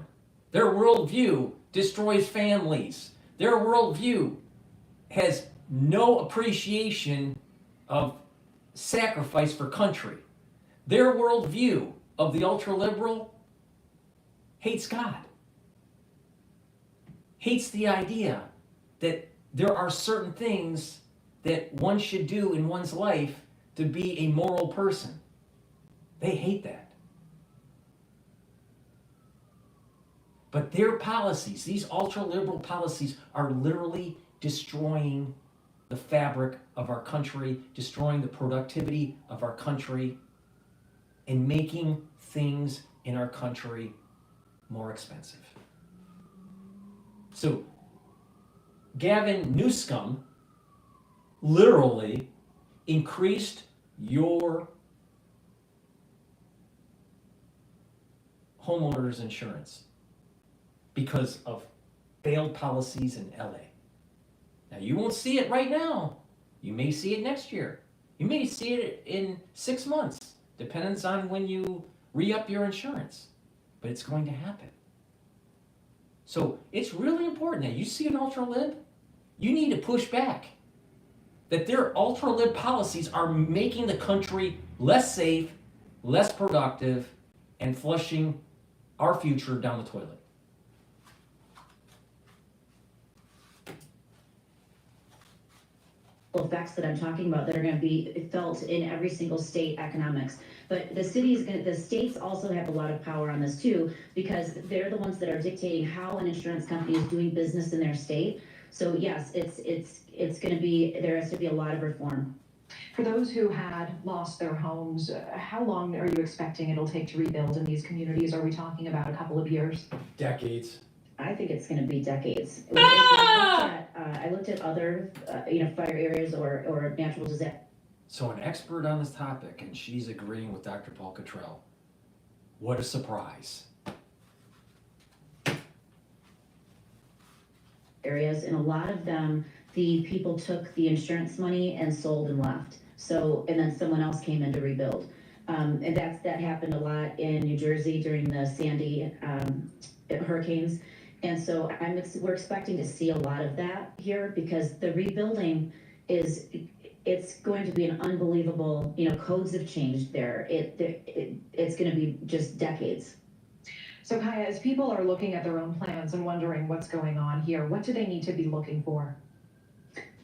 Their worldview destroys families. Their worldview has no appreciation of sacrifice for country. Their worldview of the ultra-liberal hates God. Hates the idea that there are certain things that one should do in one's life to be a moral person. They hate that. But their policies, these ultra-liberal policies, are literally destroying the fabric of our country, destroying the productivity of our country, and making things in our country more expensive. So, Gavin Newsom literally increased your homeowner's insurance because of failed policies in LA. Now, you won't see it right now. You may see it next year. You may see it in 6 months. Depends on when you re-up your insurance. But it's going to happen. So it's really important that you see an ultra-lib, you need to push back. That their ultra-lib policies are making the country less safe, less productive, and flushing our future down the toilet. Effects that I'm talking about that are going to be felt in every single state economics. But the states also have a lot of power on this too, because they're the ones that are dictating how an insurance company is doing business in their state. So yes, it's going to be, there has to be a lot of reform. For those who had lost their homes, how long are you expecting it'll take to rebuild in these communities? Are we talking about a couple of years? Decades. I think it's going to be decades. I looked at other, fire areas or natural disaster. So an expert on this topic, and she's agreeing with Dr. Paul Cottrell. What a surprise. Areas, and a lot of them, the people took the insurance money and sold and left. So, and then someone else came in to rebuild. And that happened a lot in New Jersey during the Sandy hurricanes. And so we're expecting to see a lot of that here because the rebuilding it's going to be an unbelievable, codes have changed there. It's going to be just decades. So Kaya, as people are looking at their own plans and wondering what's going on here, what do they need to be looking for?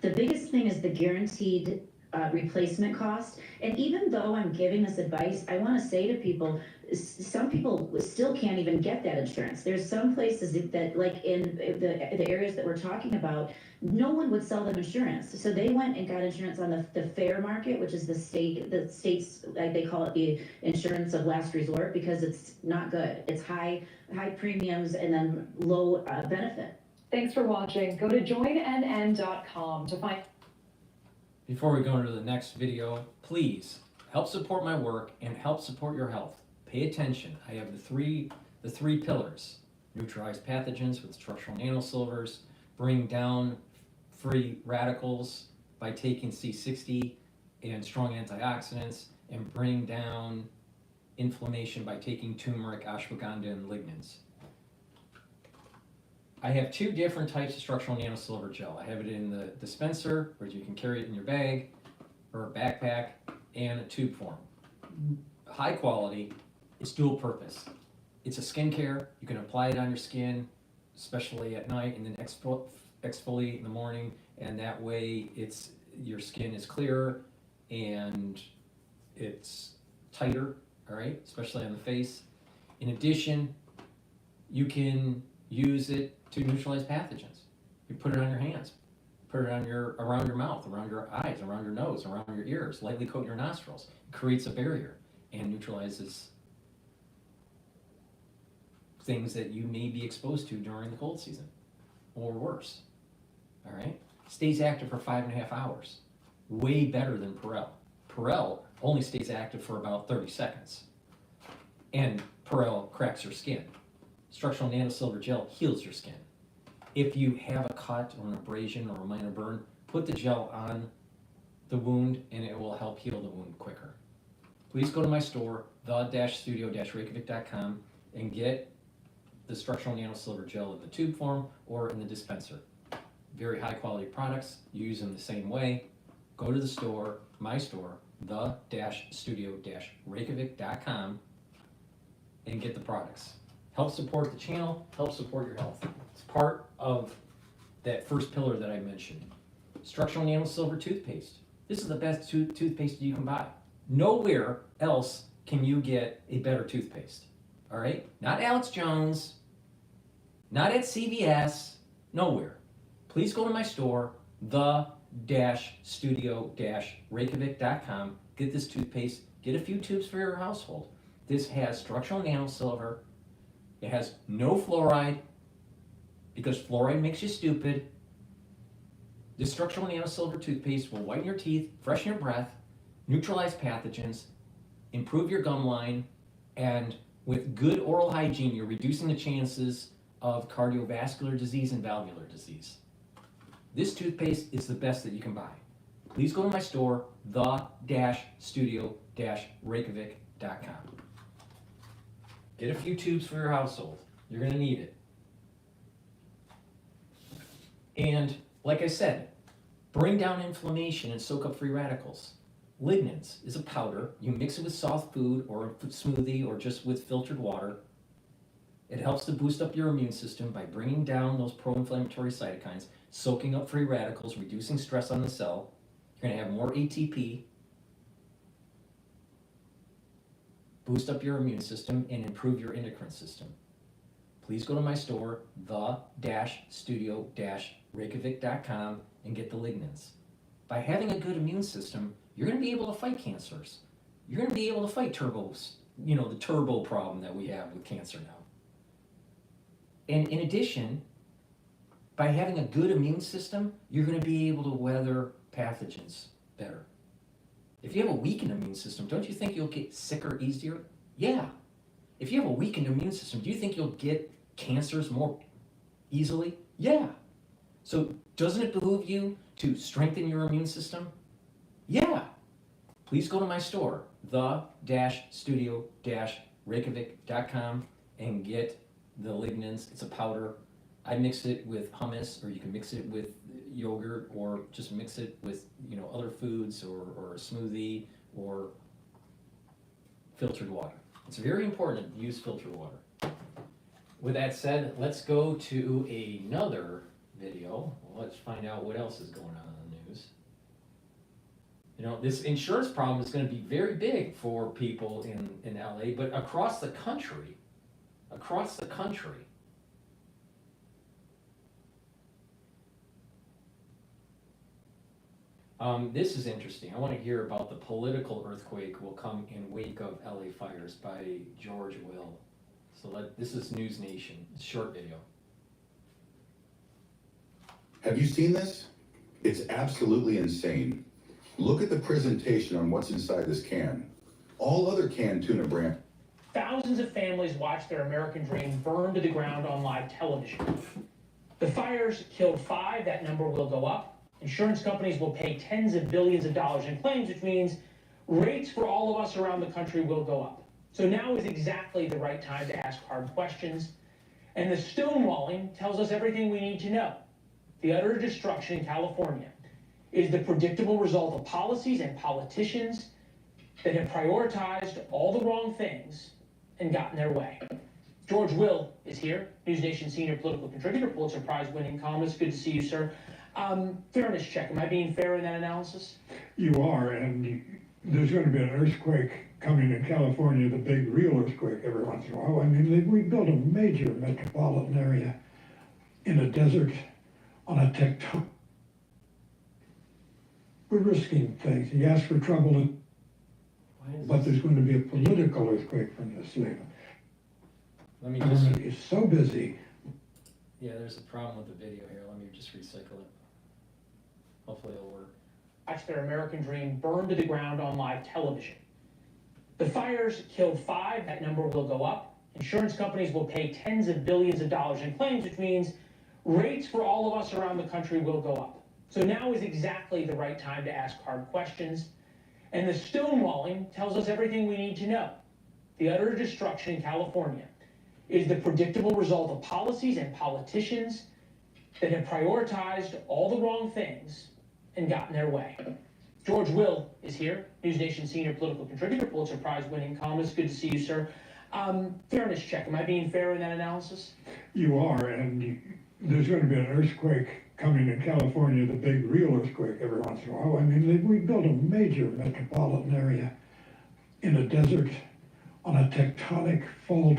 The biggest thing is the guaranteed replacement cost. And even though I'm giving this advice, I want to say to people, some people still can't even get that insurance. There's some places that like in the areas that we're talking about, no one would sell them insurance. So they went and got insurance on the fair market, which is the state's, like they call it, the insurance of last resort, because it's not good. It's high premiums and then low benefit. Thanks for watching. Go to joinnn.com to find. Before we go into the next video, please help support my work and help support your health. Pay attention. I have the three pillars: neutralize pathogens with structural nanosilvers, bring down free radicals by taking C60 and strong antioxidants, and bring down inflammation by taking turmeric, ashwagandha, and lignans. I have two different types of structural nanosilver gel. I have it in the dispenser, where you can carry it in your bag or a backpack, and a tube form. High quality, it's dual purpose. It's a skincare. You can apply it on your skin, especially at night, and then exfoliate in the morning, and that way your skin is clearer and it's tighter, all right, especially on the face. In addition, you can use it to neutralize pathogens. You put it on your hands, put it on around your mouth, around your eyes, around your nose, around your ears, lightly coat your nostrils. It creates a barrier and neutralizes things that you may be exposed to during the cold season, or worse. All right? Stays active for 5.5 hours. Way better than Perel. Perel only stays active for about 30 seconds. And Perel cracks your skin. Structural nanosilver gel heals your skin. If you have a cut or an abrasion or a minor burn, put the gel on the wound and it will help heal the wound quicker. Please go to my store, the-studio-reykjavik.com, and get the structural nanosilver gel in the tube form or in the dispenser. Very high quality products. You use them the same way. Go to the store, my store, the-studio-reykjavik.com, and get the products. Help support the channel, help support your health. It's part of that first pillar that I mentioned. Structural nanosilver toothpaste. This is the best toothpaste you can buy. Nowhere else can you get a better toothpaste. All right? Not Alex Jones, not at CVS, nowhere. Please go to my store, the-studio-reykjavik.com. Get this toothpaste. Get a few tubes for your household. This has structural nanosilver. It has no fluoride, because fluoride makes you stupid. This structural nanosilver toothpaste will whiten your teeth, freshen your breath, neutralize pathogens, improve your gum line, and with good oral hygiene, you're reducing the chances of cardiovascular disease and valvular disease. This toothpaste is the best that you can buy. Please go to my store, the-studio-reykjavik.com. Get a few tubes for your household. You're going to need it. And like I said, bring down inflammation and soak up free radicals. Lignans is a powder. You mix it with soft food or a smoothie or just with filtered water. It helps to boost up your immune system by bringing down those pro-inflammatory cytokines, soaking up free radicals, reducing stress on the cell. You're going to have more ATP, boost up your immune system, and improve your endocrine system. Please go to my store, the-studio-reykjavik.com, and get the lignans. By having a good immune system, you're going to be able to fight cancers. You're going to be able to fight turbos, the turbo problem that we have with cancer now. And in addition, by having a good immune system, you're going to be able to weather pathogens better. If you have a weakened immune system, don't you think you'll get sicker easier? Yeah. If you have a weakened immune system, do you think you'll get cancers more easily? Yeah. So doesn't it behoove you to strengthen your immune system? Yeah. Please go to my store, the-studio-reykjavik.com, and get the lignans. It's a powder. I mix it with hummus, or you can mix it with yogurt, or just mix it with other foods, or a smoothie, or filtered water. It's very important to use filtered water. With that said, let's go to another video. Let's find out what else is going on in the news. You know, this insurance problem is going to be very big for people in LA, but across the country. This is interesting. I want to hear about the political earthquake will come in wake of LA fires by George Will. So this is News Nation, short video. Have you seen this? It's absolutely insane. Look at the presentation on what's inside this can. All other canned tuna brand. Thousands of families watched their American dream burn to the ground on live television. The fires killed 5, that number will go up. Insurance companies will pay tens of billions of dollars in claims, which means rates for all of us around the country will go up. So now is exactly the right time to ask hard questions. And the stonewalling tells us everything we need to know. The utter destruction in California is the predictable result of policies and politicians that have prioritized all the wrong things and gotten their way. George Will is here, News Nation senior political contributor, Pulitzer Prize-winning columnist. Good to see you, sir. Fairness check. Am I being fair in that analysis? You are, and there's going to be an earthquake coming in California, the big real earthquake every once in a while. I mean, we built a major metropolitan area in a desert on a tectonic. We're risking things. You ask for trouble, but there's going to be a political earthquake from this thing. Let me The just. government is so busy. Yeah, there's a problem with the video here. Let me just recycle it. Hopefully it'll work. Watch their American dream burn to the ground on live television. The fires killed 5, that number will go up. Insurance companies will pay tens of billions of dollars in claims, which means rates for all of us around the country will go up. So now is exactly the right time to ask hard questions. And the stonewalling tells us everything we need to know. The utter destruction in California is the predictable result of policies and politicians that have prioritized all the wrong things and gotten their way. George Will is here, News Nation senior political contributor, Pulitzer Prize-winning columnist. Good to see you, sir. Fairness check. Am I being fair in that analysis? You are, and there's going to be an earthquake coming in California, the big real earthquake every once in a while. I mean, we built a major metropolitan area in a desert on a tectonic fault.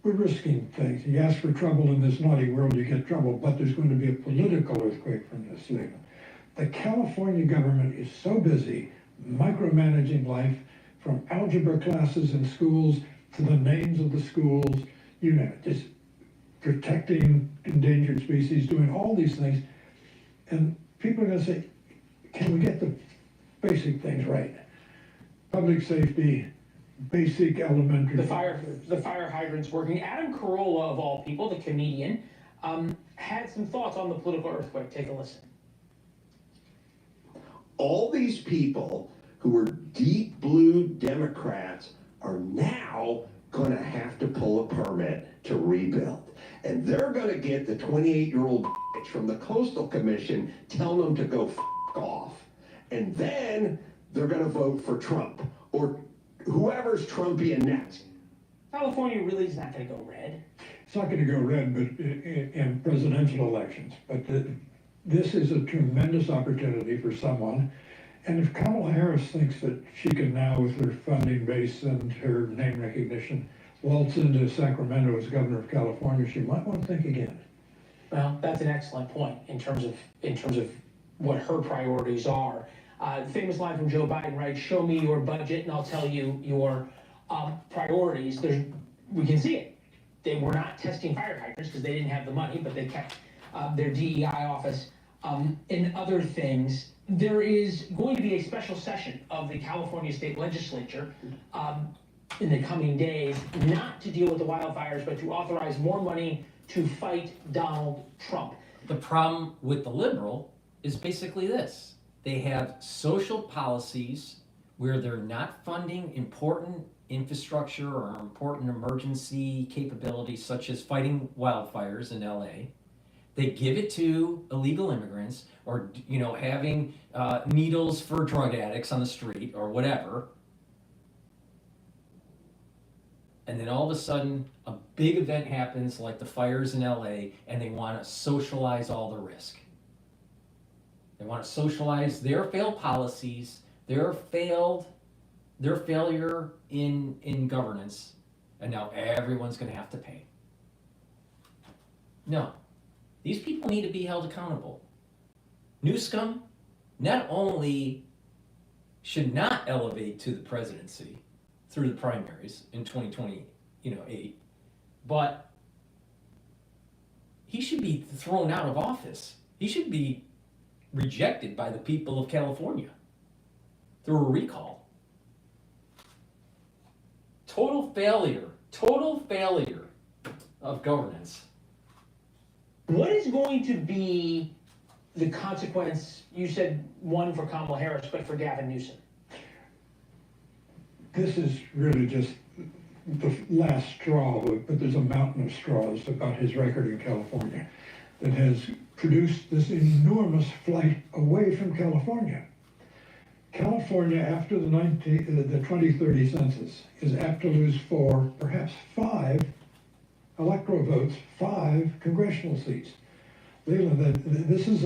We're risking things. You ask for trouble in this naughty world, you get trouble, but there's going to be a political earthquake from this thing. The California government is so busy micromanaging life, from algebra classes in schools to the names of the schools, you know, just protecting endangered species, doing all these things. And people are going to say, can we get the basic things right? Public safety, basic elementary. The fire hydrant's working. Adam Carolla, of all people, the comedian, had some thoughts on the political earthquake. Take a listen. All these people who were deep blue Democrats are now going to have to pull a permit to rebuild. And they're going to get the 28-year-old bitch from the Coastal Commission telling them to go f off. And then they're going to vote for Trump or whoever's Trumpian next. California really is not going to go red. It's not going to go red, but in presidential elections. But this is a tremendous opportunity for someone. And if Kamala Harris thinks that she can now, with her funding base and her name recognition, waltz into Sacramento as governor of California, she might want to think again. Well, that's an excellent point in terms of what her priorities are. The famous line from Joe Biden, right? Show me your budget and I'll tell you your priorities. We can see it. They were not testing fire hydrants because they didn't have the money, but they kept their DEI office and other things. There is going to be a special session of the California State Legislature in the coming days, not to deal with the wildfires, but to authorize more money to fight Donald Trump. The problem with the liberal is basically this. They have social policies where they're not funding important infrastructure or important emergency capabilities such as fighting wildfires in LA. They give it to illegal immigrants or, you know, having needles for drug addicts on the street or whatever. And then all of a sudden, a big event happens like the fires in LA and they want to socialize all the risk. They want to socialize their failed policies, their failure in governance, and now everyone's going to have to pay. No, these people need to be held accountable. Newsome not only should not elevate to the presidency through the primaries in 2028, but he should be thrown out of office. He should be rejected by the people of California through a recall. Total failure of governance. What is going to be the consequence? You said one for Kamala Harris, but for Gavin Newsom. This is really just the last straw, but there's a mountain of straws about his record in California that has produced this enormous flight away from California. California, after the 2030 census, is apt to lose 4, perhaps 5 electoral votes, 5 congressional seats. Leland, this is,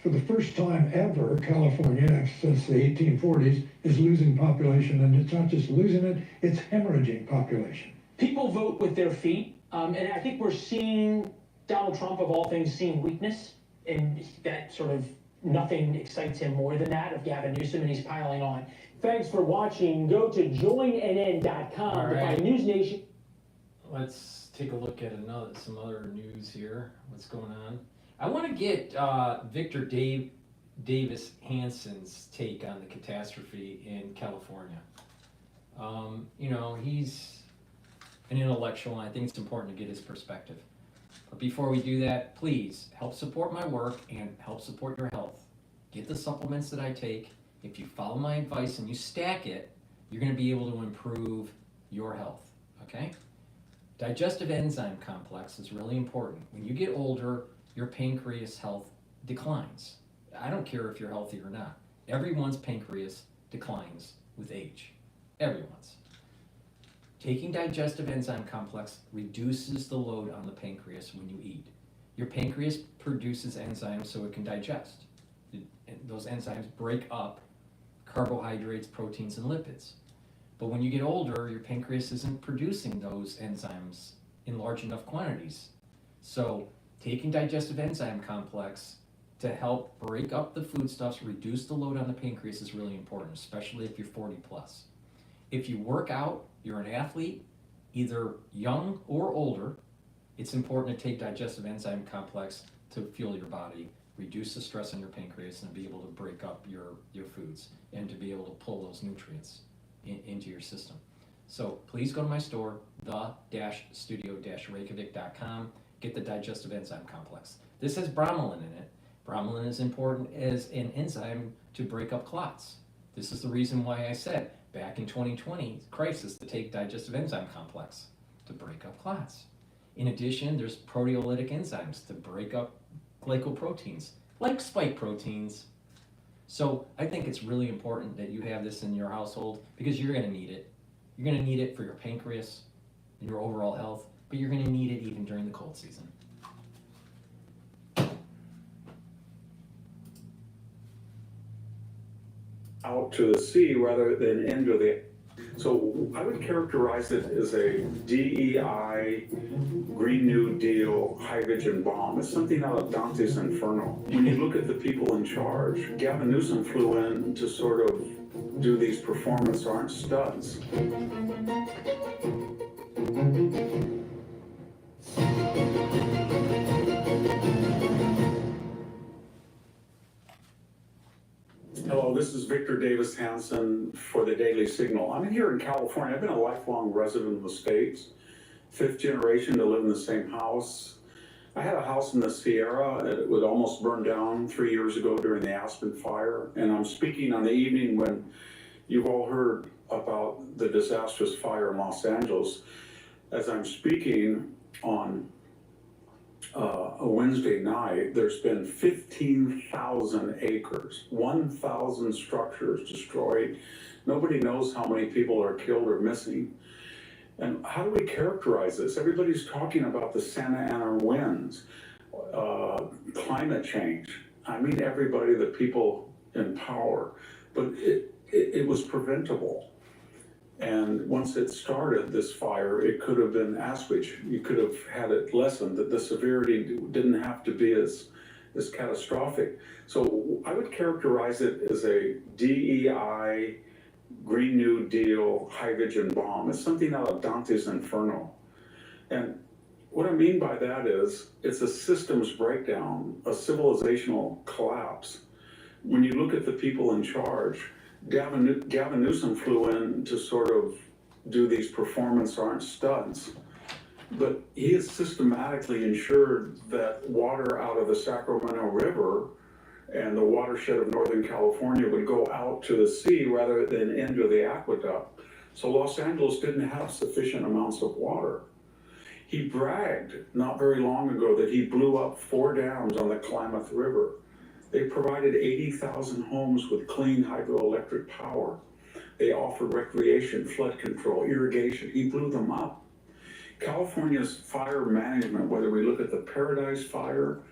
for the first time ever, California, since the 1840s, is losing population, and it's not just losing it, it's hemorrhaging population. People vote with their feet, and I think we're seeing Donald Trump, of all things, seeing weakness, and that sort of nothing excites him more than that of Gavin Newsom, and he's piling on. Thanks for watching. Go to joinnn.com to find News Nation. Let's take a look at some other news here. What's going on? I want to get Victor Davis Hansen's take on the catastrophe in California. You know, he's an intellectual, and I think it's important to get his perspective. But before we do that, please help support my work and help support your health. Get the supplements that I take. If you follow my advice and you stack it, you're going to be able to improve your health, okay? Digestive enzyme complex is really important. When you get older, your pancreas health declines. I don't care if you're healthy or not. Everyone's pancreas declines with age. Everyone's. Taking digestive enzyme complex reduces the load on the pancreas when you eat. Your pancreas produces enzymes so it can digest. And those enzymes break up carbohydrates, proteins, and lipids. But when you get older, your pancreas isn't producing those enzymes in large enough quantities. So taking digestive enzyme complex to help break up the foodstuffs, reduce the load on the pancreas is really important, especially if you're 40 plus. If you work out, you're an athlete, either young or older, it's important to take digestive enzyme complex to fuel your body, reduce the stress on your pancreas, and be able to break up your foods and to be able to pull those nutrients into your system. So please go to my store, the-studio-reykjavik.com, get the digestive enzyme complex. This has bromelain in it. Bromelain is important as an enzyme to break up clots. This is the reason why I said back in 2020 crisis to take digestive enzyme complex to break up clots. In addition, there's proteolytic enzymes to break up glycoproteins, like spike proteins. So I think it's really important that you have this in your household because you're going to need it. You're going to need it for your pancreas and your overall health, but you're going to need it even during the cold season. Out to the sea rather than into the. So I would characterize it as a DEI, Green New Deal, hydrogen bomb. It's something out of Dante's Inferno. When you look at the people in charge, Gavin Newsom flew in to sort of do these performance art studs. Hello, this is Victor Davis Hansen for the Daily Signal. I'm here in California. I've been a lifelong resident of the States, 5th generation to live in the same house. I had a house in the Sierra. It was almost burned down 3 years ago during the Aspen fire. And I'm speaking on the evening when you've all heard about the disastrous fire in Los Angeles. As I'm speaking on a Wednesday night, there's been 15,000 acres, 1,000 structures destroyed. Nobody knows how many people are killed or missing. And how do we characterize this? Everybody's talking about the Santa Ana winds, climate change. I mean everybody, the people in power, but it was preventable. And once it started, this fire, it could have been assuaged. You could have had it lessened, that the severity didn't have to be as catastrophic. So I would characterize it as a DEI, Green New Deal, hydrogen bomb. It's something out of Dante's Inferno. And what I mean by that is, it's a systems breakdown, a civilizational collapse. When you look at the people in charge, Gavin Newsom flew in to sort of do these performance art stunts, but he has systematically ensured that water out of the Sacramento River and the watershed of Northern California would go out to the sea rather than into the aqueduct. So Los Angeles didn't have sufficient amounts of water. He bragged not very long ago that he blew up 4 dams on the Klamath River. They provided 80,000 homes with clean hydroelectric power. They offered recreation, flood control, irrigation. He blew them up. California's fire management, whether we look at the Paradise Fire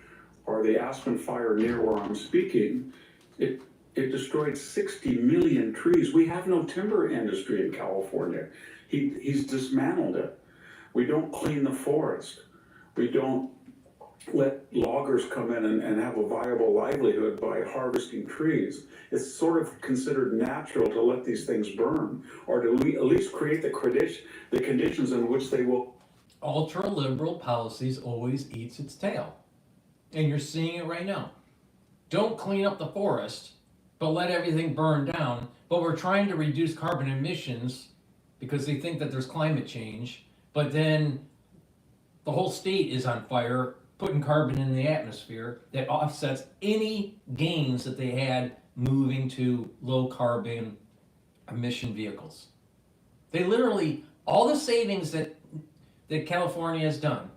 or the Aspen Fire near where I'm speaking, it destroyed 60 million trees. We have no timber industry in California. He's dismantled it. We don't clean the forest. We don't let loggers come in and have a viable livelihood by harvesting trees. It's sort of considered natural to let these things burn, or to at least create the conditions in which they will. Ultra-liberal policies always eats its tail. And you're seeing it right now. Don't clean up the forest, but let everything burn down. But we're trying to reduce carbon emissions because they think that there's climate change. But then the whole state is on fire, putting carbon in the atmosphere that offsets any gains that they had moving to low carbon emission vehicles. They literally, all the savings that California has done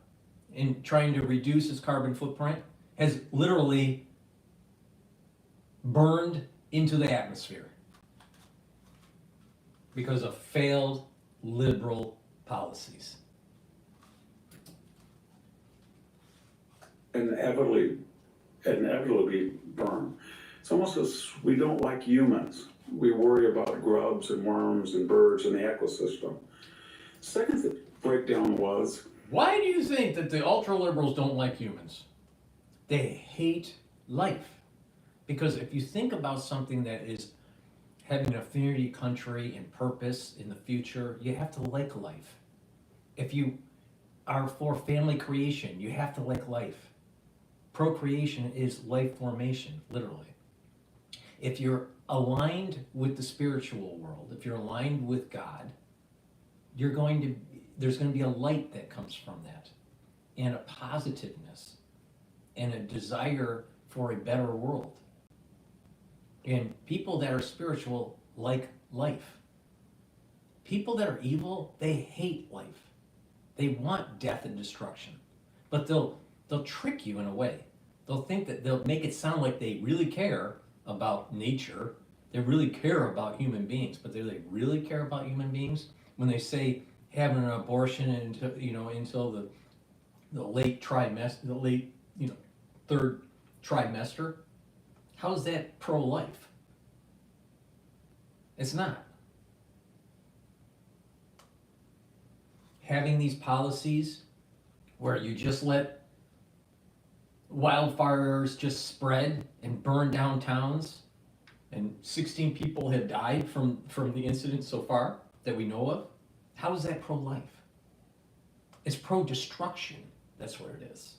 in trying to reduce its carbon footprint has literally burned into the atmosphere because of failed liberal policies. Inevitably burn. It's almost as we don't like humans. We worry about grubs and worms and birds in the ecosystem. Second breakdown was, why do you think that the ultra-liberals don't like humans? They hate life. Because if you think about something that is having an affinity country and purpose in the future, you have to like life. If you are for family creation, you have to like life. Procreation is life formation, literally. If you're aligned with the spiritual world, if you're aligned with God, there's going to be a light that comes from that, and a positiveness, and a desire for a better world. And people that are spiritual like life. People that are evil, they hate life. They want death and destruction. But they'll trick you in a way. They'll think that they'll make it sound like they really care about nature. They really care about human beings. But do they really care about human beings? When they say having an abortion until the late trimester, third trimester, how is that pro-life? It's not. Having these policies where you just let wildfires just spread and burn down towns, and 16 people have died from the incident so far that we know of, how is that pro-life? It's pro-destruction. That's what it is.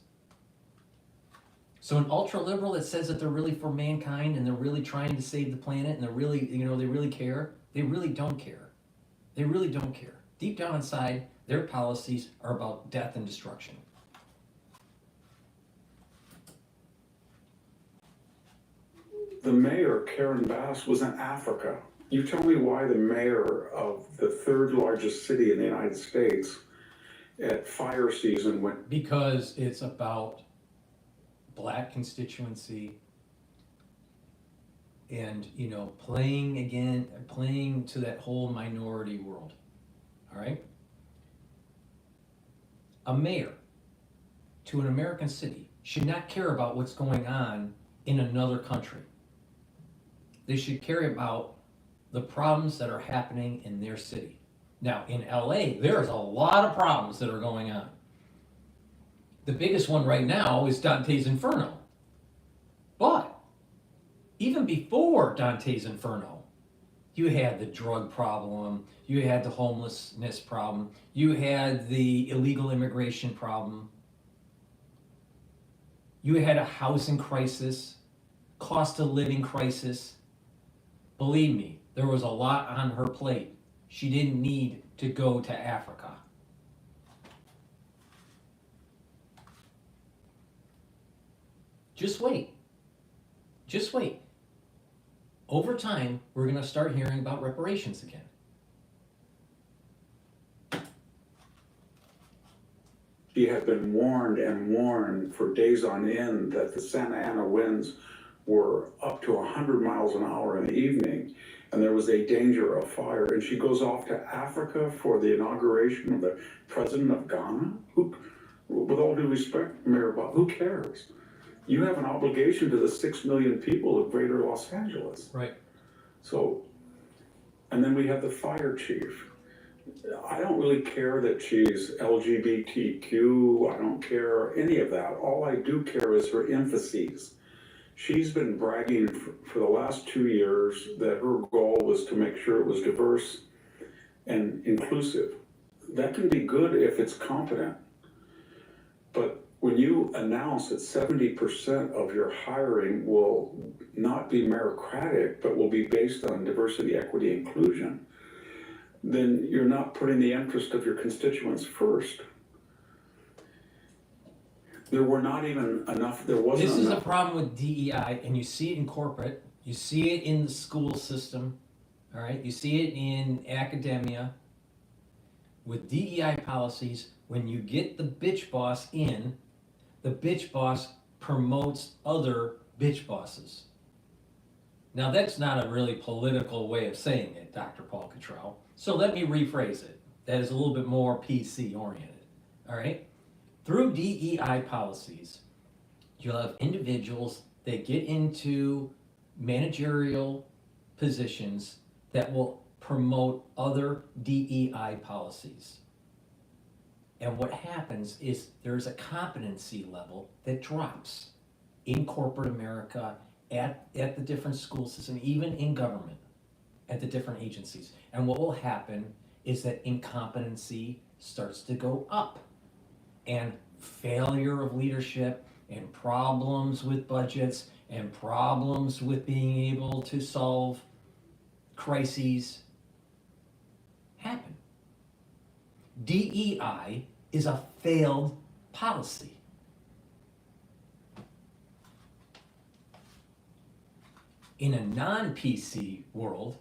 So an ultra-liberal that says that they're really for mankind and they're really trying to save the planet and they're really, they really care, they really don't care. They really don't care. Deep down inside, their policies are about death and destruction. the mayor, Karen Bass, was in Africa. You tell me why the mayor of the third largest city in the United States at fire season went. Because it's about black constituency and, playing to that whole minority world. All right? A mayor to an American city should not care about what's going on in another country. They should care about the problems that are happening in their city. Now, in LA, there's a lot of problems that are going on. The biggest one right now is Dante's Inferno. But even before Dante's Inferno, you had the drug problem, you had the homelessness problem, you had the illegal immigration problem, you had a housing crisis, cost of living crisis. Believe me, there was a lot on her plate. She didn't need to go to Africa. Just wait. Just wait. Over time, we're going to start hearing about reparations again. She had been warned and warned for days on end that the Santa Ana winds were up to 100 miles an hour in the evening, and there was a danger of fire. And she goes off to Africa for the inauguration of the president of Ghana? Who, with all due respect, Mayor Bob, who cares? You have an obligation to the 6 million people of greater Los Angeles. Right. So, and then we have the fire chief. I don't really care that she's LGBTQ. I don't care any of that. All I do care is her emphases. She's been bragging for the last 2 years that her goal was to make sure it was diverse and inclusive. That can be good if it's competent. But when you announce that 70% of your hiring will not be meritocratic, but will be based on diversity, equity, inclusion, then you're not putting the interest of your constituents first. There were not even enough, there wasn't This enough. is a problem with DEI, and you see it in corporate, you see it in the school system, all right? You see it in academia. With DEI policies, when you get the bitch boss in, the bitch boss promotes other bitch bosses. Now, that's not a really political way of saying it, Dr. Paul Cottrell. So let me rephrase it. That is a little bit more PC oriented, all right? Through DEI policies, you'll have individuals that get into managerial positions that will promote other DEI policies. And what happens is there's a competency level that drops in corporate America, at the different school systems, even in government, at the different agencies. And what will happen is that incompetency starts to go up. And failure of leadership and problems with budgets and problems with being able to solve crises happen. DEI is a failed policy. In a non-PC world,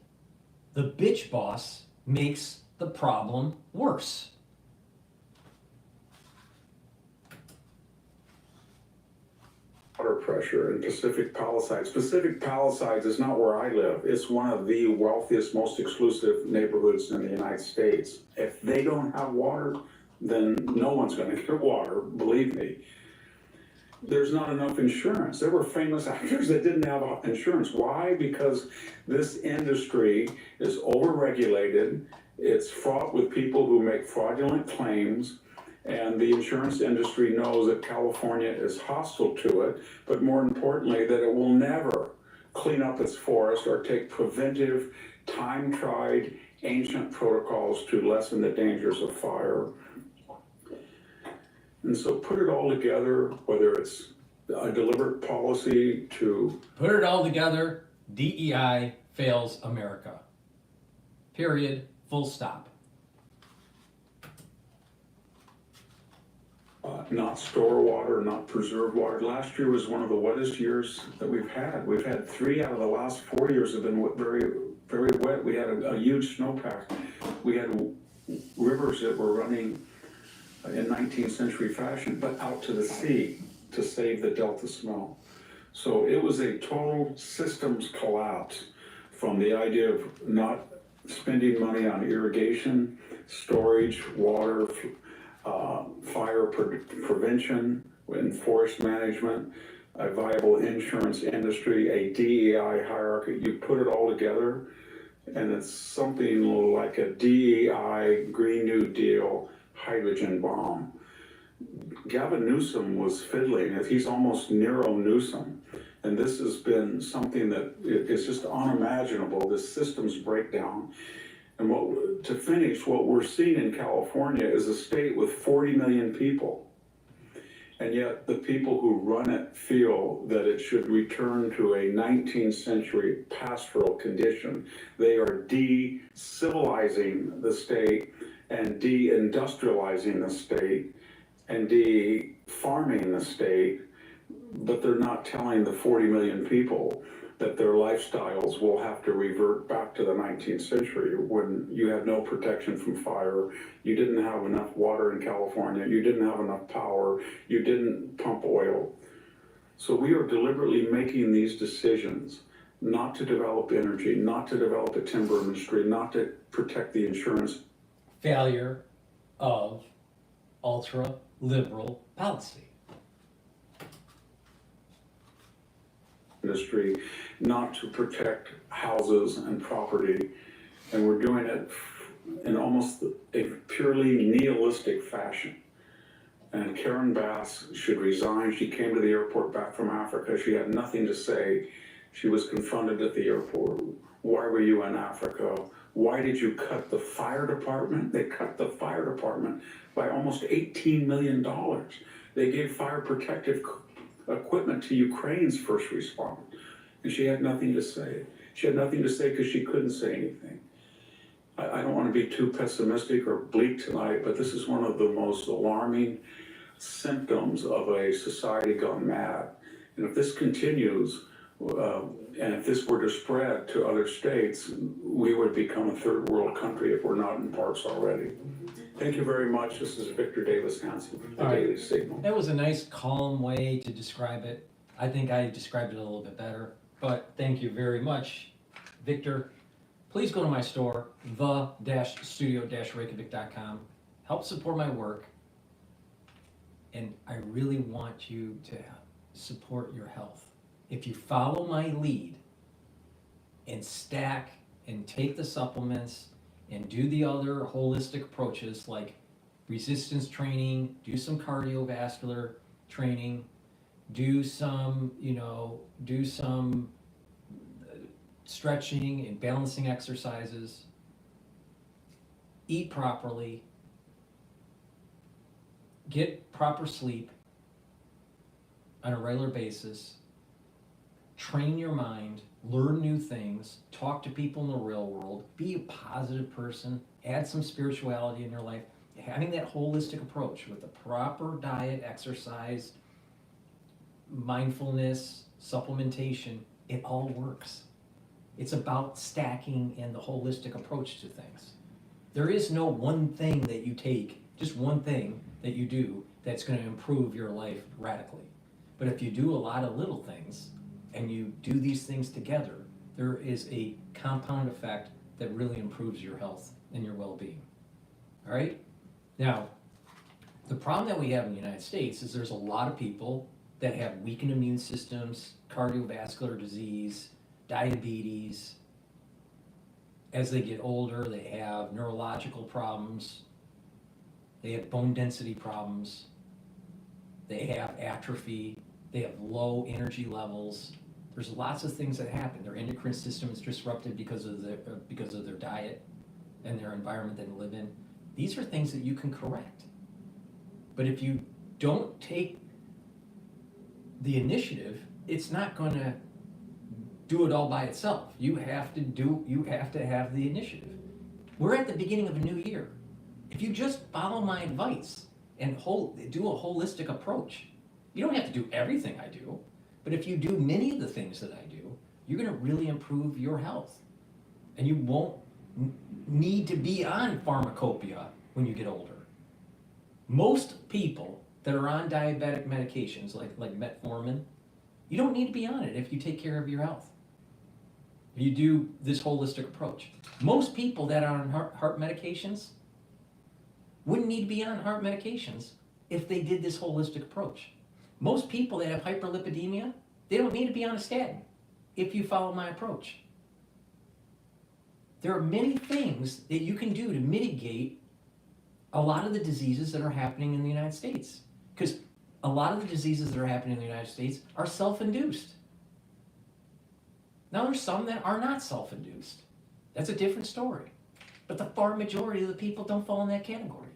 the bitch boss makes the problem worse. Water pressure in Pacific Palisades. Pacific Palisades is not where I live. It's one of the wealthiest, most exclusive neighborhoods in the United States. If they don't have water, then no one's going to get water, believe me. There's not enough insurance. There were famous actors that didn't have insurance. Why? Because this industry is overregulated. It's fraught with people who make fraudulent claims. And the insurance industry knows that California is hostile to it, but more importantly, that it will never clean up its forest or take preventive, time-tried, ancient protocols to lessen the dangers of fire. And so put it all together, whether it's a deliberate policy to... Put it all together, DEI fails America. Period, full stop. Not store water, not preserve water. Last year was one of the wettest years that we've had. We've had 3 out of the last 4 years have been very, very wet. We had a huge snowpack. We had rivers that were running in 19th century fashion, but out to the sea to save the Delta smell. So it was a total systems collapse from the idea of not spending money on irrigation, storage, water, fire prevention and forest management, a viable insurance industry, a DEI hierarchy. You put it all together, and it's something like a DEI Green New Deal hydrogen bomb. Gavin Newsom was fiddling. He's almost Nero Newsom. And this has been something that is just unimaginable, this systems breakdown. And to finish, what we're seeing in California is a state with 40 million people. And yet the people who run it feel that it should return to a 19th century pastoral condition. They are de-civilizing the state and de-industrializing the state and de-farming the state, but they're not telling the 40 million people that their lifestyles will have to revert back to the 19th century when you had no protection from fire, you didn't have enough water in California, you didn't have enough power, you didn't pump oil. So we are deliberately making these decisions not to develop energy, not to develop a timber industry, not to protect the insurance. Failure of ultra-liberal policy. Industry, not to protect houses and property, and we're doing it in almost a purely nihilistic fashion. And Karen Bass should resign. She came to the airport back from Africa. She had nothing to say. She was confronted at the airport. Why were you in Africa? Why did you cut the fire department? They cut the fire department by almost $18 million. They gave fire protective equipment to Ukraine's first responders, and she had nothing to say. She had nothing to say because she couldn't say anything. I don't want to be too pessimistic or bleak tonight, but this is one of the most alarming symptoms of a society gone mad. And if this continues, and if this were to spread to other states, we would become a third world country if we're not in parts already. Thank you very much. This is Victor Davis Hanson, the Daily Signal. That was a nice, calm way to describe it. I think I described it a little bit better, but thank you very much, Victor. Please go to my store, the-studio-reykjavik.com. Help support my work, and I really want you to support your health. If you follow my lead and stack and take the supplements and do the other holistic approaches like resistance training, do some cardiovascular training, do some stretching and balancing exercises, eat properly, get proper sleep on a regular basis, train your mind, learn new things, talk to people in the real world, be a positive person, add some spirituality in your life. Having that holistic approach with the proper diet, exercise, mindfulness, supplementation, it all works. It's about stacking and the holistic approach to things. There is no one thing that you take, just one thing that you do that's going to improve your life radically. But if you do a lot of little things and you do these things together, there is a compound effect that really improves your health and your well-being. All right? Now, the problem that we have in the United States is there's a lot of people that have weakened immune systems, cardiovascular disease, diabetes. As they get older, they have neurological problems, they have bone density problems, they have atrophy, they have low energy levels. There's lots of things that happen. Their endocrine system is disrupted because of their diet and their environment that they live in. These are things that you can correct. But if you don't take the initiative, it's not going to do it all by itself. You have to have the initiative. We're at the beginning of a new year. If you just follow my advice and do a holistic approach, you don't have to do everything I do, but if you do many of the things that I do, you're going to really improve your health. And you won't need to be on pharmacopoeia when you get older. Most people that are on diabetic medications like metformin, you don't need to be on it if you take care of your health. You do this holistic approach. Most people that are on heart medications wouldn't need to be on heart medications if they did this holistic approach. Most people that have hyperlipidemia, they don't need to be on a statin if you follow my approach. There are many things that you can do to mitigate a lot of the diseases that are happening in the United States. Because a lot of the diseases that are happening in the United States are self-induced. Now there's some that are not self-induced. That's a different story. But the far majority of the people don't fall in that category.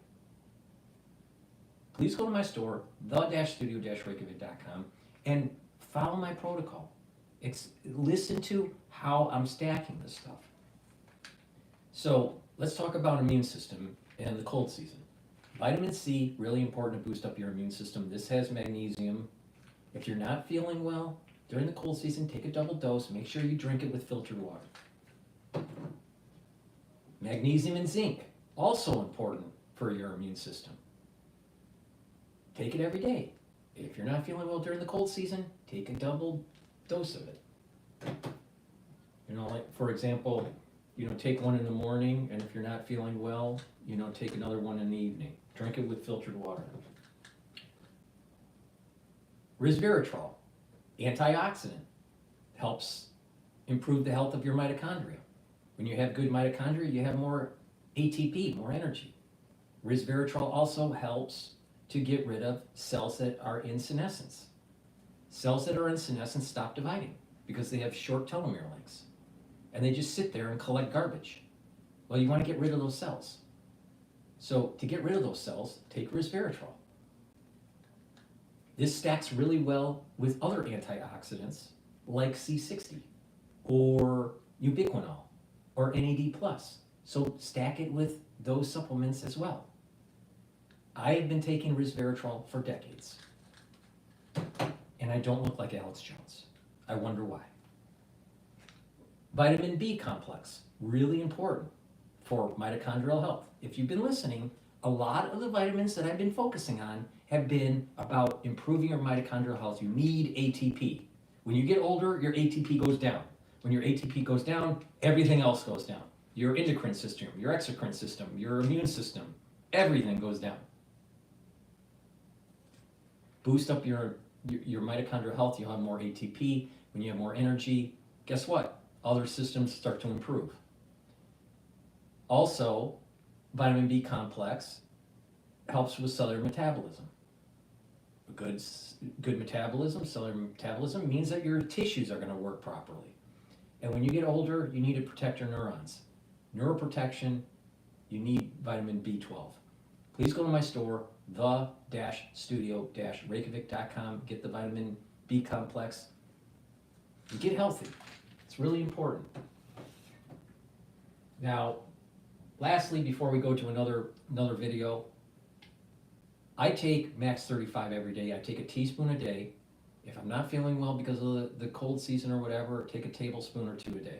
Please go to my store, the-studio-reykjavik.com, and follow my protocol. Listen to how I'm stacking this stuff. So let's talk about immune system and the cold season. Vitamin C, really important to boost up your immune system. This has magnesium. If you're not feeling well during the cold season, take a double dose. Make sure you drink it with filtered water. Magnesium and zinc, also important for your immune system. Take it every day. If you're not feeling well during the cold season, take a double dose of it. You know, like for example, take one in the morning, and if you're not feeling well, take another one in the evening. Drink it with filtered water. Resveratrol, antioxidant, helps improve the health of your mitochondria. When you have good mitochondria, you have more ATP, more energy. Resveratrol also helps to get rid of cells that are in senescence. Cells that are in senescence stop dividing because they have short telomere lengths. And they just sit there and collect garbage. Well, you want to get rid of those cells. So to get rid of those cells, take resveratrol. This stacks really well with other antioxidants like C60 or ubiquinol or NAD+. So stack it with those supplements as well. I have been taking resveratrol for decades. And I don't look like Alex Jones. I wonder why. Vitamin B complex, really important for mitochondrial health. If you've been listening, a lot of the vitamins that I've been focusing on have been about improving your mitochondrial health. You need ATP. When you get older, your ATP goes down. When your ATP goes down, everything else goes down. Your endocrine system, your exocrine system, your immune system, everything goes down. Boost up your mitochondrial health, you'll have more ATP. When you have more energy, guess what? Other systems start to improve. Also, vitamin B complex helps with cellular metabolism. Good metabolism, cellular metabolism, means that your tissues are going to work properly. And when you get older, you need to protect your neurons. Neuroprotection, you need vitamin B12. Please go to my store, the-studio-reykjavik.com, get the vitamin B complex, and get healthy. It's really important. Now, lastly, before we go to another video, I take Max 35 every day. I take a teaspoon a day. If I'm not feeling well because of the cold season or whatever, take a tablespoon or 2 a day.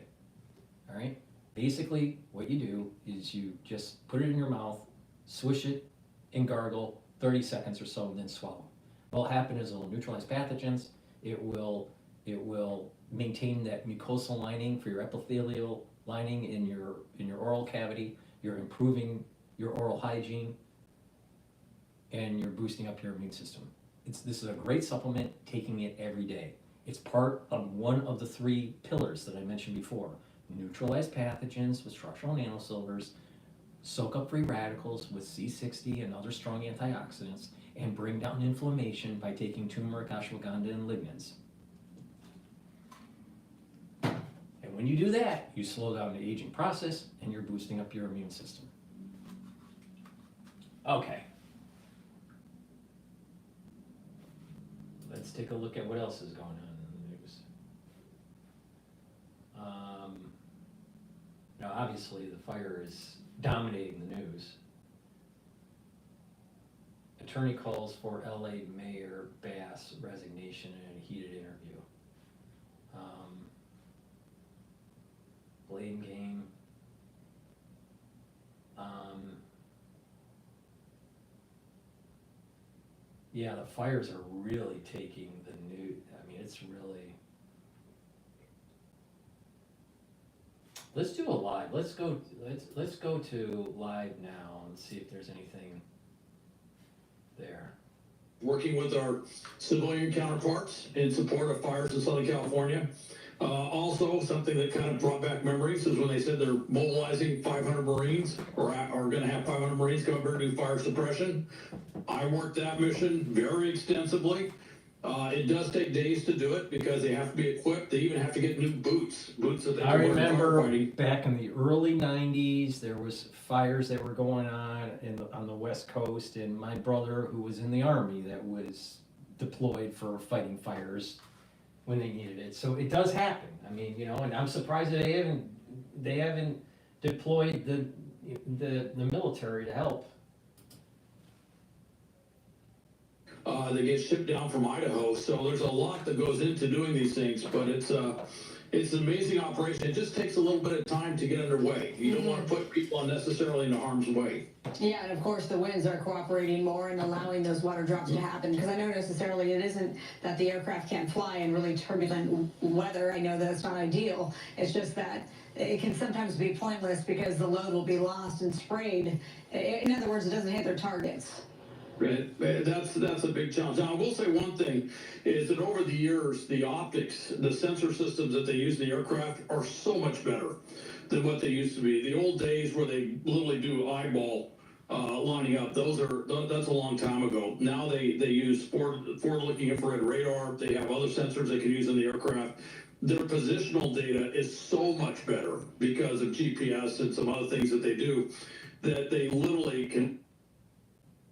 All right? Basically, what you do is you just put it in your mouth, swish it, and gargle 30 seconds or so, and then swallow. What'll happen is it'll neutralize pathogens. It will maintain that mucosal lining for your epithelial lining in your oral cavity. You're improving your oral hygiene, and you're boosting up your immune system. This is a great supplement, taking it every day. It's part of one of the 3 pillars that I mentioned before. Neutralize pathogens with structural nanosilvers, soak up free radicals with C60 and other strong antioxidants, and bring down inflammation by taking turmeric, ashwagandha, and lignans. And when you do that, you slow down the aging process and you're boosting up your immune system. Okay. Let's take a look at what else is going on in the news. Now, obviously, the fire is dominating the news. Attorney calls for LA Mayor Bass resignation in a heated interview. Blame game. Yeah, the fires are really taking the news. I mean, it's really. Let's do a live. Let's go to live now and see if there's anything there. working with our civilian counterparts in support of fires in Southern California. Also, something that kind of brought back memories is when they said they're mobilizing 500 Marines or are going to have 500 Marines come over to do fire suppression. I worked that mission very extensively. It does take days to do it because they have to be equipped. They even have to get new boots that they I can wear in remember firefighting. back in the early 90s, there was fires that were going on on the West Coast, and my brother, who was in the Army, that was deployed for fighting fires when they needed it. So it does happen. I mean, you know, and I'm surprised that they haven't deployed the military to help. They get shipped down from Idaho, so there's a lot that goes into doing these things, but it's an amazing operation. It just takes a little bit of time to get underway. You don't want to put people unnecessarily into harm's way. Yeah, and of course the winds are cooperating more and allowing those water drops to happen, because I know necessarily it isn't that the aircraft can't fly in really turbulent weather. I know that's not ideal. It's just that it can sometimes be pointless because the load will be lost and sprayed. In other words, it doesn't hit their targets. Right. That's a big challenge. Now, I will say one thing is that over the years, the optics, the sensor systems that they use in the aircraft are so much better than what they used to be. The old days where they literally do eyeball lining up, that's a long time ago. Now they use forward-looking infrared radar. They have other sensors they can use in the aircraft. Their positional data is so much better because of GPS and some other things that they do, that they literally can.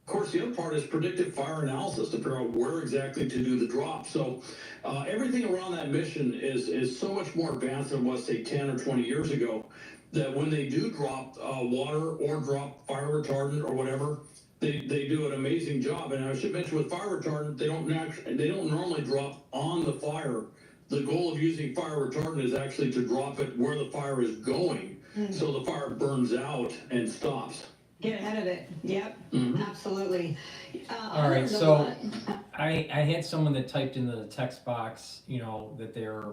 Of course, the other part is predictive fire analysis to figure out where exactly to do the drop. So everything around that mission is so much more advanced than it was, say, 10 or 20 years ago, that when they do drop water or drop fire retardant or whatever, they do an amazing job. And I should mention with fire retardant, they don't normally drop on the fire. The goal of using fire retardant is actually to drop it where the fire is going, so the fire burns out and stops. Get ahead of it. Yep, absolutely. All right, so I had someone that typed into the text box, you know, that they're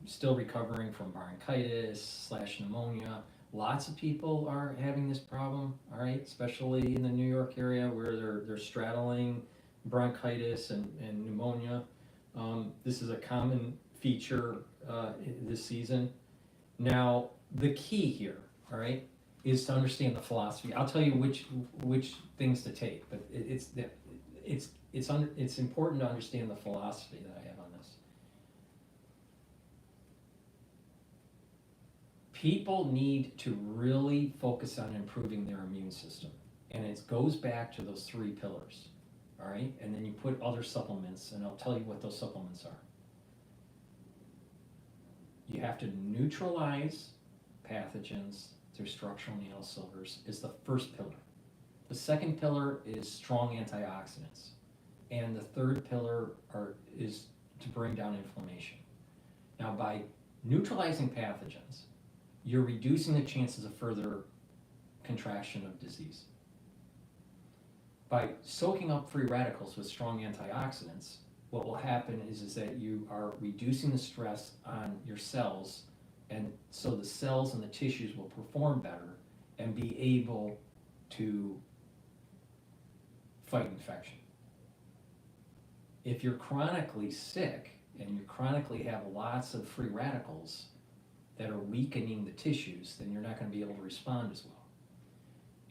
still recovering from bronchitis / pneumonia. Lots of people are having this problem, all right, especially in the New York area where they're straddling bronchitis and pneumonia. This is a common feature this season. Now, the key here, all right, is to understand the philosophy. I'll tell you which things to take, but it's important to understand the philosophy that I have on this. People need to really focus on improving their immune system, and it goes back to those 3 pillars, all right? And then you put other supplements, and I'll tell you what those supplements are. You have to neutralize pathogens through structural nanosilvers is the first pillar. The second pillar is strong antioxidants. And the third pillar is to bring down inflammation. Now, by neutralizing pathogens, you're reducing the chances of further contraction of disease. By soaking up free radicals with strong antioxidants, what will happen is that you are reducing the stress on your cells, and so the cells and the tissues will perform better and be able to fight infection. If you're chronically sick and you chronically have lots of free radicals that are weakening the tissues, then you're not going to be able to respond as well.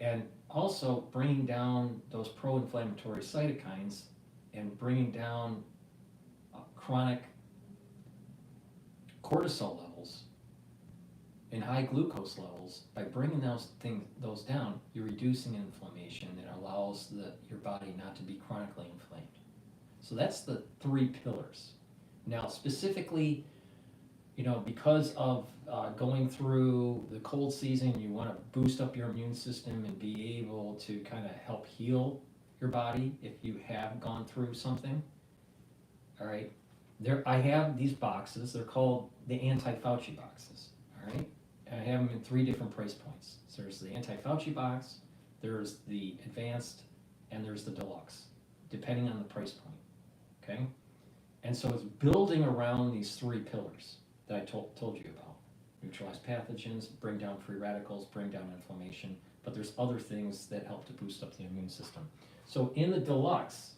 And also bringing down those pro-inflammatory cytokines and bringing down chronic cortisol levels and high glucose levels, by bringing those down, you're reducing inflammation that allows your body not to be chronically inflamed. So that's the 3 pillars. Now, specifically, you know, because of going through the cold season, you want to boost up your immune system and be able to kind of help heal your body if you have gone through something. All right, I have these boxes. They're called the anti-Fauci boxes. All right, and I have them in 3 different price points. So there's the anti-Fauci box, there's the advanced, and there's the deluxe, depending on the price point. Okay, and so it's building around these 3 pillars that I told you about. Neutralize pathogens, bring down free radicals, bring down inflammation, but there's other things that help to boost up the immune system. So in the deluxe,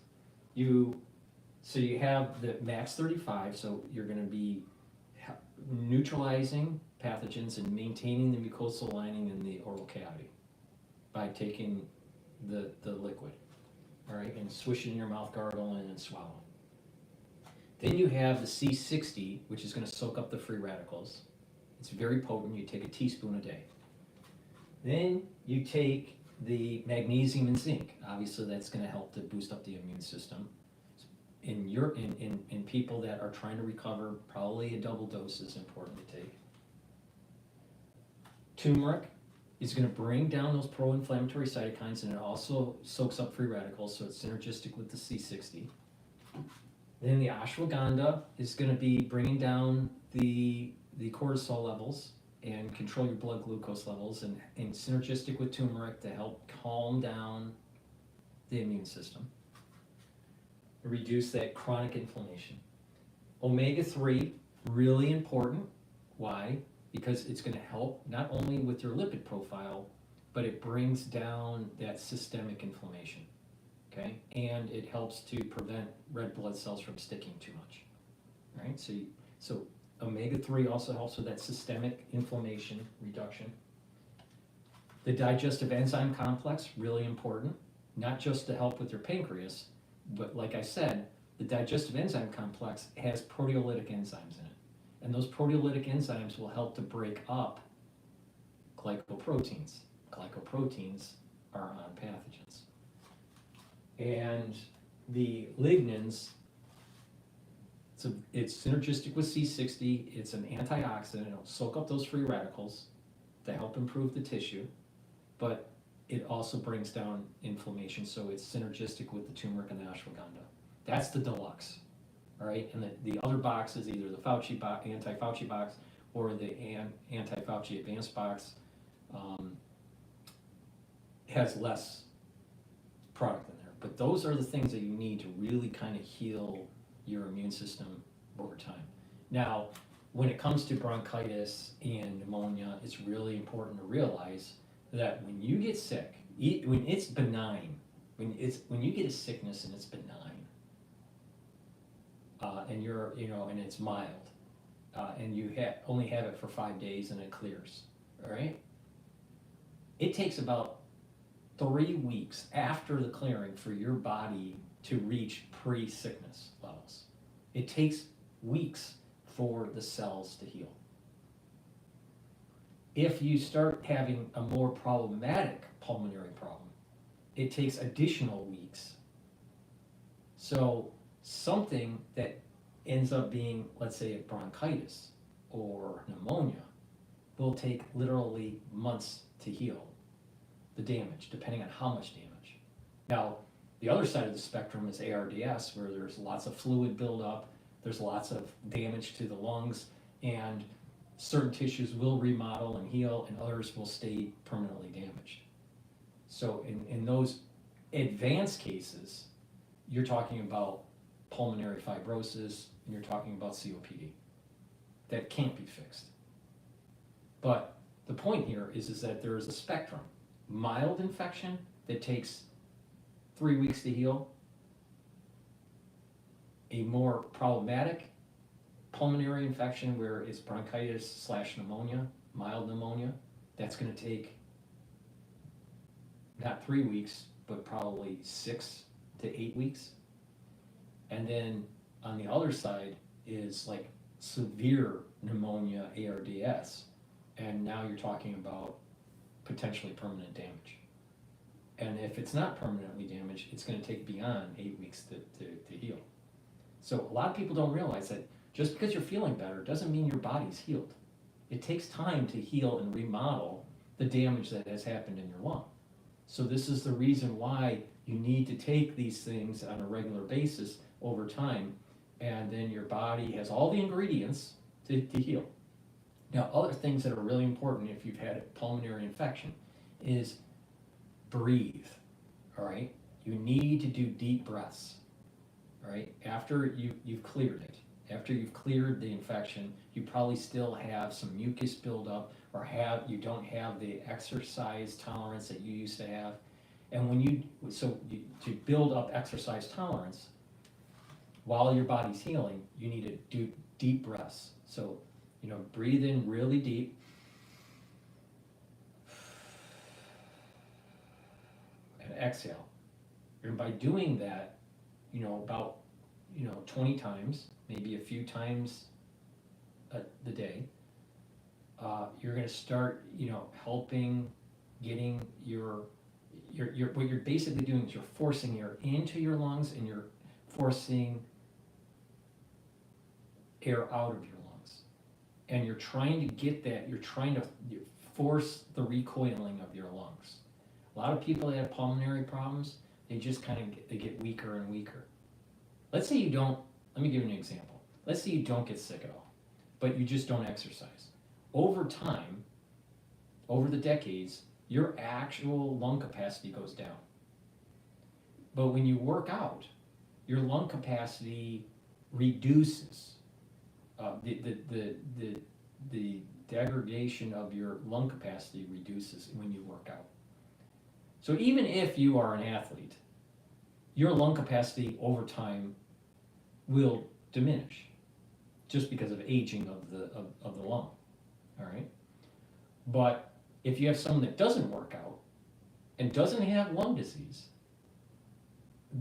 So you have the max 35, so you're going to be neutralizing pathogens and maintaining the mucosal lining in the oral cavity by taking the liquid, all right, and swishing your mouth, gargling, and swallowing. Then you have the C60, which is going to soak up the free radicals. It's very potent. You take a teaspoon a day. Then you take the magnesium and zinc. Obviously, that's going to help to boost up the immune system. In people that are trying to recover, probably a double dose is important to take. Turmeric is going to bring down those pro-inflammatory cytokines, and it also soaks up free radicals, so it's synergistic with the C60. Then the ashwagandha is going to be bringing down the cortisol levels and control your blood glucose levels, and synergistic with turmeric to help calm down the immune system, reduce that chronic inflammation. Omega-3, really important. Why? Because it's going to help not only with your lipid profile, but it brings down that systemic inflammation, okay? And it helps to prevent red blood cells from sticking too much, right? So omega-3 also helps with that systemic inflammation reduction. The digestive enzyme complex, really important, not just to help with your pancreas, but like I said, the digestive enzyme complex has proteolytic enzymes in it. And those proteolytic enzymes will help to break up glycoproteins. Glycoproteins are on pathogens. And the lignans, it's synergistic with C60. It's an antioxidant. It'll soak up those free radicals to help improve the tissue, but it also brings down inflammation, so it's synergistic with the turmeric and the ashwagandha. That's the deluxe, all right? And the other box is either the Fauci box, anti-Fauci box, or the anti-Fauci advanced box. Has less product in there. But those are the things that you need to really kind of heal your immune system over time. Now, when it comes to bronchitis and pneumonia, it's really important to realize that when you get sick, when it's benign, when you get a sickness and it's benign, and you're, and it's mild, and you only have it for 5 days and it clears, all right? It takes about 3 weeks after the clearing for your body to reach pre-sickness levels. It takes weeks for the cells to heal. If you start having a more problematic pulmonary problem, it takes additional weeks. So something that ends up being, let's say, a bronchitis or pneumonia will take literally months to heal the damage, depending on how much damage. Now, the other side of the spectrum is ARDS, where there's lots of fluid buildup, there's lots of damage to the lungs, and certain tissues will remodel and heal, and others will stay permanently damaged. So in those advanced cases, you're talking about pulmonary fibrosis, and you're talking about COPD. That can't be fixed. But the point here is that there is a spectrum. Mild infection that takes 3 weeks to heal, a more problematic pulmonary infection where it's bronchitis / pneumonia, mild pneumonia, that's going to take not 3 weeks, but probably 6 to 8 weeks. And then on the other side is like severe pneumonia, ARDS, and now you're talking about potentially permanent damage. And if it's not permanently damaged, it's going to take beyond 8 weeks to heal. So a lot of people don't realize that just because you're feeling better doesn't mean your body's healed. It takes time to heal and remodel the damage that has happened in your lung. So this is the reason why you need to take these things on a regular basis over time, and then your body has all the ingredients to heal. Now, other things that are really important if you've had a pulmonary infection is breathe, all right? You need to do deep breaths, all right? After you've cleared it, after you've cleared the infection, you probably still have some mucus buildup, or you don't have the exercise tolerance that you used to have. And to build up exercise tolerance, while your body's healing, you need to do deep breaths. So, breathe in really deep. And exhale. And by doing that, about 20 times, maybe a few times the day, you're going to start, helping getting your what you're basically doing is you're forcing air into your lungs and you're forcing air out of your lungs. And you're trying to get that, you're trying to force the recoiling of your lungs. A lot of people that have pulmonary problems, they just they get weaker and weaker. Let's say you don't, let me give you an example. Let's say you don't get sick at all, but you just don't exercise. Over time, over the decades, your actual lung capacity goes down. But when you work out, your lung capacity reduces. The degradation of your lung capacity reduces when you work out. So even if you are an athlete, your lung capacity over time will diminish just because of aging of the lung. All right? But if you have someone that doesn't work out and doesn't have lung disease,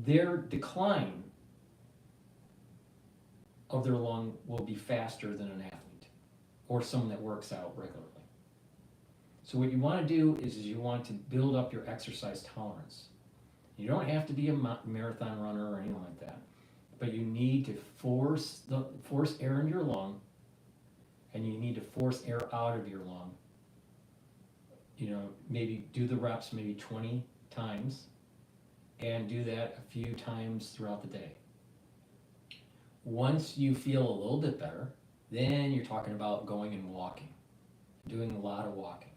their decline of their lung will be faster than an athlete or someone that works out regularly. So what you want to do is you want to build up your exercise tolerance. You don't have to be a marathon runner or anything like that, but you need to force air into your lung, and you need to force air out of your lung. Maybe do the reps maybe 20 times, and do that a few times throughout the day. Once you feel a little bit better, then you're talking about going and walking, doing a lot of walking.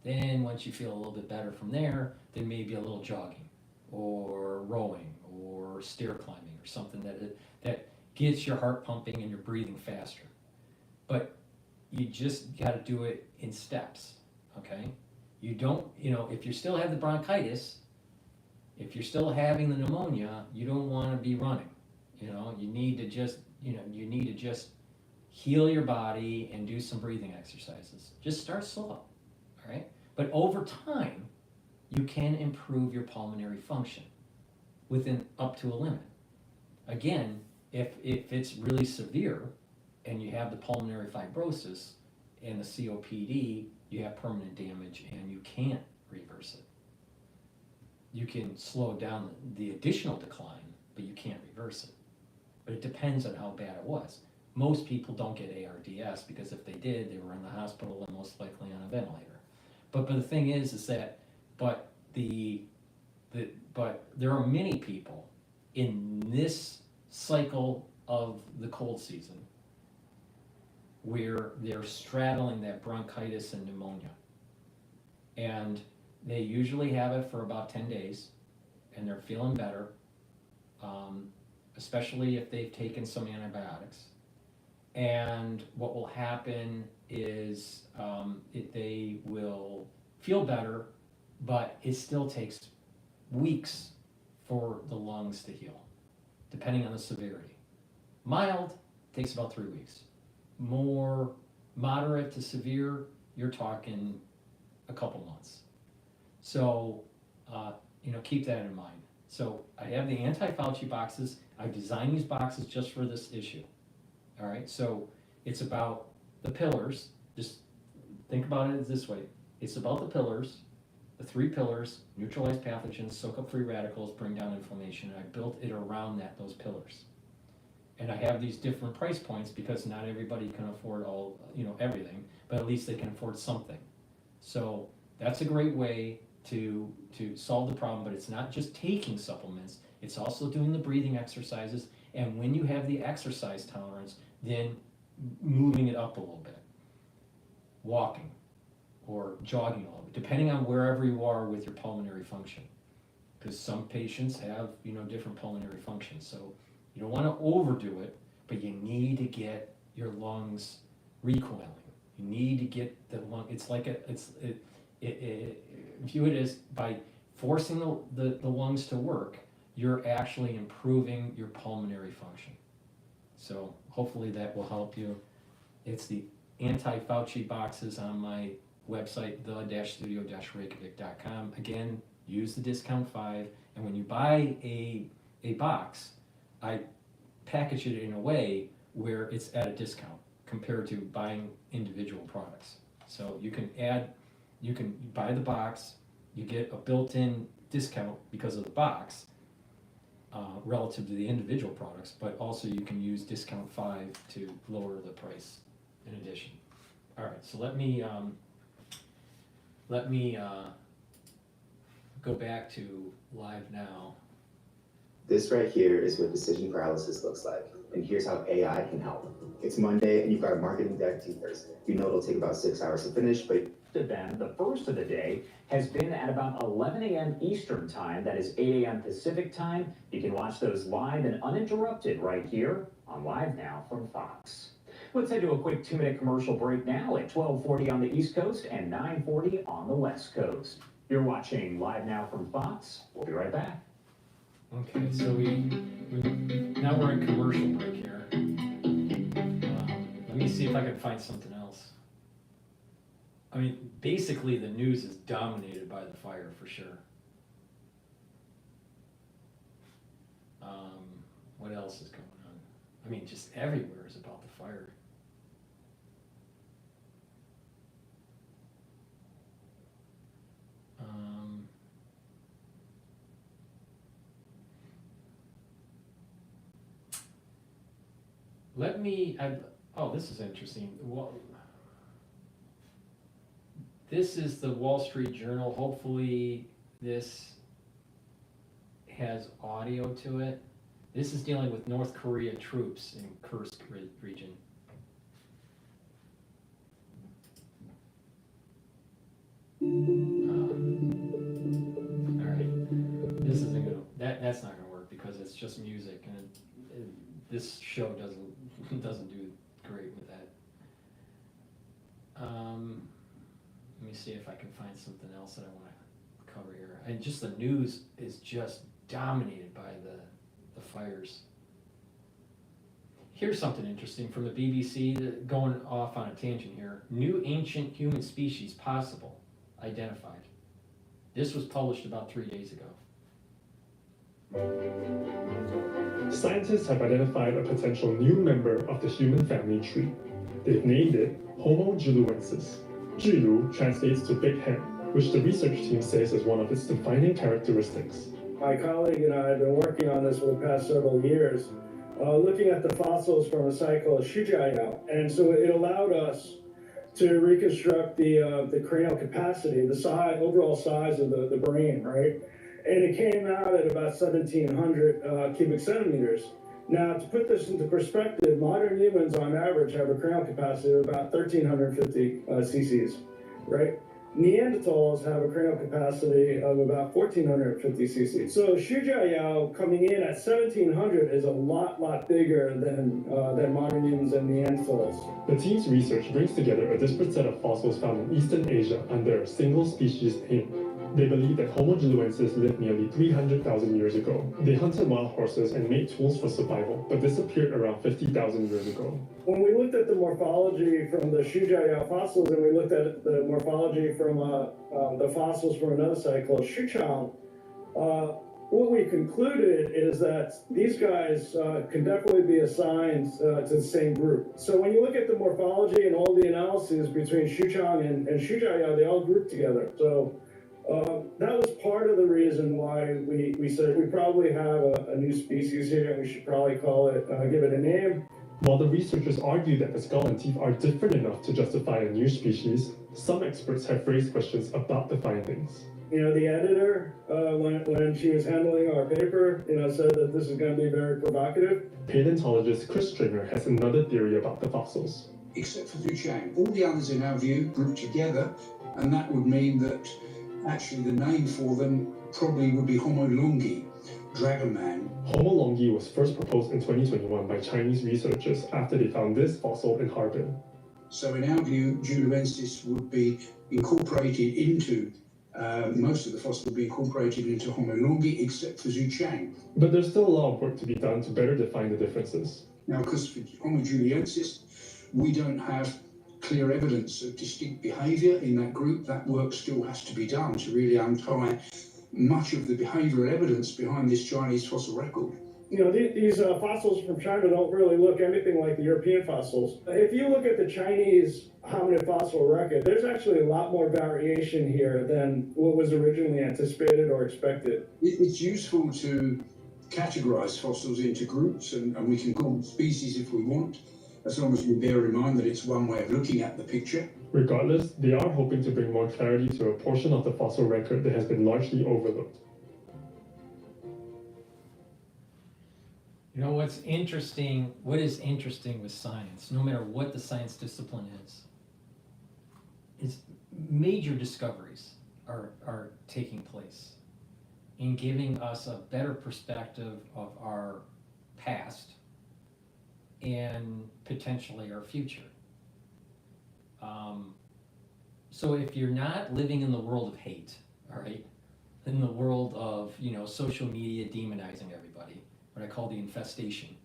Then once you feel a little bit better from there, then maybe a little jogging or rowing or stair climbing or something that gets your heart pumping and you're breathing faster. But you just got to do it in steps, okay? You don't, if you still have the bronchitis, if you're still having the pneumonia, you don't want to be running. You need to just heal your body and do some breathing exercises. Just start slow, all right? But over time, you can improve your pulmonary function within up to a limit. Again, if it's really severe and you have the pulmonary fibrosis and the COPD, you have permanent damage and you can't reverse it. You can slow down the additional decline, but you can't reverse it. But it depends on how bad it was. Most people don't get ARDS because if they did, they were in the hospital and most likely on a ventilator. But the thing is that but there are many people in this cycle of the cold season where they're straddling that bronchitis and pneumonia. And they usually have it for about 10 days and they're feeling better, especially if they've taken some antibiotics. And what will happen is they will feel better, but it still takes weeks for the lungs to heal, depending on the severity. Mild takes about 3 weeks. More moderate to severe, you're talking a couple months. So, keep that in mind. So I have the anti-Fauci boxes. I designed these boxes just for this issue. All right, so it's about the pillars. Just think about it this way. It's about the pillars, the 3 pillars: neutralize pathogens, soak up free radicals, bring down inflammation. And I built it around those pillars. And I have these different price points because not everybody can afford everything, but at least they can afford something. So that's a great way to solve the problem, but it's not just taking supplements, it's also doing the breathing exercises, and when you have the exercise tolerance, then moving it up a little bit. Walking or jogging a little bit, depending on wherever you are with your pulmonary function. Because some patients have, different pulmonary functions. So you don't want to overdo it, but you need to get your lungs recoiling. You need to get the lung, view it as by forcing the lungs to work, you're actually improving your pulmonary function. So hopefully that will help you. It's the anti-Fauci boxes on my website, the-studio-reykjavik.com. Again, use the discount 5, and when you buy a box, I package it in a way where it's at a discount compared to buying individual products. So you can buy the box, you get a built-in discount because of the box, relative to the individual products, but also you can use discount 5 to lower the price in addition. All right, so let me go back to live now. This right here is what decision paralysis looks like, and here's how AI can help. It's Monday, and you've got a marketing deck due Thursday. You know it'll take about 6 hours to finish, but Then the first of the day has been at about 11 a.m. Eastern time. That is 8 a.m. Pacific time. You can watch those live and uninterrupted right here on Live Now from Fox. Let's head to a quick 2-minute commercial break now at 12:40 on the East Coast and 9:40 on the West Coast. You're watching Live Now from Fox. We'll be right back. Okay, so now we're in commercial break here. Let me see if I can find something else. I mean, basically the news is dominated by the fire for sure. What else is going on? I mean, just everywhere is about the fire. This is interesting. This is the Wall Street Journal. Hopefully this has audio to it. This is dealing with North Korea troops in Kursk region. All right, this isn't gonna. That's not gonna work because it's just music, and this show doesn't do great with that. Let me see if I can find something else that I want to cover here. And just the news is just dominated by the fires. Here's something interesting from the BBC, going off on a tangent here. New ancient human species possible, identified. This was published about 3 days ago. Scientists have identified a potential new member of the human family tree. They've named it Homo juluensis. Julu translates to big head, which the research team says is one of its defining characteristics. My colleague and I have been working on this for the past several years, looking at the fossils from a site called Shujayao. And so it allowed us to reconstruct the cranial capacity, the overall size of the brain, right? And it came out at about 1,700 cubic centimeters. Now, to put this into perspective, modern humans on average have a cranial capacity of about 1,350 cc's, right? Neanderthals have a cranial capacity of about 1,450 cc's. So Shujayao coming in at 1,700 is a lot bigger than modern humans and Neanderthals. The team's research brings together a disparate set of fossils found in Eastern Asia under a single species aim. They believe that Homo juluensis lived nearly 300,000 years ago. They hunted wild horses and made tools for survival, but disappeared around 50,000 years ago. When we looked at the morphology from the Shujayao fossils and we looked at the morphology from the fossils from another site called Xuchang, what we concluded is that these guys can definitely be assigned to the same group. So when you look at the morphology and all the analyses between Xuchang and Shujayao, they all group together. So that was part of the reason why we said we probably have a new species here and we should probably call it, give it a name. While the researchers argue that the skull and teeth are different enough to justify a new species, some experts have raised questions about the findings. You know, the editor, when she was handling our paper, said that this is going to be very provocative. Paleontologist Chris Stringer has another theory about the fossils. Except for Duchang, all the others in our view grouped together, and that would mean that actually the name for them probably would be Homo longi, dragon man. Homo longi was first proposed in 2021 by Chinese researchers after they found this fossil in Harbin. So in our view, Juluensis would be incorporated into, most of the fossils would be incorporated into Homo longi except for Xuchang. But there's still a lot of work to be done to better define the differences. Now, because for Homo juliensis, we don't have clear evidence of distinct behaviour in that group. That work still has to be done to really untie much of the behavioural evidence behind this Chinese fossil record. You know, these fossils from China don't really look anything like the European fossils. If you look at the Chinese hominid fossil record, there's actually a lot more variation here than what was originally anticipated or expected. It's useful to categorise fossils into groups, and we can call them species if we want, as long as we bear in mind that it's one way of looking at the picture. Regardless, they are hoping to bring more clarity to a portion of the fossil record that has been largely overlooked. You know what's interesting, what is interesting with science, no matter what the science discipline is major discoveries are taking place in giving us a better perspective of our past and potentially our future. So if you're not living in the world of hate, all right, in the world of, you know, social media demonizing everybody, what I call the infestation,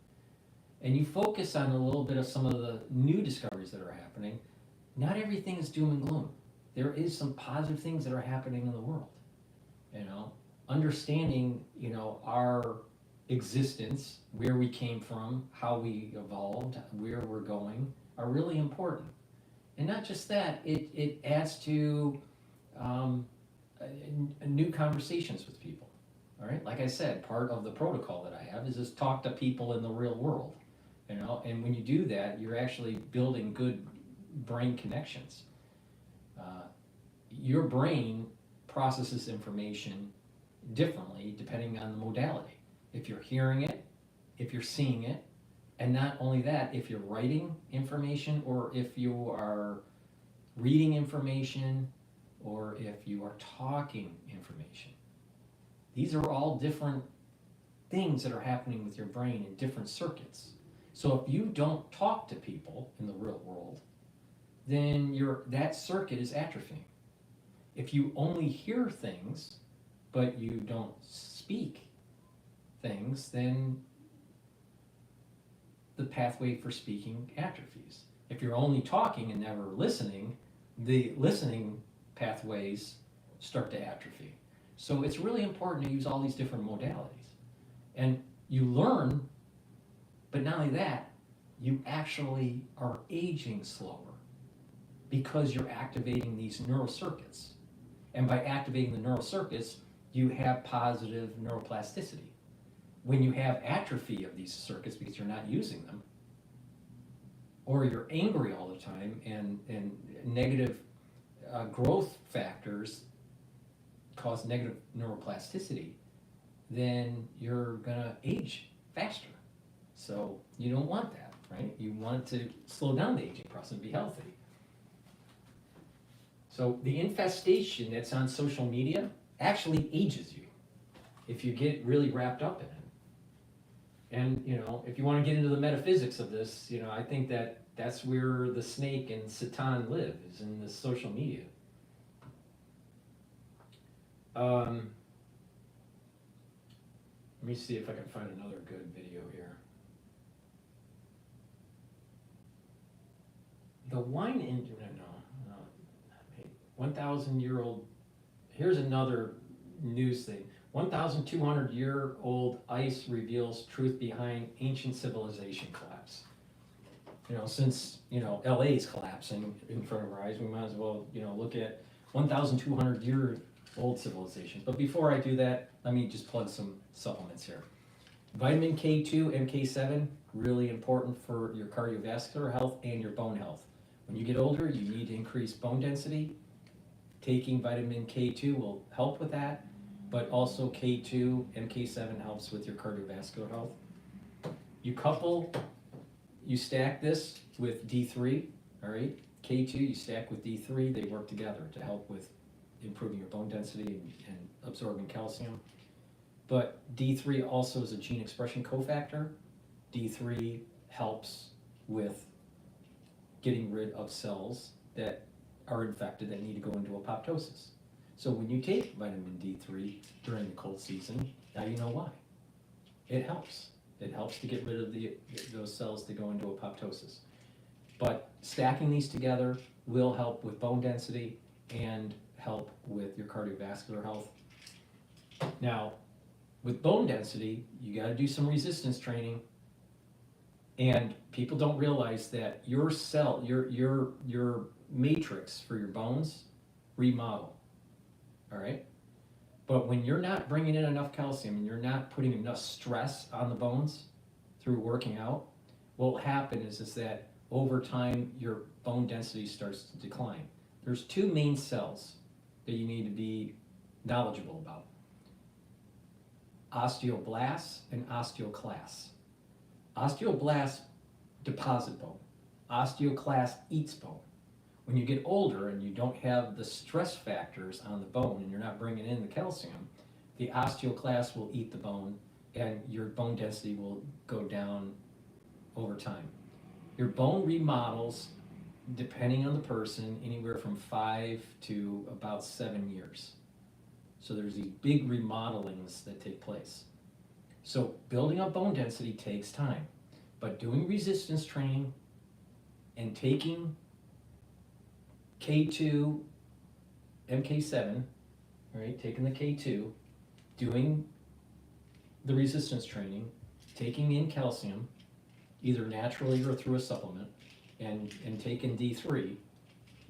and you focus on a little bit of some of the new discoveries that are happening, not everything is doom and gloom. There is some positive things that are happening in the world. You know, understanding, you know, our existence, where we came from, how we evolved, where we're going, are really important. And not just that, it adds to new conversations with people. All right, like I said, part of the protocol that I have is just talk to people in the real world, you know, and when you do that, you're actually building good brain connections. Your brain processes information differently depending on the modality. If you're hearing it, if you're seeing it, and not only that, if you're writing information, or if you are reading information, or if you are talking information. These are all different things that are happening with your brain in different circuits. So if you don't talk to people in the real world, then that circuit is atrophying. If you only hear things, but you don't speak things, then the pathway for speaking atrophies. If you're only talking and never listening, the listening pathways start to atrophy. So it's really important to use all these different modalities. And you learn, but not only that, you actually are aging slower because you're activating these neural circuits. And by activating the neural circuits, you have positive neuroplasticity. When you have atrophy of these circuits because you're not using them, or you're angry all the time, and negative growth factors cause negative neuroplasticity, then you're gonna age faster. So you don't want that, right? You want to slow down the aging process and be healthy. So the infestation that's on social media actually ages you if you get really wrapped up in it. And, you know, if you want to get into the metaphysics of this, you know, I think that's where the snake and Satan live, is in the social media. Let me see if I can find another good video here. The wine industry, 1,000-year-old, here's another news thing. 1,200-year-old ice reveals truth behind ancient civilization collapse. You know, since, you know, LA is collapsing in front of our eyes, we might as well, you know, look at 1,200-year-old civilizations. But before I do that, let me just plug some supplements here. Vitamin K2, MK7, really important for your cardiovascular health and your bone health. When you get older, you need to increase bone density. Taking vitamin K2 will help with that, but also K2, MK7 helps with your cardiovascular health. You stack this with D3, all right? K2, you stack with D3, they work together to help with improving your bone density and absorbing calcium. But D3 also is a gene expression cofactor. D3 helps with getting rid of cells that are infected that need to go into apoptosis. So when you take vitamin D3 during the cold season, now you know why. It helps. It helps to get rid of those cells that go into apoptosis. But stacking these together will help with bone density and help with your cardiovascular health. Now, with bone density, you got to do some resistance training, and people don't realize that your cell, your matrix for your bones remodel. All right, but when you're not bringing in enough calcium and you're not putting enough stress on the bones through working out, what will happen is that over time your bone density starts to decline. There's two main cells that you need to be knowledgeable about: osteoblasts and osteoclasts. Osteoblasts deposit bone. Osteoclast eats bone. When you get older and you don't have the stress factors on the bone and you're not bringing in the calcium, the osteoclast will eat the bone and your bone density will go down over time. Your bone remodels, depending on the person, anywhere from 5 to about 7 years. So there's these big remodelings that take place. So building up bone density takes time, but doing resistance training and taking K2, MK7, right, taking the K2, doing the resistance training, taking in calcium, either naturally or through a supplement, and taking D3,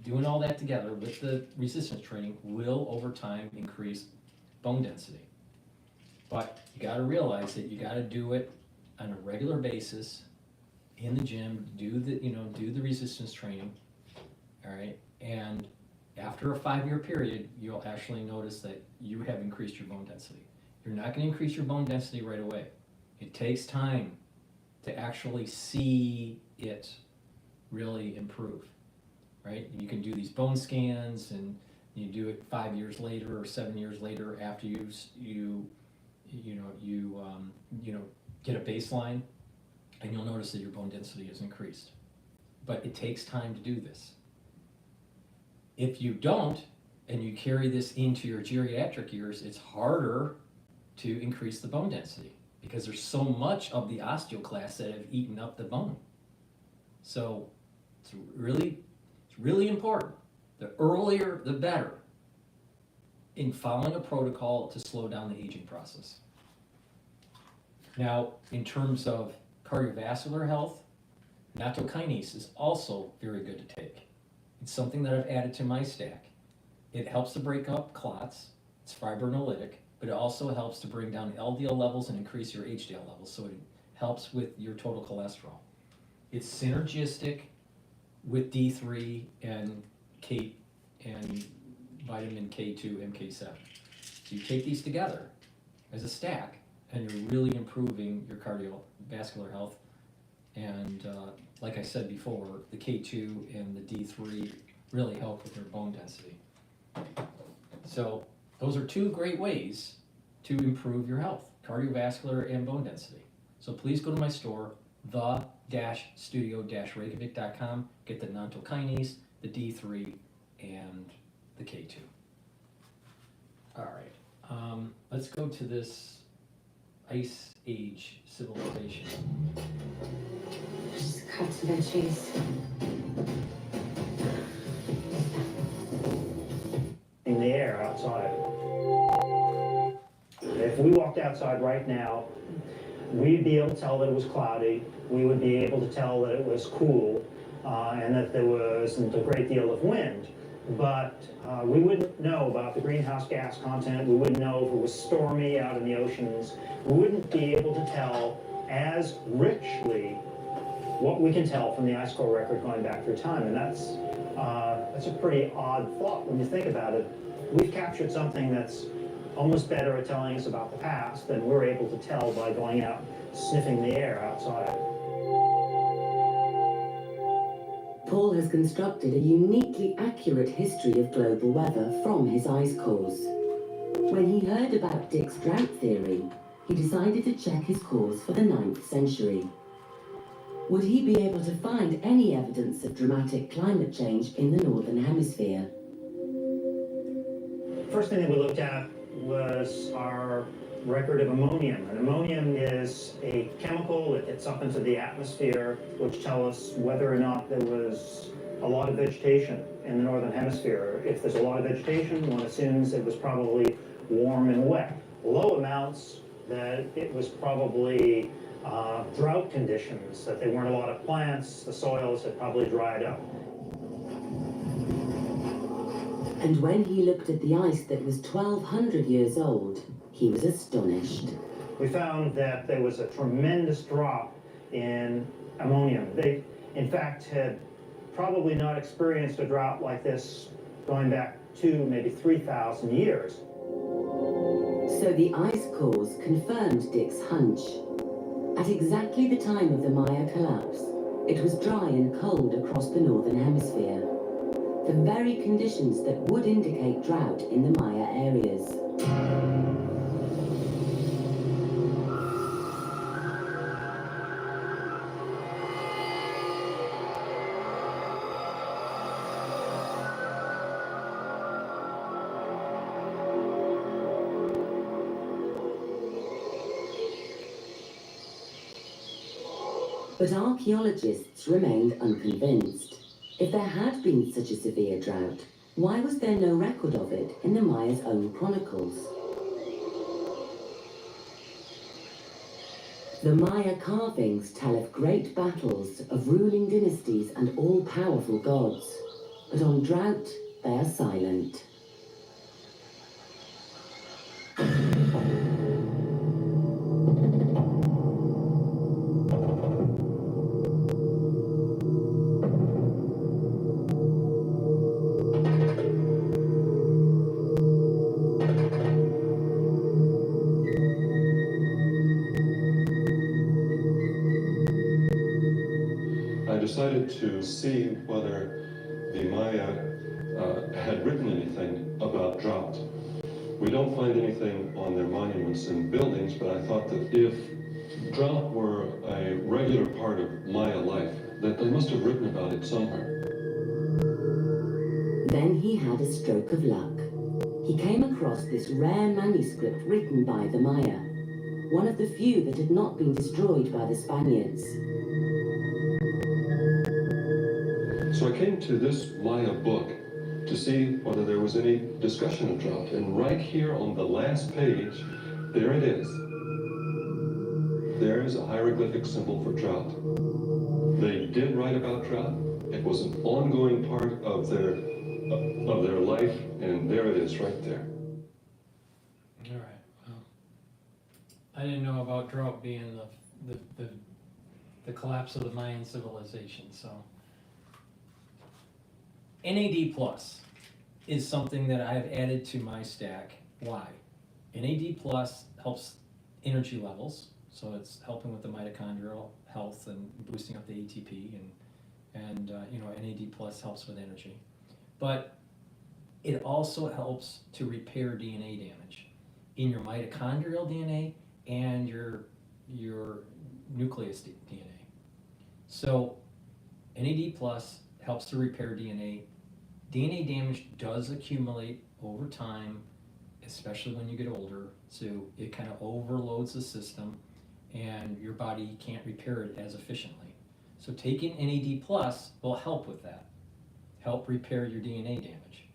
doing all that together with the resistance training will over time increase bone density. But you got to realize that you got to do it on a regular basis in the gym, do the resistance training, all right? And after a 5-year period, you'll actually notice that you have increased your bone density. You're not going to increase your bone density right away. It takes time to actually see it really improve, right? You can do these bone scans and you do it 5 years later or 7 years later after you get a baseline, and you'll notice that your bone density has increased. But it takes time to do this. If you don't, and you carry this into your geriatric years, it's harder to increase the bone density because there's so much of the osteoclasts that have eaten up the bone. So it's really important. The earlier, the better in following a protocol to slow down the aging process. Now, in terms of cardiovascular health, nattokinase is also very good to take. It's something that I've added to my stack. It helps to break up clots, it's fibrinolytic, but it also helps to bring down LDL levels and increase your HDL levels, so it helps with your total cholesterol. It's synergistic with D3 and vitamin K2, MK7. So you take these together as a stack, and you're really improving your cardiovascular health. And like I said before, the K2 and the D3 really help with your bone density. So those are two great ways to improve your health, cardiovascular and bone density. So please go to my store, the-studio-reykjavik.com, get the nattokinase, the D3, and the K2. All right, let's go to this Ice Age civilization. Just cut some veggies. In the air outside. If we walked outside right now, we'd be able to tell that it was cloudy. We would be able to tell that it was cool and that there wasn't a great deal of wind. But we wouldn't know about the greenhouse gas content. We wouldn't know if it was stormy out in the oceans. We wouldn't be able to tell as richly what we can tell from the ice core record going back through time. And that's a pretty odd thought when you think about it. We've captured something that's almost better at telling us about the past than we're able to tell by going out sniffing the air outside. Paul has constructed a uniquely accurate history of global weather from his ice cores. When he heard about Dick's drought theory, he decided to check his cores for the 9th century. Would he be able to find any evidence of dramatic climate change in the Northern Hemisphere? First thing that we looked at was our record of ammonium. And ammonium is a chemical that gets up into the atmosphere, which tell us whether or not there was a lot of vegetation in the northern hemisphere. If there's a lot of vegetation, one assumes it was probably warm and wet. Low amounts, that it was probably drought conditions, that there weren't a lot of plants, the soils had probably dried up. And when he looked at the ice that was 1,200 years old, he was astonished. We found that there was a tremendous drop in ammonium. They, in fact, had probably not experienced a drought like this going back 2, maybe 3,000 years. So the ice cores confirmed Dick's hunch. At exactly the time of the Maya collapse, it was dry and cold across the northern hemisphere. The very conditions that would indicate drought in the Maya areas. But archaeologists remained unconvinced. If there had been such a severe drought, why was there no record of it in the Maya's own chronicles? The Maya carvings tell of great battles, of ruling dynasties and all-powerful gods. But on drought, they are silent. I decided to see whether the Maya had written anything about drought. We don't find anything on their monuments and buildings, but I thought that if drought were a regular part of Maya life, that they must have written about it somewhere. Then he had a stroke of luck. He came across this rare manuscript written by the Maya, one of the few that had not been destroyed by the Spaniards. So I came to this Maya book to see whether there was any discussion of drought. And right here on the last page, there it is. There is a hieroglyphic symbol for drought. They did write about drought. It was an ongoing part of their life, and there it is right there. All right. Well, I didn't know about drought being the collapse of the Mayan civilization. So NAD plus is something that I've added to my stack. Why? NAD plus helps energy levels, so it's helping with the mitochondrial health and boosting up the ATP, and NAD plus helps with energy. But it also helps to repair DNA damage in your mitochondrial DNA and your nucleus DNA. So NAD plus helps to repair DNA. DNA damage does accumulate over time, especially when you get older, so it kind of overloads the system and your body can't repair it as efficiently. So taking NAD plus will help with that, help repair your DNA damage.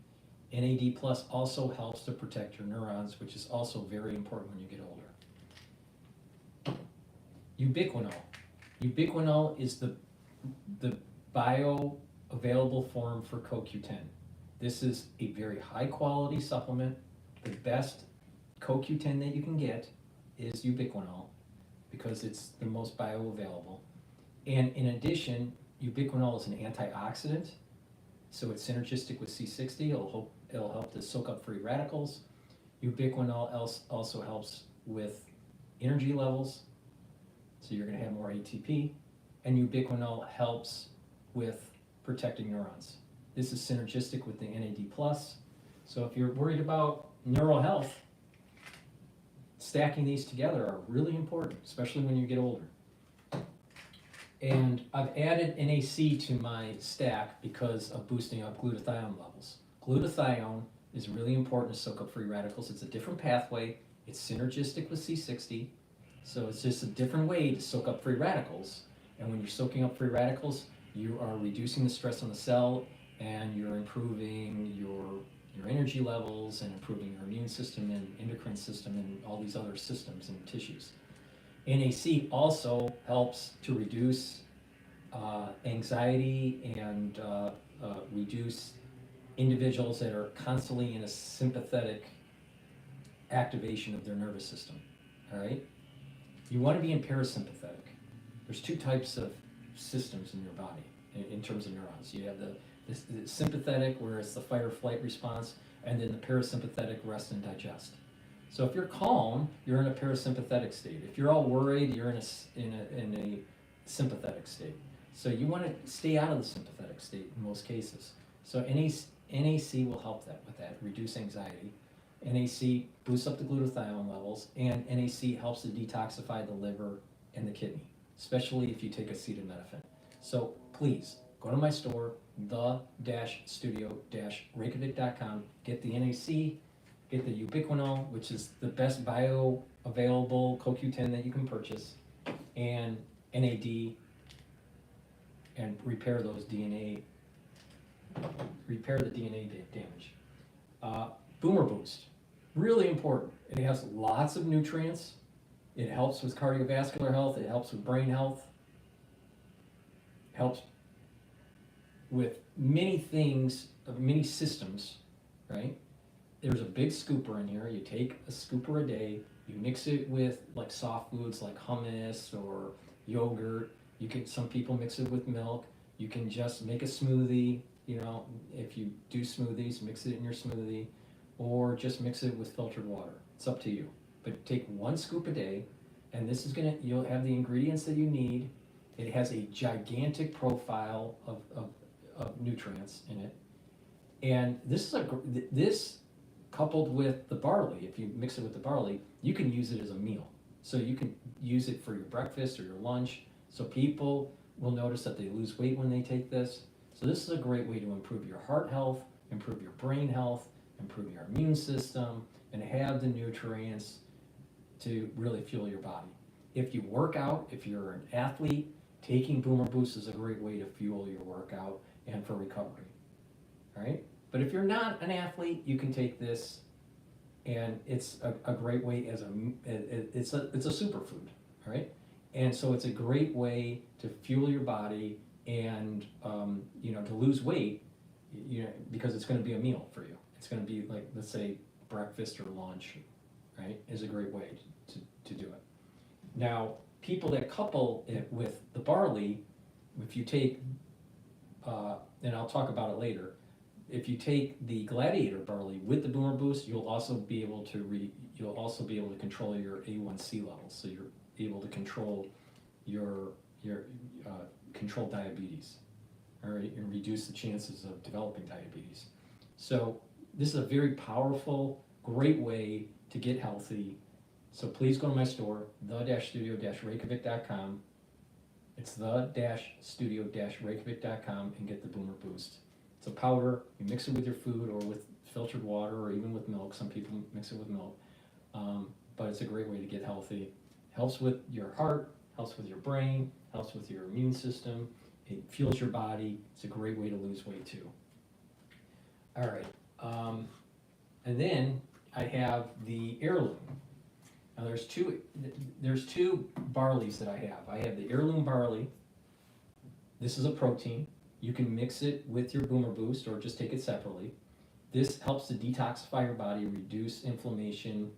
NAD plus also helps to protect your neurons, which is also very important when you get older. Ubiquinol. Ubiquinol is the bioavailable form for CoQ10. This is a very high quality supplement. The best CoQ10 that you can get is ubiquinol because it's the most bioavailable. And in addition, ubiquinol is an antioxidant, so it's synergistic with C60. It'll help to soak up free radicals. Ubiquinol also helps with energy levels, so you're going to have more ATP. And ubiquinol helps with protecting neurons. This is synergistic with the NAD+. So if you're worried about neural health, stacking these together are really important, especially when you get older. And I've added NAC to my stack because of boosting up glutathione levels. Glutathione is really important to soak up free radicals. It's a different pathway. It's synergistic with C60, so it's just a different way to soak up free radicals. And when you're soaking up free radicals, you are reducing the stress on the cell, and you're improving your energy levels and improving your immune system and endocrine system and all these other systems and tissues. NAC also helps to reduce anxiety and reduce individuals that are constantly in a sympathetic activation of their nervous system. All right? You want to be in parasympathetic. There's two types of systems in your body in terms of neurons. You have the sympathetic, where it's the fight or flight response, and then the parasympathetic, rest and digest. So if you're calm, you're in a parasympathetic state. If you're all worried, you're in a sympathetic state. So you want to stay out of the sympathetic state in most cases. So NAC will help with that, reduce anxiety. NAC boosts up the glutathione levels, and NAC helps to detoxify the liver and the kidney, especially if you take acetaminophen. So please, go to my store, the-studio-reykjavik.com, get the NAC, get the ubiquinol, which is the best bioavailable CoQ10 that you can purchase, and NAD, and repair the DNA damage. Boomer Boost, really important. It has lots of nutrients. It helps with cardiovascular health. It helps with brain health. Helps with many things, many systems, right? There's a big scooper in here. You take a scooper a day. You mix it with like soft foods like hummus or yogurt. Some people mix it with milk. You can just make a smoothie. You know, if you do smoothies, mix it in your smoothie, or just mix it with filtered water. It's up to you. But take one scoop a day, and this is you'll have the ingredients that you need. It has a gigantic profile of nutrients in it. And this coupled with the barley, if you mix it with the barley, you can use it as a meal. So you can use it for your breakfast or your lunch. So people will notice that they lose weight when they take this. So this is a great way to improve your heart health, improve your brain health, improve your immune system, and have the nutrients to really fuel your body. If you work out, if you're an athlete, taking Boomer Boost is a great way to fuel your workout and for recovery, right? But if you're not an athlete, you can take this, and it's a great way it's a superfood, right? And so it's a great way to fuel your body and to lose weight, because it's going to be a meal for you. It's going to be like, let's say, breakfast or lunch, right? Is a great way to do it. Now, people that couple it with the barley, if you take, and I'll talk about it later, if you take the Gladiator barley with the Boomer Boost, you'll also be able to control your A1C levels. So you're able to control your control diabetes, all right, and reduce the chances of developing diabetes. So this is a very powerful, great way to get healthy. So please go to my store, the-studio-reykjavik.com. It's the-studio-reykjavik.com, and get the Boomer Boost. It's a powder. You mix it with your food or with filtered water or even with milk. Some people mix it with milk. But it's a great way to get healthy. Helps with your heart, helps with your brain, helps with your immune system. It fuels your body. It's a great way to lose weight too. All right. And then I have the Heirloom. Now there's two barleys that I have. I have the Heirloom barley. This is a protein. You can mix it with your Boomer Boost or just take it separately. This helps to detoxify your body, reduce inflammation,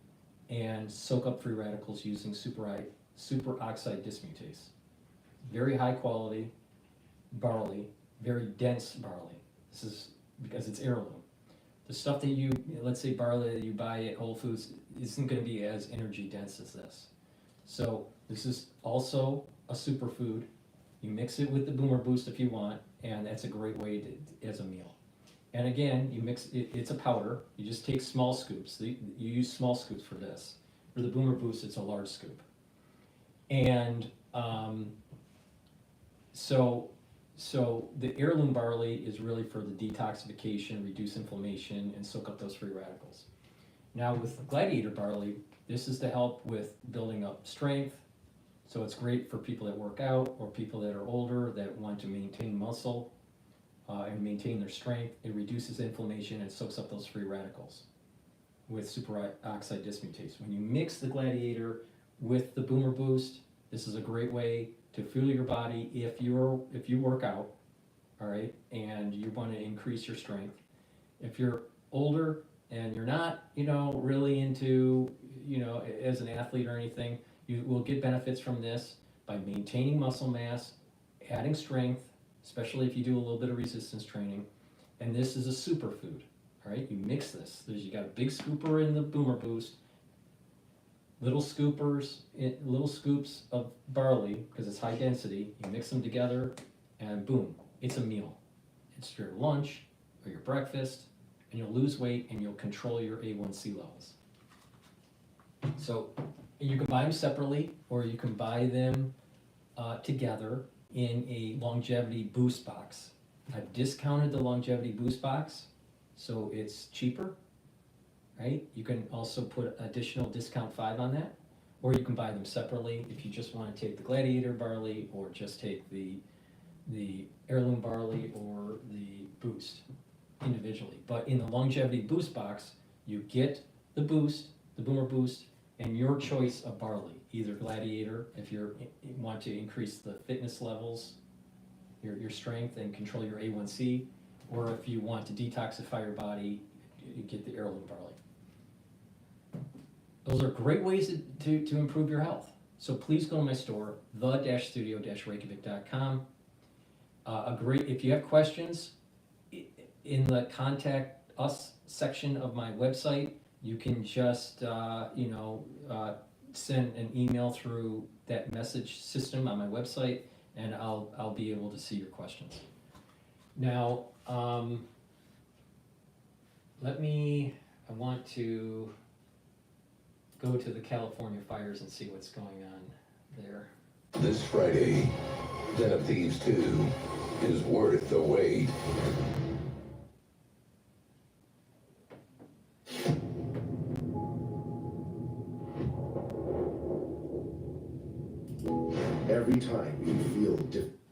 and soak up free radicals using superoxide dismutase. Very high quality barley, very dense barley. This is because it's heirloom. The stuff that let's say barley that you buy at Whole Foods isn't going to be as energy dense as this. So this is also a superfood. You mix it with the Boomer Boost if you want, and that's a great way as a meal. And again, you mix it, it's a powder. You just take small scoops. You use small scoops for this. For the Boomer Boost, it's a large scoop. And so the heirloom barley is really for the detoxification, reduce inflammation, and soak up those free radicals. Now with the Gladiator barley, This is to help with building up strength. So it's great for people that work out or people that are older that want to maintain muscle and maintain their strength. It reduces inflammation and soaks up those free radicals with superoxide dismutase. When you mix the Gladiator with the Boomer Boost, this is a great way to fuel your body if you work out, all right, and you want to increase your strength. If you're older and you're not, really into, as an athlete or anything, you will get benefits from this by maintaining muscle mass, adding strength, especially if you do a little bit of resistance training. And this is a superfood, all right? You mix this. You got a big scooper in the Boomer Boost, little scoops of barley, because it's high density. You mix them together and boom, it's a meal. It's your lunch or your breakfast, and you'll lose weight and you'll control your A1C levels. So you can buy them separately, or you can buy them together in a longevity boost box. I've discounted the longevity boost box, so it's cheaper, right? You can also put additional discount 5 on that, or you can buy them separately if you just want to take the Gladiator barley, or just take the heirloom barley or the boost individually. But in the longevity boost box, you get the boost, the Boomer Boost, and your choice of barley, either Gladiator if you want to increase the fitness levels, your strength, and control your A1C, or if you want to detoxify your body, you get the heirloom barley. Those are great ways to improve your health. So please go to my store, the-studio-reykjavik.com. If you have questions, in the contact us section of my website, you can just send an email through that message system on my website, and I'll be able to see your questions. Now, I want to go to the California fires and see what's going on there. This Friday, Den of Thieves 2 is worth the wait. Every time you feel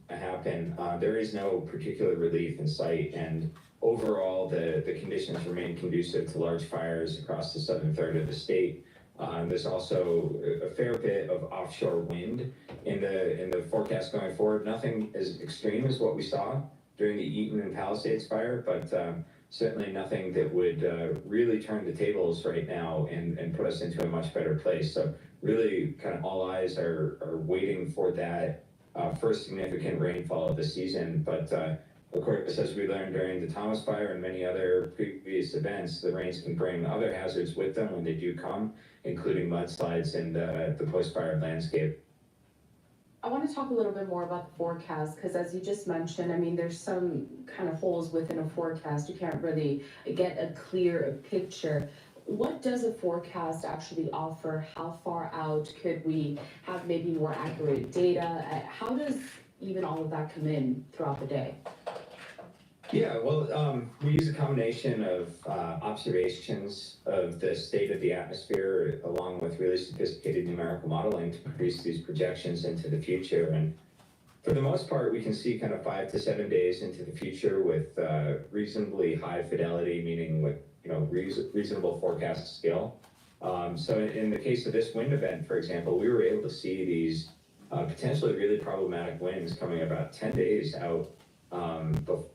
happen, there is no particular relief in sight, and overall the conditions remain conducive to large fires across the southern third of the state. There's also a fair bit of offshore wind in the forecast going forward. Nothing as extreme as what we saw during the Eaton and Palisades fire, but certainly nothing that would really turn the tables right now and put us into a much better place. So really kind of all eyes are waiting for that first significant rainfall of the season. But of course, as we learned during the Thomas Fire and many other previous events, the rains can bring other hazards with them when they do come, including mudslides and the post-fire landscape. I want to talk a little bit more about the forecast, because as you just mentioned, I mean, there's some kind of holes within a forecast. You can't really get a clear picture. What does a forecast actually offer? How far out could we have maybe more accurate data? How does even all of that come in throughout the day? Yeah, well, we use a combination of observations of the state of the atmosphere along with really sophisticated numerical modeling to produce these projections into the future. And for the most part, we can see kind of 5 to 7 days into the future with reasonably high fidelity, meaning with reasonable forecast skill. So in the case of this wind event, for example, we were able to see these potentially really problematic winds coming about 10 days out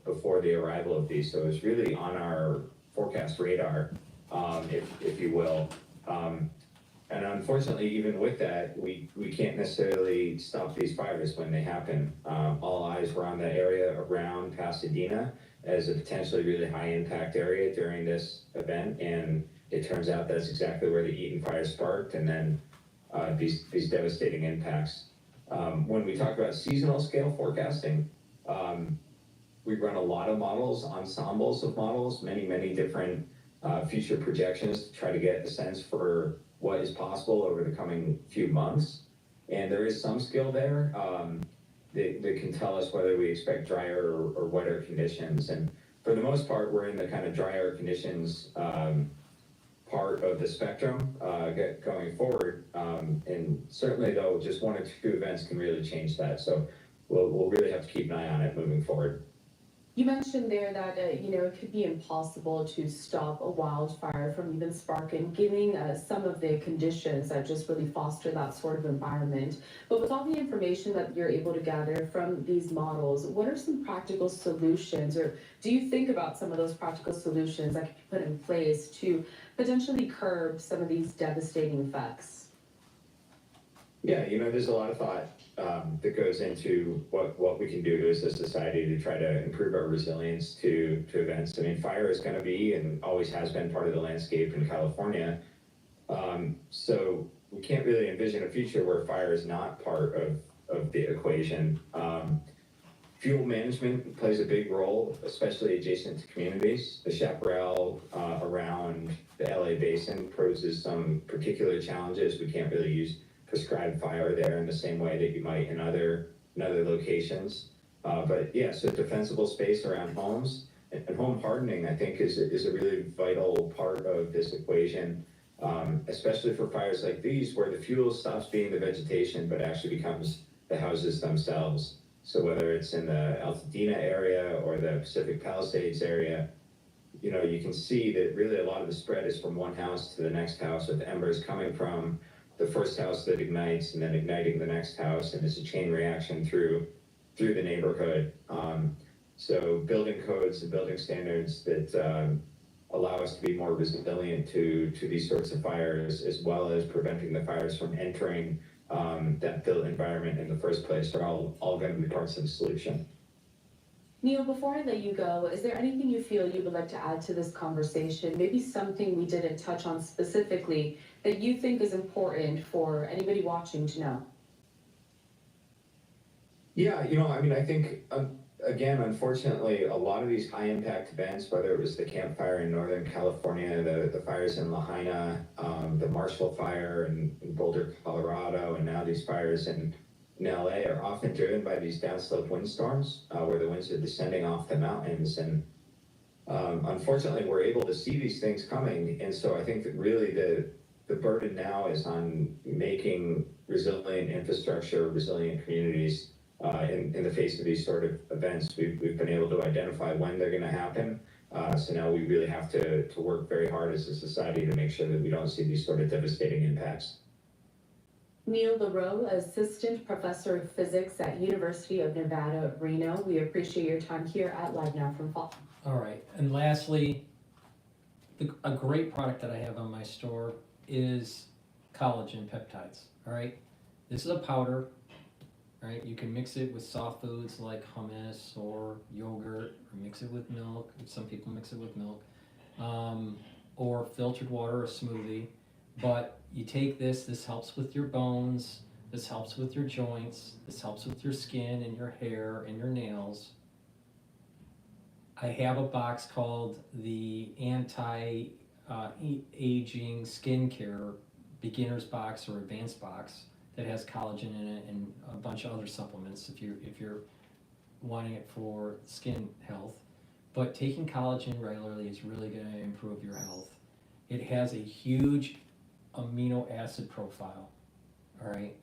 before the arrival of these. So it's really on our forecast radar, if you will. And unfortunately, even with that, we can't necessarily stop these fires when they happen. All eyes were on the area around Pasadena as a potentially really high impact area during this event. And it turns out that's exactly where the Eaton fire sparked, and then these devastating impacts. When we talk about seasonal scale forecasting, we run a lot of models, ensembles of models, many different future projections to try to get a sense for what is possible over the coming few months. And there is some skill there that can tell us whether we expect drier or wetter conditions. And for the most part, we're in the kind of drier conditions part of the spectrum going forward. And certainly, though, just 1 or 2 events can really change that. So we'll really have to keep an eye on it moving forward. You mentioned there that, it could be impossible to stop a wildfire from even sparking, giving some of the conditions that just really foster that sort of environment. But with all the information that you're able to gather from these models, what are some practical solutions, or do you think about some of those practical solutions that can be put in place to potentially curb some of these devastating effects? Yeah, there's a lot of thought that goes into what we can do as a society to try to improve our resilience to events. I mean, fire is going to be and always has been part of the landscape in California. So we can't really envision a future where fire is not part of the equation. Fuel management plays a big role, especially adjacent to communities. The chaparral around the LA basin poses some particular challenges. We can't really use prescribed fire there in the same way that you might in other locations. But yeah, so defensible space around homes and home hardening, I think, is a really vital part of this equation, especially for fires like these, where the fuel stops being the vegetation, but actually becomes the houses themselves. So whether it's in the Altadena area or the Pacific Palisades area, you can see that really a lot of the spread is from one house to the next house, with embers coming from the first house that ignites and then igniting the next house, and it's a chain reaction through the neighborhood. So building codes and building standards that allow us to be more resilient to these sorts of fires, as well as preventing the fires from entering that built environment in the first place, are all going to be parts of the solution. Neil, before I let you go, is there anything you feel you would like to add to this conversation? Maybe something we didn't touch on specifically that you think is important for anybody watching to know? Yeah, I think, again, unfortunately, a lot of these high-impact events, whether it was the Camp Fire in Northern California, the fires in Lahaina, the Marshall Fire in Boulder, Colorado, and now these fires in LA, are often driven by these downslope windstorms, where the winds are descending off the mountains. And unfortunately, we're able to see these things coming. And so I think that really the burden now is on making resilient infrastructure, resilient communities in the face of these sort of events. We've been able to identify when they're going to happen. So now we really have to work very hard as a society to make sure that we don't see these sort of devastating impacts. Neil LaRoe, Assistant Professor of Physics at University of Nevada, Reno. We appreciate your time here at Live Now from Fall. All right, and lastly, a great product that I have on my store is collagen peptides. All right, this is a powder. All right, you can mix it with soft foods like hummus or yogurt, or mix it with milk. Some people mix it with milk, or filtered water or smoothie. But you take this helps with your bones, this helps with your joints, this helps with your skin and your hair and your nails. I have a box called the Anti-Aging Skincare Beginner's Box or Advanced Box that has collagen in it and a bunch of other supplements if you're wanting it for skin health. But taking collagen regularly is really going to improve your health. It has a huge amino acid profile, all right?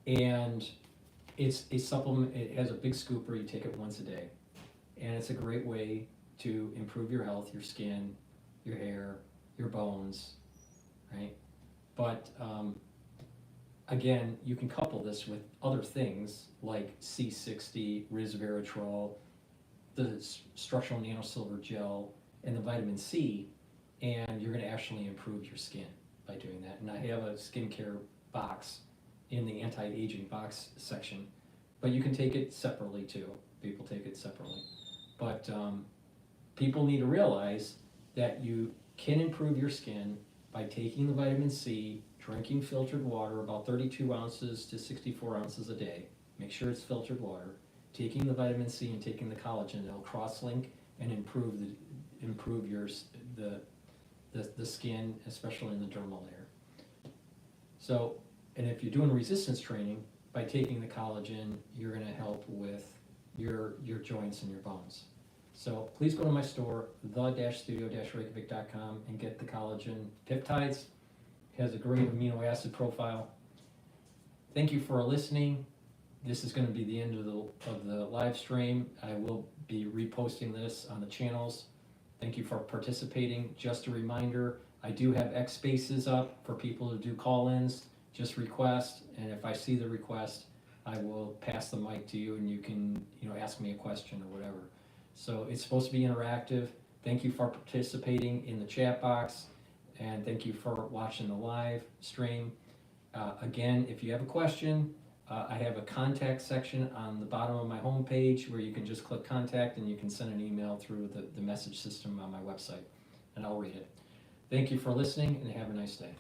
And it's a supplement. It has a big scooper. You take it once a day. And it's a great way to improve your health, your skin, your hair, your bones, right? But again, you can couple this with other things like C60, resveratrol, the structural nanosilver gel, and the vitamin C, and you're going to actually improve your skin by doing that. And I have a skincare box in the anti-aging box section, but you can take it separately too. People take it separately. But people need to realize that you can improve your skin by taking the vitamin C, drinking filtered water, about 32 ounces to 64 ounces a day. Make sure it's filtered water. Taking the vitamin C and taking the collagen, they'll cross-link and improve the skin, especially in the dermal layer. So, and if you're doing resistance training, by taking the collagen, you're going to help with your joints and your bones. So please go to my store, the-studio-reykjavik.com, and get the collagen peptides. It has a great amino acid profile. Thank you for listening. This is going to be the end of the live stream. I will be reposting this on the channels. Thank you for participating. Just a reminder, I do have X spaces up for people to do call-ins. Just request, and if I see the request, I will pass the mic to you, and you can ask me a question or whatever. So it's supposed to be interactive. Thank you for participating in the chat box, and thank you for watching the live stream. Again, if you have a question, I have a contact section on the bottom of my homepage where you can just click contact and you can send an email through the message system on my website, and I'll read it. Thank you for listening, and have a nice day.